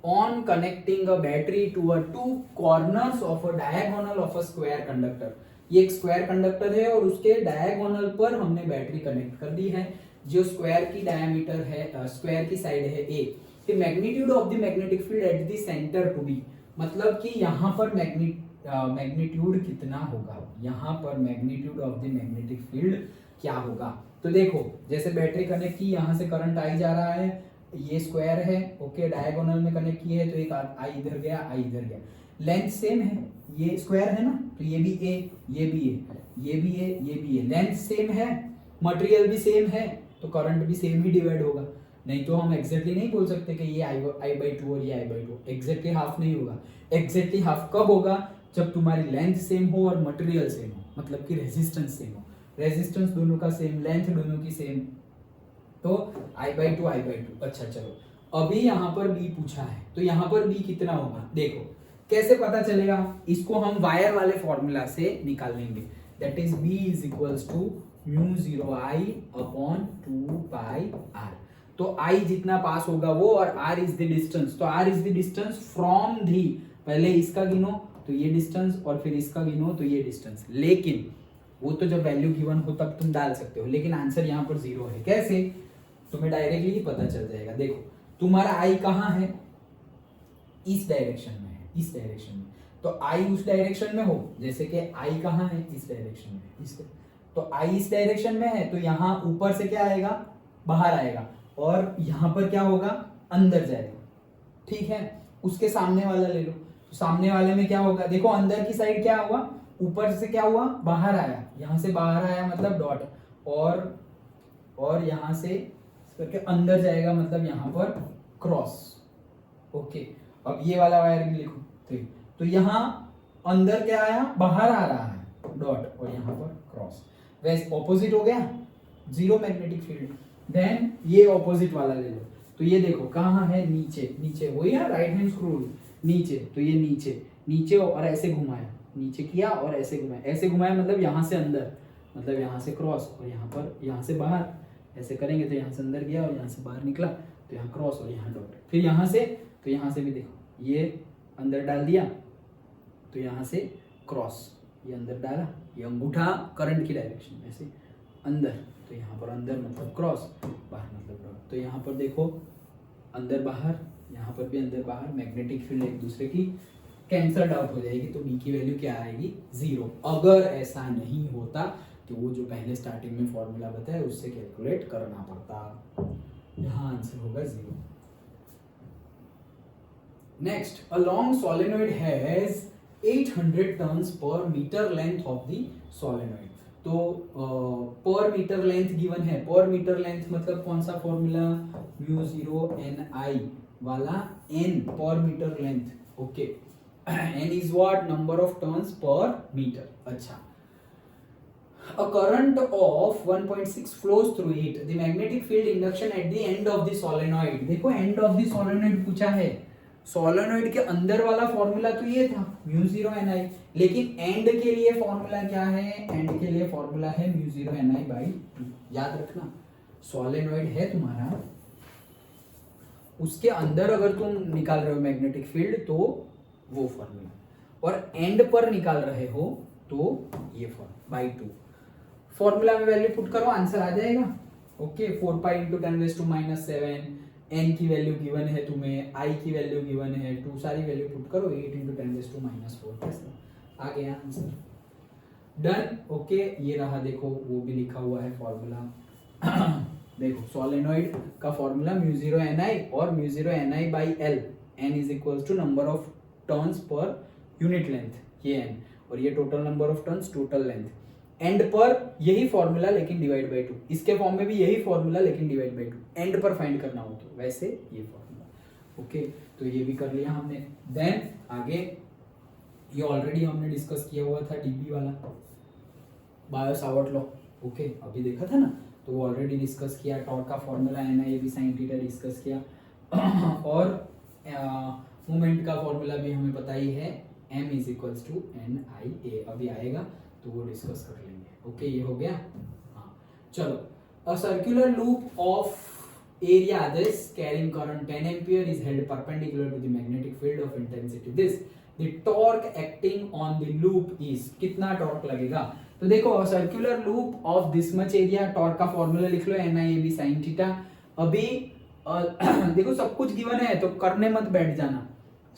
on connecting a battery to a two corners of a diagonal of a square conductor, ये एक स्क्वायर कंडक्टर है और उसके डायगोनल पर हमने बैटरी कनेक्ट कर दी है, जो स्क्वायर की डायमीटर है, स्क्वायर की साइड है a, the magnitude of the magnetic field at the center to be, मतलब कि यहाँ पर मैग्नीट्यूड कितना होगा, यहाँ पर magnitude of the magnetic field क्या होगा। तो देखो, जैसे बैटरी कनेक्ट की, यहाँ से करंट आई जा रहा है, ये स्क्वायर है, ओके, डायगोनल में कनेक्ट किए है, तो एक आई इधर गया, आई इधर गया, लेंथ सेम है, ये स्क्वायर है ना, तो ये भी ए, ये भी ए, ये भी ए, ये भी ए, लेंथ सेम है, मटेरियल भी सेम है, तो करंट भी सेम ही डिवाइड होगा। नहीं तो हम एग्जैक्टली नहीं बोल सकते कि ये आई बाई टू और ये आई बाई टू, एग्जैक्टली हाफ नहीं होगा। एग्जैक्टली हाफ कब होगा, जब तुम्हारी लेंथ सेम हो और मटेरियल सेम हो, मतलब कि रेजिस्टेंस सेम हो, रेजिस्टेंस दोनों का सेम, लेंथ दोनों की सेम, तो I by two, I by two. अच्छा चलो, अभी यहाँ पर बी पूछा है, तो यहाँ पर बी कितना होगा, देखो कैसे पता चलेगा, इसको हम वायर वाले फॉर्मूला से निकाल लेंगे, that is B is equals to mu zero I upon 2πr। तो आई जितना पास होगा वो, और आर इज द डिस्टेंस, तो R is the distance from the, पहले इसका गिनो तो ये डिस्टेंस, और फिर इसका गिनो तो ये डिस्टेंस, लेकिन वो तो जब वैल्यू गिवन हो तब तुम डाल सकते हो, लेकिन आंसर यहाँ पर 0 है। कैसे, तुम्हें डायरेक्टली ही पता चल जाएगा। देखो तुम्हारा आई कहाँ है, इस डायरेक्शन में है, इस डायरेक्शन में, तो आई उस डायरेक्शन में हो, जैसे कि आई कहाँ है, इस डायरेक्शन में, इस, तो आई इस डायरेक्शन में है, तो यहाँ ऊपर से क्या आएगा, बाहर आएगा, और यहाँ पर क्या होगा, अंदर जाएगा, ठीक है। उसके सामने वाला ले लो, तो सामने वाले में क्या होगा, देखो अंदर की साइड क्या हुआ, ऊपर से क्या हुआ, बाहर आया, यहाँ से बाहर आया मतलब डॉट, और यहाँ से करके अंदर जाएगा, मतलब यहाँ पर क्रॉस। ओके, अब ये वाला वायर भी लिखो, तो यहाँ अंदर क्या आया, बाहर आ रहा है डॉट, और यहाँ पर क्रॉस, वैसे ऑपोजिट हो गया, जीरो मैग्नेटिक फील्ड। देन ये ऑपोजिट वाला ले लो, तो ये देखो कहाँ है, नीचे, नीचे वही है, राइट हैंड स्क्रू नीचे, तो ये नीचे, नीचे और ऐसे घुमाया, नीचे किया और ऐसे घुमाया, ऐसे घुमाया मतलब यहाँ से अंदर, मतलब यहाँ से क्रॉस, और यहाँ पर, यहाँ से बाहर, ऐसे करेंगे तो यहाँ से अंदर गया और यहाँ से बाहर निकला, तो यहाँ क्रॉस और यहाँ डॉट, फिर यहाँ से, तो यहाँ से भी देखो ये अंदर डाल दिया, तो यहाँ से क्रॉस, ये अंदर डाला, ये अंगूठा करंट की डायरेक्शन, ऐसे अंदर, तो यहाँ पर अंदर मतलब क्रॉस, बाहर मतलब डॉट, तो यहाँ पर देखो अंदर बाहर, यहाँ पर भी अंदर बाहर, मैग्नेटिक फील्ड एक दूसरे की कैंसल आउट हो जाएगी, तो बी की वैल्यू क्या आएगी, 0। अगर ऐसा नहीं होता तो वो जो पहले स्टार्टिंग में फॉर्मूला बताया उससे कैलकुलेट करना पड़ता, यहाँ आंसर होगा 0। Next, a long solenoid has 800 turns per metre length of the solenoid. तो पर मीटर लेंथ गिवन है, पर मीटर लेंथ मतलब कौन सा फॉर्मूला, म्यू 0 एन आई वाला, n per metre length, okay, n is what, number of turns per meter। अच्छा, a current of 1.6 flows through it, the magnetic field induction at the end of the solenoid। देखो end of the solenoid पूछा है, solenoid के अंदर वाला formula तो ये था म्यू 0 एन आई, लेकिन एंड के लिए फॉर्मूला क्या है, एंड के लिए फॉर्मूला है म्यू 0 एन आई बाई 2। याद रखना, सोलेनॉइड है तुम्हारा, उसके अंदर अगर तुम निकाल रहे हो मैग्नेटिक फील्ड तो वो फॉर्मूला, और एंड पर निकाल रहे हो तो ये फॉर्मूला बाई 2। फॉर्मूला में वैल्यू पुट करो, आंसर आ जाएगा। ओके, 4 पाई इंटू 10⁻⁻⁷ n की वैल्यू गिवन है तुम्हें, i की वैल्यू गिवन है, टू सारी वैल्यू पुट करो, 8 × 10⁻⁴ कैसा आ गया आंसर। डन। ओके, ये रहा, देखो वो भी लिखा हुआ है फॉर्मूला। देखो सोलेनोइड का फॉर्मूला μ0 ni और μ0 ni by l, n is equals to number of turns per unit length, ये n, और ये total number of turns, total length. And पर यही फॉर्मूला लेकिन डिवाइड बाई 2, इसके फॉर्म में भी यही फॉर्मूला लेकिन डिवाइड बाई 2, एंड पर फाइंड करना हो तो वैसे ये फॉर्मूला। ओके, तो ये भी कर लिया हमने। देन आगे ये ऑलरेडी हमने डिस्कस किया हुआ था डीबी वाला, बायो सावर्ट लॉ। ओके, अभी देखा था ना, तो वो ऑलरेडी डिस्कस किया। टॉर्क का फॉर्मूला है ना, ये भी साइन थीटा डिस्कस किया। और मोमेंट का फॉर्मूला भी हमें पता ही है, m is equals to NIA, अभी आएगा तो वो डिस्कस कर लेंगे। ओके, ये हो गया। हाँ, चलो, अ circular loop of area this carrying current 10 ampere is held perpendicular to the magnetic field of intensity this, the torque acting on the loop is, कितना टॉर्क लगेगा। तो देखो circular loop of this much area, torque का formula लिख लो, NIAB sin theta. अभी देखो सब कुछ गिवन है तो करने मत बैठ जाना।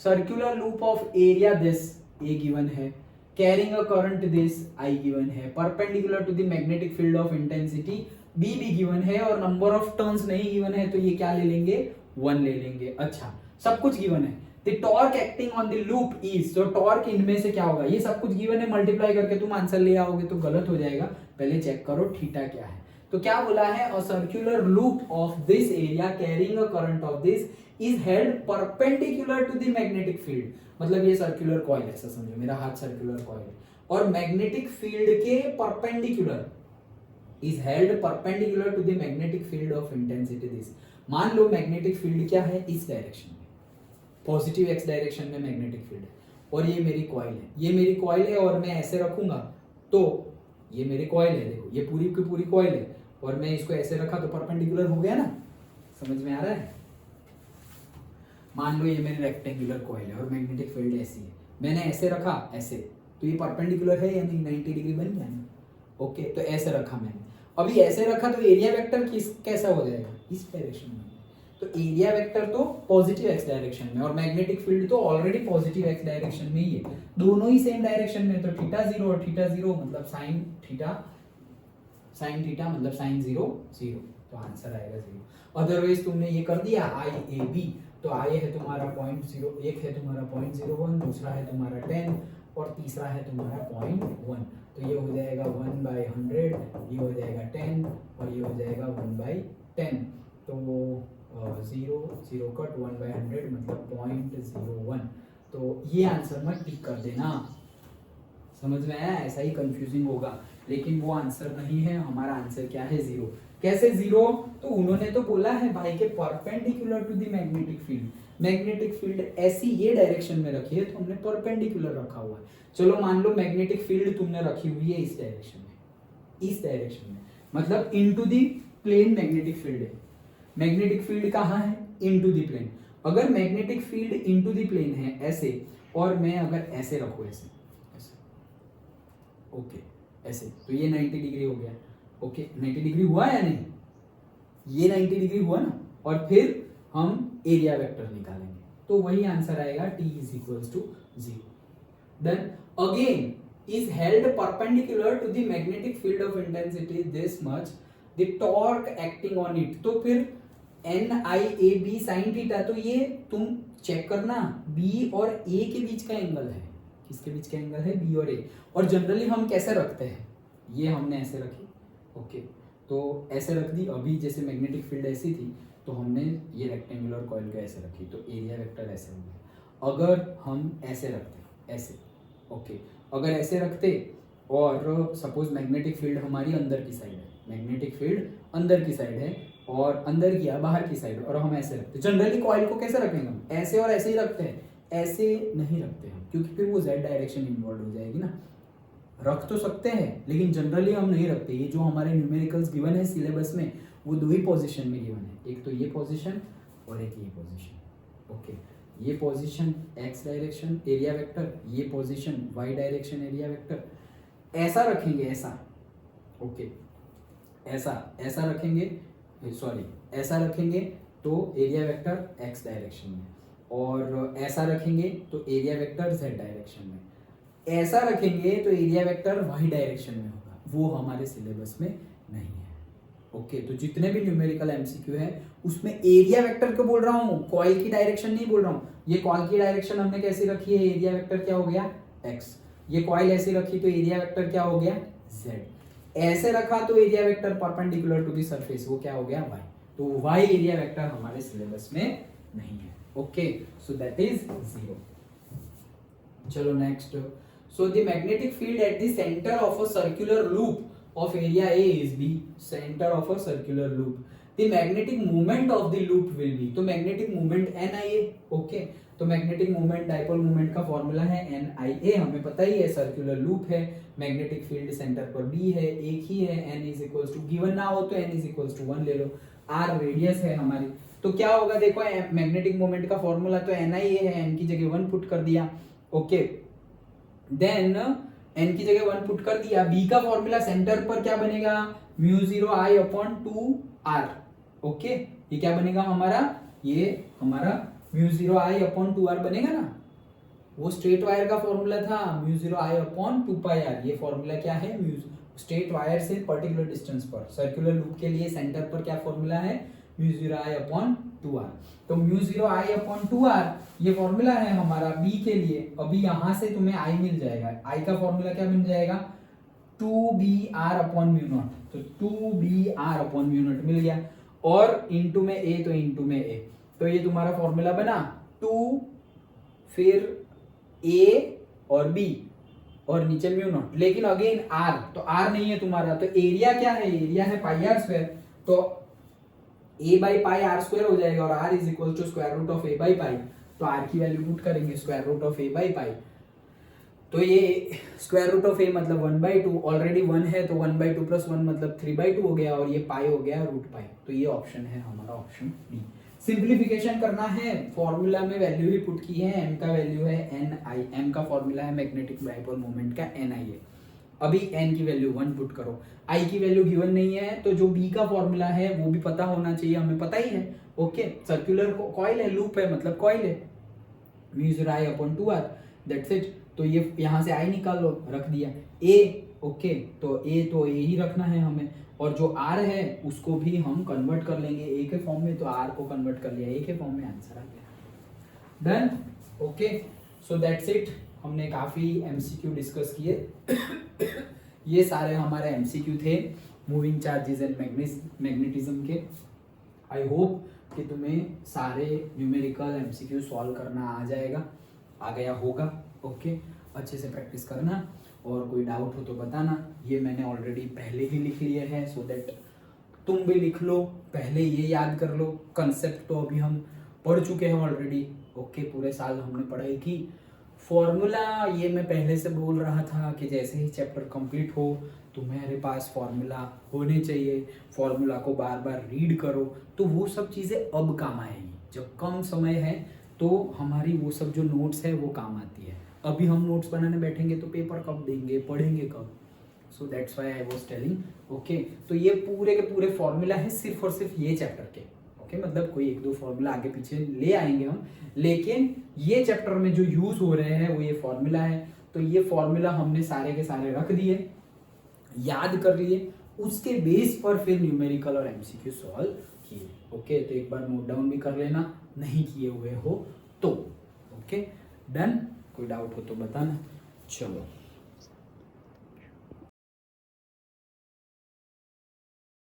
Circular loop of area this A given है, carrying a current this I given है, perpendicular to the magnetic field of intensity B भी गिवन है, और नंबर ऑफ टर्न्स नहीं गिवन है तो ये क्या ले लेंगे, 1 ले लेंगे। अच्छा, सब कुछ गिवन है। The torque acting on the loop is, तो टॉर्क इनमें से क्या होगा, ये सब कुछ गिवन है, मल्टीप्लाई करके तुम आंसर ले आओगे तो गलत हो जाएगा, पहले चेक करो थीटा क्या है। तो क्या बोला है, a circular loop of this area carrying a current of this is held perpendicular to the magnetic field, मतलब ये सर्कुलर कॉइल, ऐसा समझो मेरा हाथ सर्कुलर कॉइल, और मैग्नेटिक फील्ड के perpendicular is held perpendicular to the magnetic field of intensity this। मान लो magnetic field क्या है, इस डायरेक्शन में, पॉजिटिव x डायरेक्शन में मैग्नेटिक फील्ड है, और ये मेरी कॉइल है, ये मेरी कॉइल है, और मैं ऐसे रखूंगा तो ये मेरी कॉइल है, देखो ये पूरी की पूरी कॉइल है, और मैं इसको ऐसे रखा तो परपेंडिकुलर हो गया ना, समझ में आ रहा है। मान लो ये मेरी रेक्टेंगुलर कॉइल है और मैग्नेटिक फील्ड ऐसी है, मैंने ऐसे रखा ऐसे, तो ये परपेंडिकुलर है या नहीं, 90 डिग्री बन गया ना। ओके, तो ऐसे रखा मैंने, अभी ऐसे रखा तो एरिया वेक्टर किस कैसा हो जाएगा, इस डायरेक्शन में, तो एरिया वेक्टर तो पॉजिटिव एक्स डायरेक्शन में, और मैग्नेटिक फील्ड तो ऑलरेडी पॉजिटिव एक्स डायरेक्शन में ही है, दोनों ही सेम डायरेक्शन में, तो थीटा 0 और थीटा 0 मतलब साइन थीटा मतलब साइन 0 0, तो आंसर आएगा 0। अदरवाइज तुमने ये कर दिया IAB, तो I है तुम्हारा 0.0, एक है तुम्हारा 0.01, दूसरा है तुम्हारा 10, और तीसरा है तुम्हारा 0.1, तो ये हो जाएगा 1/100, ये हो जाएगा 10, और ये हो जाएगा 1/10, तो 0 0 कट 1/100 मतलब 0.01, तो ये आंसर मत टिक कर देना, समझ में आया, ऐसा ही कंफ्यूजिंग होगा, लेकिन वो आंसर नहीं है, हमारा आंसर क्या है, 0। कैसे 0, तो उन्होंने तो बोला है भाई के perpendicular to the magnetic field, magnetic field ऐसी ये डायरेक्शन में रखी है तो हमने परपेंडिकुलर रखा हुआ है। चलो मान लो मैग्नेटिक फील्ड तुमने रखी हुई है इस डायरेक्शन में, इस डायरेक्शन में, मतलब into the plane magnetic field है, मैग्नेटिक फील्ड कहाँ है, इनटू द प्लेन। अगर magnetic field into the plane है ऐसे, और मैं अगर ऐसे रखूं ऐसे ऐसे, ओके ऐसे, तो ये 90 डिग्री हो गया। ओके 90 डिग्री हुआ या नहीं, ये 90 डिग्री हुआ ना, और फिर हम एरिया वेक्टर निकालेंगे, तो वही आंसर आएगा T is equals to 0। Then again is held perpendicular to the magnetic field of intensity this much, the torque acting on it, तो फिर NIAB sin थीटा, तो ये तुम चेक करना B और A के बीच का एंगल है, किसके बीच का एंगल है, B और A, और जनरली हम कैसे रखते हैं, ये हमने ऐसे रखी, ओके तो ऐसे रख दी, अभी जैसे मैग्नेटिक फील्ड ऐसी थी तो हमने ये रेक्टेंगुलर कॉइल को ऐसे रखी, तो एरिया वेक्टर ऐसे हो गया। अगर हम ऐसे रखते ऐसे, ओके अगर ऐसे रखते, और सपोज मैग्नेटिक फील्ड हमारी अंदर की साइड है, मैग्नेटिक फील्ड अंदर की साइड है, और अंदर की बाहर की साइड, और हम ऐसे रखते, जनरली कॉइल को कैसे रखेंगे हम, ऐसे और ऐसे ही रखते हैं, ऐसे नहीं रखते हम, क्योंकि फिर वो z डायरेक्शन इन्वॉल्व हो जाएगी ना। रख तो सकते हैं लेकिन जनरली हम नहीं रखते, ये जो हमारे न्यूमेरिकल्स गिवन है सिलेबस में वो 2 ही पोजीशन में गिवन है, एक तो ये पोजीशन और एक ये पोजीशन। ओके ये position x direction area vector, ये position y direction area vector, ऐसा रखेंगे ऐसा, ओके ऐसा रखेंगे, सॉरी ऐसा रखेंगे, तो एरिया वेक्टर एक्स डायरेक्शन में, और ऐसा रखेंगे तो एरिया वेक्टर जेड डायरेक्शन में, ऐसा रखेंगे तो एरिया वेक्टर वाई डायरेक्शन में होगा। वो हमारे सिलेबस में नहीं है। ओके, तो जितने भी न्यूमेरिकल एमसीक्यू है उसमें एरिया वेक्टर को बोल रहा हूँ, कॉइल की डायरेक्शन नहीं बोल रहा हूँ। ये कॉइल की डायरेक्शन हमने कैसी रखी है, एरिया वेक्टर क्या हो गया एक्स, ये कॉइल ऐसी रखी तो एरिया वेक्टर क्या हो गया जेड, ऐसे रखा तो area vector perpendicular to the surface वो क्या हो गया वाई। तो वाई एरिया वेक्टर हमारे सिलेबस में नहीं है। Okay, so that is 0। चलो next, so the magnetic field at the centre of a circular loop of area A is the center of a circular loop. The magnetic moment of the loop will be, तो magnetic moment NIA। Okay, तो magnetic moment dipole moment का formula है NIA, हमें पता ही है, circular loop है, magnetic field centre पर B है, एक ही है, N is equal to, given ना हो तो N इज इक्वल टू 1 ले लो, R रेडियस है हमारी। तो क्या होगा देखो, मैग्नेटिक मोमेंट का फॉर्मूला तो NIA है, N की जगह 1 पुट कर दिया। ओके, देन n की जगह 1 पुट कर दिया, b का फॉर्मूला सेंटर पर क्या बनेगा, mu 0 i upon 2r। Okay, ये क्या बनेगा हमारा, ये हमारा म्यू 0 i अपॉन 2r बनेगा ना, वो स्ट्रेट वायर का फॉर्मूला था, mu 0 i upon 2 pi r। ये फॉर्मूला क्या है, म्यू स्ट्रेट वायर से पर्टिकुलर डिस्टेंस पर, सर्कुलर लूप के लिए सेंटर पर क्या फॉर्मूला है, म्यू 0 i अपॉन 2r। तो म्यू 0 i अपॉन 2r ये फॉर्मूला है हमारा b के लिए। अभी यहां से तुम्हें i मिल जाएगा, i का फॉर्मूला क्या बन जाएगा, 2br अपॉन म्यू नॉट, तो 2br अपॉन म्यू नॉट मिल गया, और इनटू में a, तो इनटू में a, तो ये तुम्हारा फॉर्मूला बना 2 फिर a और b और नीचे म्यू नॉट, लेकिन अगेन r, तो r नहीं है तुम्हारा, तो एरिया क्या है, एरिया है पाई आर स्क्वायर, तो a by pi R square हो जाएगा, और r is equal to square root of a by pi, तो r की वैल्यू पुट करेंगे square root of a by pi, तो ये स्क्वायर रूट ऑफ a मतलब 1/2, ऑलरेडी 1 है तो 1/2 प्लस 1 मतलब 3/2 हो गया, और ये पाई हो गया रूट पाई, तो ये ऑप्शन है हमारा ऑप्शन बी। सिंप्लीफिकेशन करना है, फॉर्मूला में वैल्यू ही पुट की है, m का वैल्यू है ni, m का फॉर्मूला है मैग्नेटिक डाइपोल मोमेंट का ni, अभी n की वैल्यू 1 पुट करो, i की वैल्यू गिवन नहीं है, तो जो b का फॉर्मूला है वो भी पता होना चाहिए, हमें पता ही है। ओके, सर्कुलर कॉइल है, लूप है मतलब कॉइल है, mu 0 i upon 2r, that's it. तो ये यहाँ से i निकाल लो, रख दिया a। ओके, तो a ही रखना है हमें, और जो r है उसको भी हम कन्वर्ट कर लेंगे a के फॉर्म में, तो r को कन्वर्ट कर लिया a के फॉर्म में, आंसर आ गया, done. Okay, so that's it, हमने काफी एमसीक्यू डिस्कस किए ये सारे हमारे एमसीक्यू थे मूविंग चार्जेस एंड मैग्नेटिज्म के। आई होप कि तुम्हें सारे न्यूमेरिकल एमसीक्यू सॉल्व करना आ गया होगा। ओके, अच्छे से प्रैक्टिस करना, और कोई डाउट हो तो बताना, ये मैंने ऑलरेडी पहले ही लिख लिया है, सो दैट तुम भी लिख लो, पहले ये याद कर लो, कंसेप्ट तो अभी हम पढ़ चुके हैं ऑलरेडी। ओके, पूरे साल हमने पढ़ाई की, फॉर्मूला ये मैं पहले से बोल रहा था कि जैसे ही चैप्टर कंप्लीट हो तुम्हारे पास फॉर्मूला होने चाहिए, फॉर्मूला को बार बार रीड करो, तो वो सब चीज़ें अब काम आएंगी। जब कम समय है तो हमारी वो सब जो नोट्स है वो काम आती है, अभी हम नोट्स बनाने बैठेंगे तो पेपर कब देंगे, पढ़ेंगे कब, so that's why I was telling. Okay, तो ये पूरे के पूरे फॉर्मूला है सिर्फ और सिर्फ ये चैप्टर के। ओके, मतलब कोई एक दो फॉर्मूला आगे पीछे ले आएंगे हम, लेकिन ये चैप्टर में जो यूज हो रहे हैं वो ये फॉर्मूला है। तो ये फॉर्मूला हमने सारे के सारे रख दिए, याद कर लिए, उसके बेस पर फिर न्यूमेरिकल और एमसीक्यू सॉल्व किए। ओके, तो एक बार नोट डाउन भी कर लेना, नहीं किए हुए हो तो। ओके, डन, कोई डाउट हो तो बताना। चलो।